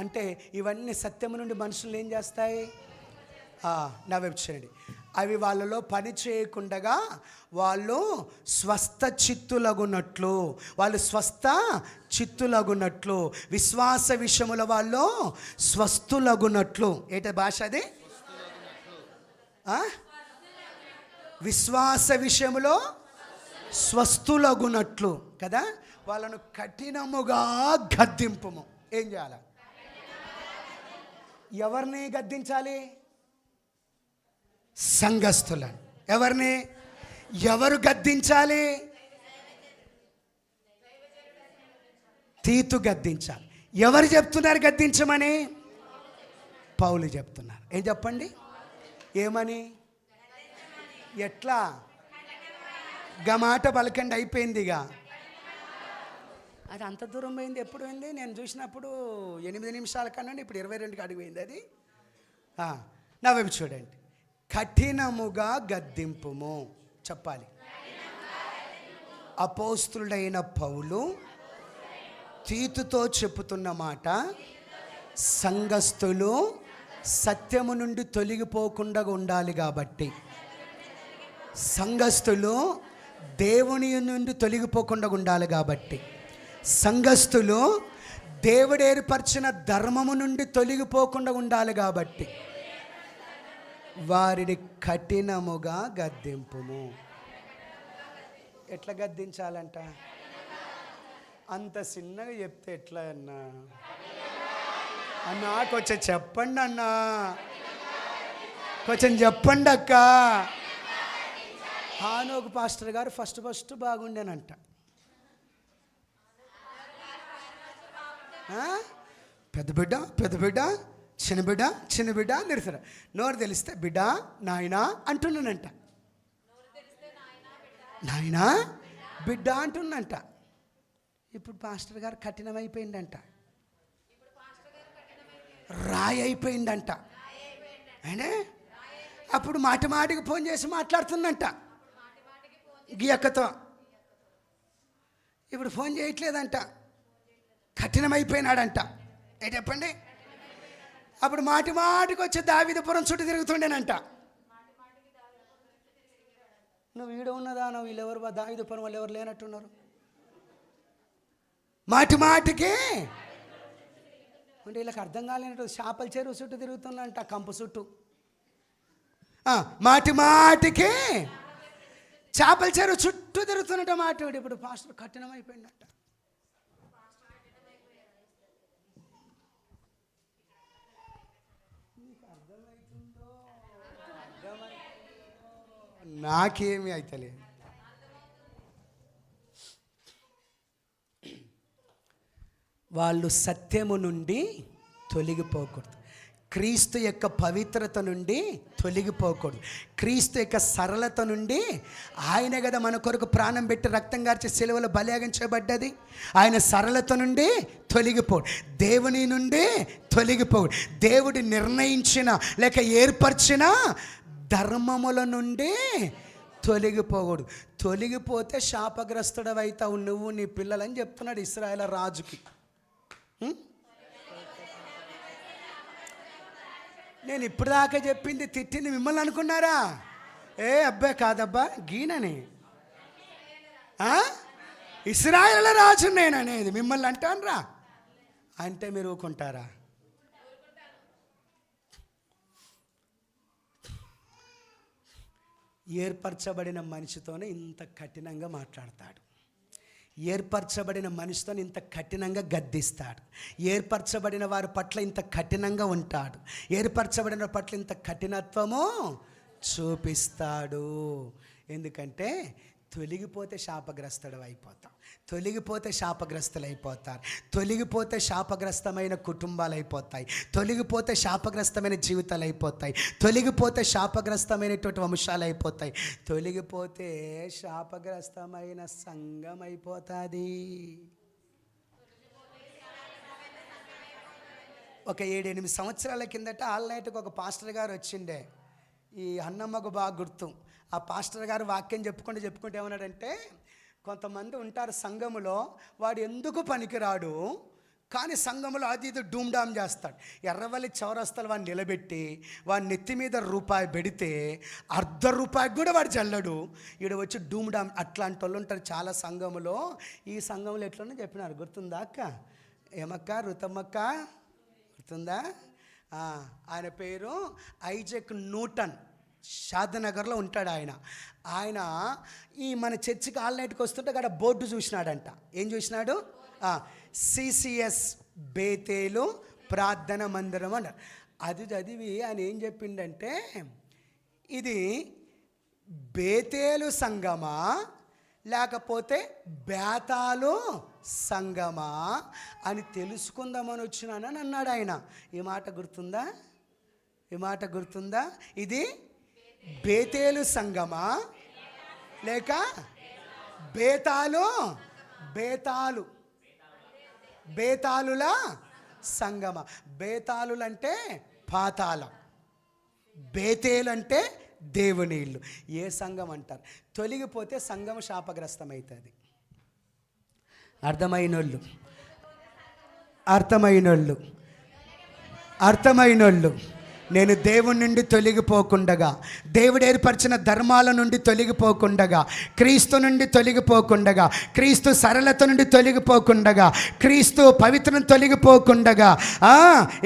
అంటే ఇవన్నీ సత్యము నుండి మనుషులు ఏం చేస్తాయి? నా వైపు చేయండి. అవి వాళ్ళలో పని చేయకుండా వాళ్ళు స్వస్థ చిత్తులగునట్లు విశ్వాస విషయముల వాళ్ళు స్వస్థులగునట్లు. ఏంట భాష అది? విశ్వాస విషయములో స్వస్థులగునట్లు కదా. వాళ్ళను కఠినముగా గద్దింపుము. ఏం చేయాలి? ఎవరిని గద్దించాలి? సంఘస్థులను. ఎవరు గద్దించాలి? తీతు గద్దించాలి. ఎవరు చెప్తున్నారు గద్దించమని? పౌలు చెప్తున్నారు. ఏం చెప్పండి? ఏమని? ఎట్లా? గమాట పలకండి, అయిపోయిందిగా. అది అంత దూరం పోయింది. ఎప్పుడు పోయింది? నేను చూసినప్పుడు 8 నిమిషాల కన్నా ఇప్పుడు 22కి అడిగిపోయింది అది. నా వైపు చూడండి. కఠినముగా గద్దింపుము చెప్పాలి. అపోస్తులుడైన పౌలు తీతుతో చెప్పుతున్న మాట, సంఘస్థులు సత్యము నుండి తొలగిపోకుండా ఉండాలి కాబట్టి, సంఘస్థులు దేవుని నుండి తొలగిపోకుండా ఉండాలి కాబట్టి, సంఘస్థులు దేవుడు ఏర్పరిచిన ధర్మము నుండి తొలగిపోకుండా ఉండాలి కాబట్టి వారిని కఠినముగా గద్దింపుము. ఎట్లా గద్దించాలంట? అంత చిన్నగా చెప్తే ఎట్లా అన్నా కొంచెం చెప్పండి అన్నా, కొంచెం చెప్పండి అక్క. హానోకు పాస్టర్ గారు ఫస్ట్ బాగుండేనంట. పెద్ద బిడ్డ చిన్న బిడ్డ నిరసన నోరు తెలిస్తే బిడ్డ నాయనా అంటున్నానంట. నాయనా బిడ్డ అంటుందంట. ఇప్పుడు పాస్టర్ గారు కఠినమైపోయిందంట, రాయి అయిపోయిందంట. అయినా అప్పుడు మాటి మాటికి ఫోన్ చేసి మాట్లాడుతుందంట ఈ అక్కతో. ఇప్పుడు ఫోన్ చేయట్లేదంట, కఠినమైపోయినాడంట. ఏ చెప్పండి. అప్పుడు మాటి మాటికి వచ్చి దావీదుపురం చుట్టూ తిరుగుతుండేనంట. నువ్వు వీడ ఉన్నదా, నువ్వు వీళ్ళెవరు దావీదుపురం వాళ్ళు ఎవరు లేనట్టున్నారు. మాటి మాటికి అంటే వీళ్ళకి అర్థం కాలేనట్టు చేపల చెరువు చుట్టూ తిరుగుతుందంట, కంపు చుట్టూ. మాటి మాటికి చేపల చెరువు చుట్టూ తిరుగుతున్నట్టు మాట్లాడు. ఇప్పుడు పాస్టర్ కఠినమైపోయిందంట. నాకేమీ అయితలేదు. వాళ్ళు సత్యము నుండి తొలగిపోకూడదు, క్రీస్తు యొక్క పవిత్రత నుండి తొలగిపోకూడదు, క్రీస్తు యొక్క సరళత నుండి. ఆయన కదా మన కొరకు ప్రాణం పెట్టి రక్తం గార్చి సిలువలో బలియాగం చేయబడ్డది. ఆయన సరళత నుండి తొలగిపోడు, దేవుని నుండి తొలగిపోడు, దేవుడు నిర్ణయించిన లేక ఏర్పరిచిన ధర్మముల నుండి తొలగిపోకూడదు. తొలగిపోతే శాపగ్రస్తుడవైతావు నువ్వు నీ పిల్లలని చెప్తున్నాడు ఇశ్రాయేలు రాజుకి. నేను ఇప్పుడు దాకా చెప్పింది తిట్టింది మిమ్మల్ని అనుకున్నారా? అబ్బాయి కాదబ్బా, గీనని ఇశ్రాయేలు రాజు నేననేది మిమ్మల్ని అంటానురా అంటే మీరు ఊరుకుంటారా? ఏర్పరచబడిన మనిషితోనే ఇంత కఠినంగా మాట్లాడతాడు, ఏర్పరచబడిన మనిషితో ఇంత కఠినంగా గద్దిస్తాడు, ఏర్పరచబడిన వారి పట్ల ఇంత కఠినంగా ఉంటాడు, ఏర్పరచబడిన పట్ల ఇంత కఠినత్వము చూపిస్తాడు. ఎందుకంటే తొలగిపోతే శాపగ్రస్తుడు అయిపోతాం, తొలగిపోతే శాపగ్రస్తులు అయిపోతారు, తొలగిపోతే శాపగ్రస్తమైన కుటుంబాలు అయిపోతాయి, తొలగిపోతే శాపగ్రస్తమైన జీవితాలు అయిపోతాయి, తొలగిపోతే శాపగ్రస్తమైనటువంటి వంశాలు అయిపోతాయి, తొలగిపోతే శాపగ్రస్తమైన సంఘం అయిపోతుంది. ఒక 7-8 సంవత్సరాల కిందట ఆల్నైట్కి ఒక పాస్టర్ గారు వచ్చిండే, ఈ అన్నమ్మకు బాగా గుర్తు. ఆ పాస్టర్ గారు వాక్యం చెప్పుకుంటే ఏమన్నాడంటే, కొంతమంది ఉంటారు సంఘములో, వాడు ఎందుకు పనికిరాడు కానీ సంఘములో అది ఇది డూమ్డామ్ చేస్తాడు. ఎర్రవల్లి చౌరస్తాలు వాడిని నిలబెట్టి వాడి నెత్తి మీద రూపాయి పెడితే ₹1 కూడా వాడు చల్లడు, ఈడ వచ్చి డూమ్డామ్. అట్లాంటి వాళ్ళు ఉంటారు చాలా సంఘములో. ఈ సంఘంలో ఎట్లనో చెప్పినారు, గుర్తుందా అక్క? ఏమక్క? రుతమ్మక్క గుర్తుందా? ఆయన పేరు ఐజక్ న్యూటన్, షాద్నగర్లో ఉంటాడు ఆయన. ఆయన ఈ మన చర్చికి ఆల్నైట్కి వస్తుంటే అక్కడ బోర్డు చూసినాడంట. ఏం చూసినాడు? CCS బేతేలు ప్రార్థన మందిరం అన్నారు. అది చదివి ఆయన ఏం చెప్పిండంటే, ఇది బేతేలు సంగమా లేకపోతే బేతాలు సంగమా అని తెలుసుకుందామని వచ్చినానని అన్నాడు ఆయన. ఈ మాట గుర్తుందా? ఈ మాట గుర్తుందా? ఇది బేతేలు సంగమా లేక బేతాలుల సంగమ. బేతాళులు అంటే పాతాళం, బేతేలు అంటే దేవుని ఇల్లు. ఏ సంఘం అంటారు? తొలగిపోతే సంఘం శాపగ్రస్తమవుతుంది. అర్థమైనోళ్ళు నేను దేవుని నుండి తొలగిపోకుండగా, దేవుడు ఏర్పరిచిన ధర్మాల నుండి తొలగిపోకుండగా, క్రీస్తు నుండి తొలగిపోకుండగా, క్రీస్తు సరళత నుండి తొలగిపోకుండగా, క్రీస్తు పవిత్రం తొలగిపోకుండగా,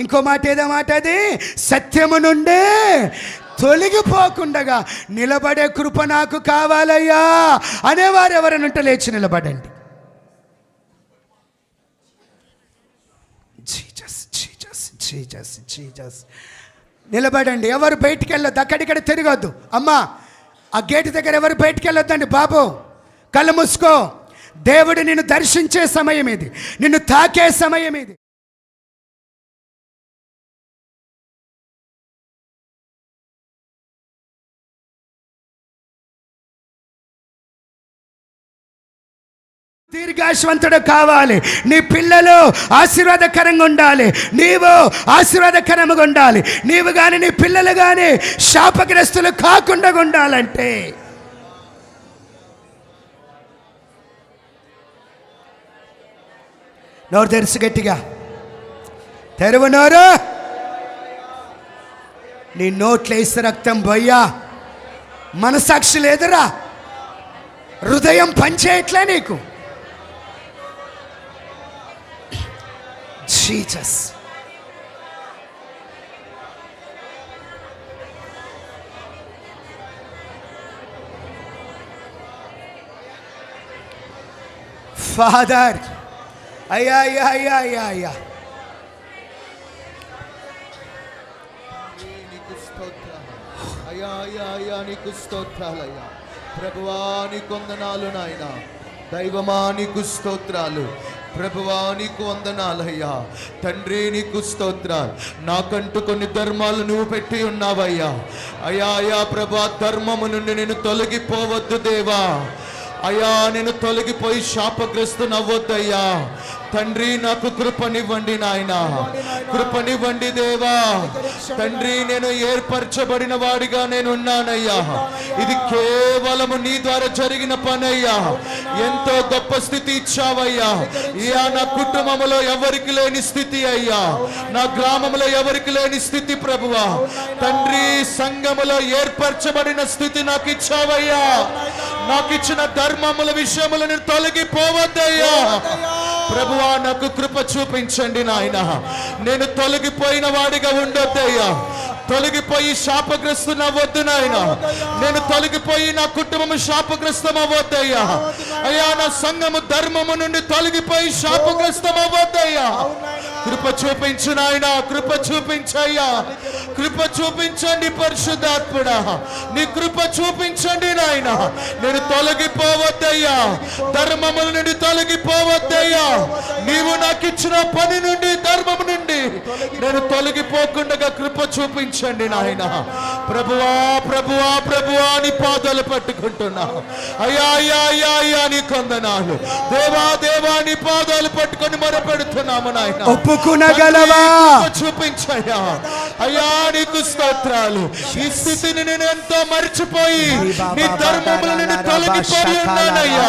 ఇంకో మాట ఏదో మాట, అది సత్యము నుండి తొలగిపోకుండగా నిలబడే కృప నాకు కావాలయ్యా అనేవారు ఎవరైనా లేచి నిలబడండి. జీసస్ నిలబడండి. ఎవరు బయటికి వెళ్ళొద్దు, అక్కడిక్కడ తిరగొద్దు. అమ్మా, ఆ గేటు దగ్గర ఎవరు బయటికి వెళ్ళొద్దండి బాబు. కళ్ళు మూసుకో. దేవుడు నిన్ను దర్శించే సమయం ఇది, నిన్ను తాకే సమయం ఇది. దీర్ఘాయుష్వంతుడు కావాలి. నీ పిల్లలు ఆశీర్వాదకరంగా ఉండాలి. నీవు ఆశీర్వాదకరంగా ఉండాలి. నీవు కానీ నీ పిల్లలు కానీ శాపగ్రస్తులు కాకుండా ఉండాలంటే నోరు తెరుసు గట్టిగా తెరువు నోరు. నీ నోట్లో వేస్తే రక్తం పోయ్యా. మనసాక్షి లేదురా, హృదయం పనిచేయట్లే నీకు. జీసస్ ఫాదర్, అయ్యా అయ్యా అయ్యా అయ్యా అయ్యా అయ్యా అయ్యా అయ్యా నీకు స్తోత్రాలయ్యా. ప్రభువా నీకు వందనాలు నాయన. దైవమా నీకు స్తోత్రాలు. ప్రభువా నీకు వందనాలయ్యా. తండ్రి నీకు స్తోత్రాలు. నాకంటూ కొన్ని ధర్మాలు నువ్వు పెట్టి ఉన్నావయ్యా. అయ్యా అయ్యా ప్రభా, ధర్మము నుండి నేను తొలగిపోవద్దు దేవా. అయ్యా నేను తొలగిపోయి శాపగ్రస్తునవ్వొద్దయ్యా. తండ్రి నాకు కృపనివ్వండి నాయన, కృపనివ్వండి దేవా. తండ్రి నేను ఏర్పరచబడిన వాడిగా నేను ఉన్నానయ్యా. ఇది కేవలము నీ ద్వారా జరిగిన పనయ్యా. ఎంతో గొప్ప స్థితి ఇచ్చావయ్యా. అయ్యా నా కుటుంబంలో ఎవరికి లేని స్థితి అయ్యా. నా గ్రామంలో ఎవరికి లేని స్థితి ప్రభువా. తండ్రి సంఘములో ఏర్పరచబడిన స్థితి నాకు ఇచ్చావయ్యా. నాకు ఇచ్చిన ధర్మముల విషయములు నేను తొలగిపోవద్దయ్యా. ప్రభువా నాకు కృప చూపించండి నాయన. నేను తొలగిపోయిన వాడిగా ఉండొద్దయ్యా. తొలగిపోయి శాపగ్రస్తున అవ్వద్దు నాయన. నేను తొలగిపోయి నా కుటుంబము శాపగ్రస్తం అవ్వద్దయ్యా. అయ్యా నా సంఘము ధర్మము నుండి తొలగిపోయి శాపగ్రస్తం అవ్వద్దయ్యా. కృప చూపించు నాయన, కృప చూపించయ్యా. కృప చూపించండి పరిశుద్ధాత్ముడా, నీ కృప చూపించండి నాయన. నేను తొలగిపోవద్దయ్యా, ధర్మముల నుండి తొలగిపోవద్దయ్యా. నీవు నాకు ఇచ్చిన పని నుండి, ధర్మము నుండి నేను తొలగిపోకుండా కృప చూపించండి నాయన. ప్రభువా ప్రభువా ప్రభువా నీ పాదాలు పట్టుకుంటున్నా. అయ్యా అయ్యా అయ్యా అయ్యా నీ కొందనాలు దేవా దేవా, నీ పాదాలు పట్టుకొని మొరపెడుతున్నాము నాయన. ఒప్పుకునగలవా? చూపించయ్యా. అయ్యా నీకు స్తోత్రాలు. ఈ స్థితిని నేను ఎంతో మర్చిపోయి నీ ధర్మముల నుండి తొలగిపోయి ఉన్నానయ్యా.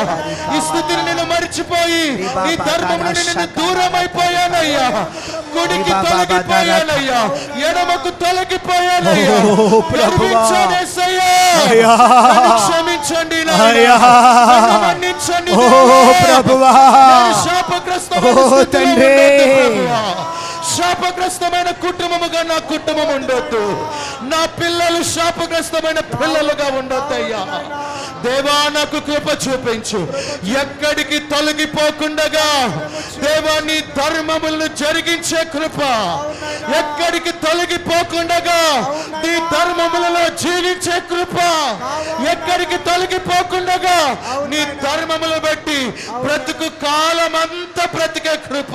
ఈ స్థితిని నేను మర్చిపోయి నీ ధర్మముల నుండి నేను దూరం అయిపోయానయ్యా. కుడికి తొలగిపోయానయ్యా, ఎడమకు తొలగిపోయానయ్యా. క్షమించండి మన్నించండి ప్రభువా. తండ్రి, శాపగ్రస్తమైన కుటుంబముగా నా కుటుంబం ఉండొద్దు. నా పిల్లలు శాపగ్రస్తమైన పిల్లలుగా ఉండొద్దయ్యా. దేవా నాకు కృప చూపించు. ఎక్కడికి తొలగిపోకుండగా దేవా నీ ధర్మములను జరిగించే కృప. ఎక్కడికి తొలగిపోకుండగా నీ ధర్మములలో జీవించే కృప. ఎక్కడికి తొలగిపోకుండగా నీ ధర్మములు బట్టి బ్రతుకు కాలం అంతా బ్రతికే కృప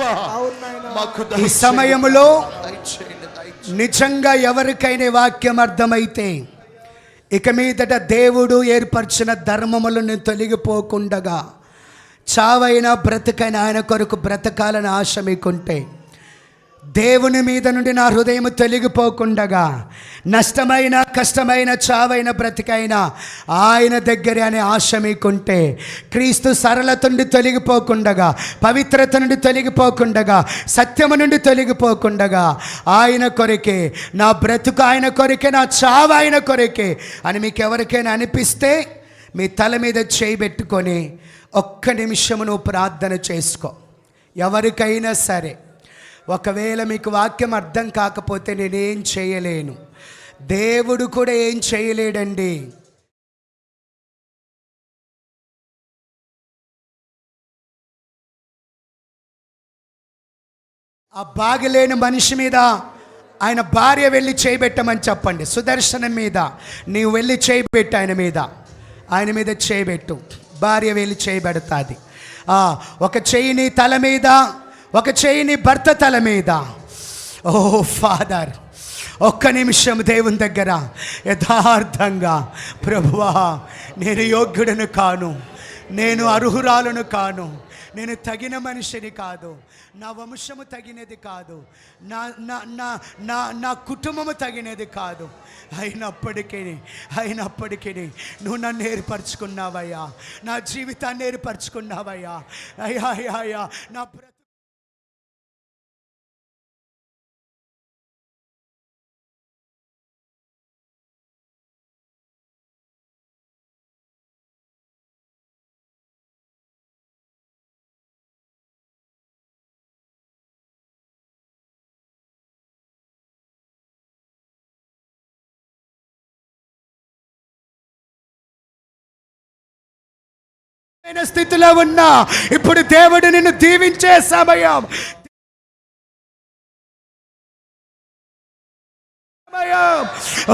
మాకు ఈ సమయంలో నిజంగా ఎవరికైనా వాక్యం అర్థమైతే ఇక మీదట దేవుడు ఏర్పరిచిన ధర్మములను తొలగిపోకుండగా చావైనా బ్రతకైనా ఆయన కొరకు బ్రతకాలని ఆశ మీకుంటే, దేవుని మీద నుండి నా హృదయం తొలగిపోకుండగా నష్టమైన కష్టమైన చావైన బ్రతికైనా ఆయన దగ్గర అనే ఆశ మీకుంటే, క్రీస్తు సరళత నుండి తొలగిపోకుండగా, పవిత్రత నుండి తొలగిపోకుండగా, సత్యము నుండి తొలగిపోకుండగా ఆయన కొరకే, నా బ్రతుకు ఆయన కొరకే, నా చావు ఆయన కొరకే అని మీకు ఎవరికైనా అనిపిస్తే మీ తల మీద చేయి పెట్టుకొని ఒక్క నిమిషము నువ్వు ప్రార్థన చేసుకో. ఎవరికైనా సరే, ఒకవేళ మీకు వాక్యం అర్థం కాకపోతే నేనేం చేయలేను, దేవుడు కూడా ఏం చేయలేడండి. ఆ బాగలేని మనిషి మీద ఆయన భార్య వెళ్ళి చేయబెట్టమని చెప్పండి. సుదర్శనం మీద నీవు వెళ్ళి చేయబెట్టు, ఆయన మీద చేయబెట్టు, భార్య వెళ్ళి చేయబెడతాది. ఒక చెయ్యి నీ తల మీద, ఒక చెయ్యి నీ భర్త తల మీద. ఓ ఫాదర్, ఒక్క నిమిషం దేవుని దగ్గర యథార్థంగా, ప్రభువా నేను యోగ్యుడను కాను, నేను అర్హురాలను కాను, నేను తగిన మనిషిని కాదు, నా వంశము తగినది కాదు, నా నా నా నా నా కుటుంబము తగినది కాదు. అయినప్పటికీ నువ్వు నన్ను ఏర్పరచుకున్నావయ్యా, నా జీవితాన్ని ఏర్పరచుకున్నావయ్యా. అయ్యా అయ్యా అయ్యా నా స్థితిలో ఉన్నా ఇప్పుడు దేవుడు నిన్ను దీవించే సమయం.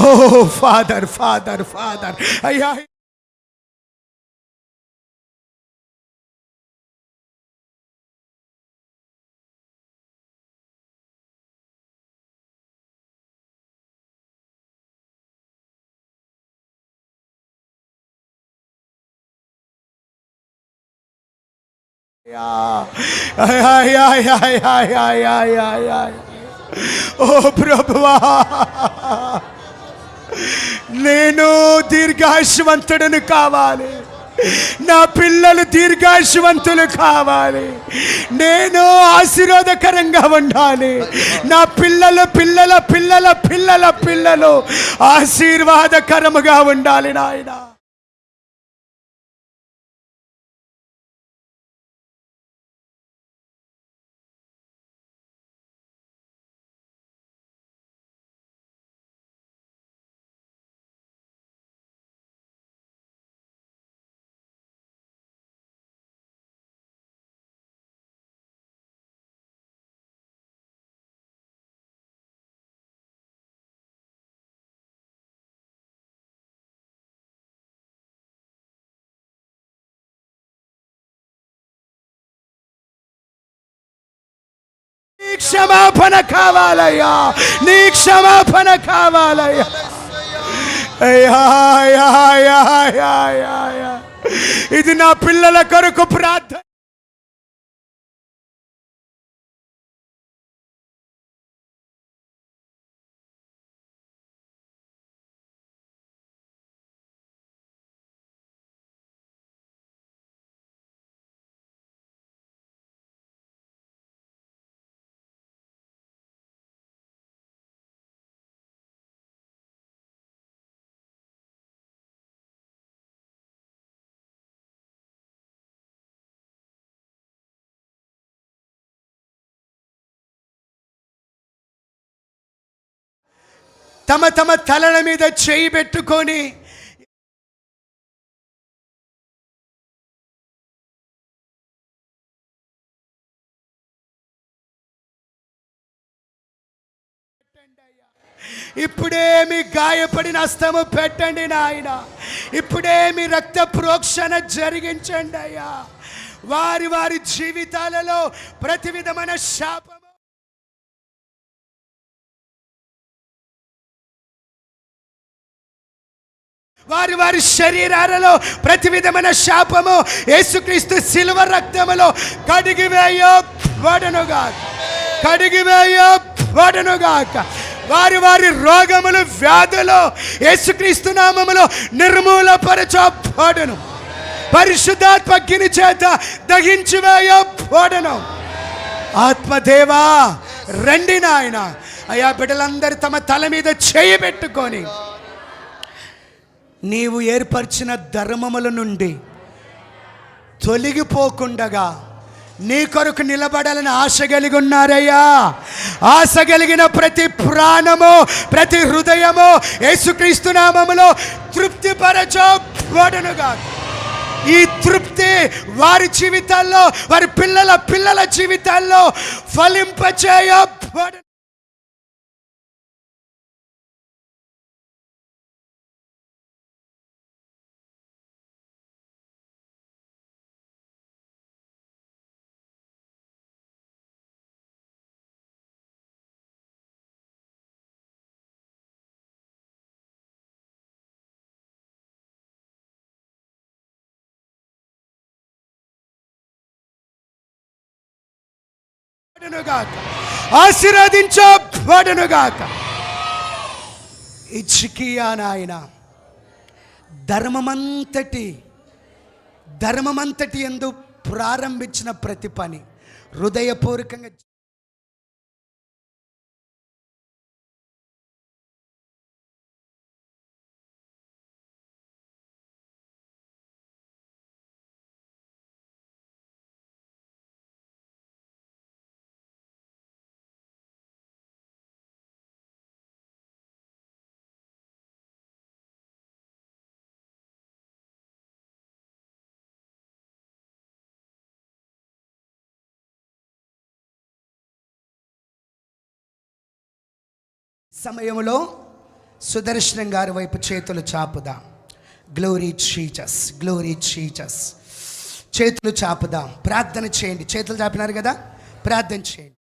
ఓ ఫాదర్ ఫాదర్ ఫాదర్ అయ్యా, ఓ ప్రభువా, నేను దీర్ఘాయుష్మంతుడును కావాలి, నా పిల్లలు దీర్ఘాయుష్మంతులు కావాలి, నేను ఆశీర్వాదకరంగా ఉండాలి, నా పిల్లలు పిల్లల పిల్లల పిల్లల పిల్లలు ఆశీర్వాదకరముగా ఉండాలి నాయనా. నీ క్షమాపణ కావాలయ్యా, నీ క్షమాపణ కావాలయ్యా. ఇది నా పిల్లల కొరకు ప్రార్థన. తమ తమ తలల మీద చేయి పెట్టుకొని ఇప్పుడే మీ గాయపడిన హస్తము పెట్టండి నాయన, ఇప్పుడే మీ రక్త ప్రోక్షణ జరిగించండి అయ్యా. వారి వారి జీవితాలలో ప్రతి విధమైన శాపము, వారి వారి శరీరాలలో ప్రతి విధమైన శాపము యేసుక్రీస్తు శిలువ రక్తములో కడిగివేయబడునుగాక, కడిగివేయబడునుగాక. వారి వారి రోగములు వ్యాధులు యేసుక్రీస్తు నామములో నిర్మూలపరచబడును, పరిశుద్ధాత్మ అగ్ని చేత దహించివేయబడును. ఆత్మదేవా రండి నాయన. అయ్యా బిడ్డలందరూ తమ తల మీద చేయి పెట్టుకొని నీవు ఏర్పరిచిన ధర్మముల నుండి తొలగిపోకుండగా నీ కొరకు నిలబడాలని ఆశ కలిగి ఉన్నారయ్యా. ఆశ కలిగిన ప్రతి ప్రాణము ప్రతి హృదయము యేసుక్రీస్తు నామములో తృప్తిపరచబడునుగా. ఈ తృప్తి వారి జీవితాల్లో వారి పిల్లల పిల్లల జీవితాల్లో ఫలింపచేయబడు. ఆశీర్వదించబడునుగాక. ఇచ్చికియా నాయన ధర్మమంతటి యందు ప్రారంభించిన ప్రతి పని హృదయపూర్వకంగా సమయంలో సుదర్శనం గారి వైపు చేతులు చాపుదాం. Glory Jesus, glory Jesus. చేతులు చాపుదాం, ప్రార్థన చేయండి. చేతులు చాపినారు కదా, ప్రార్థన చేయండి.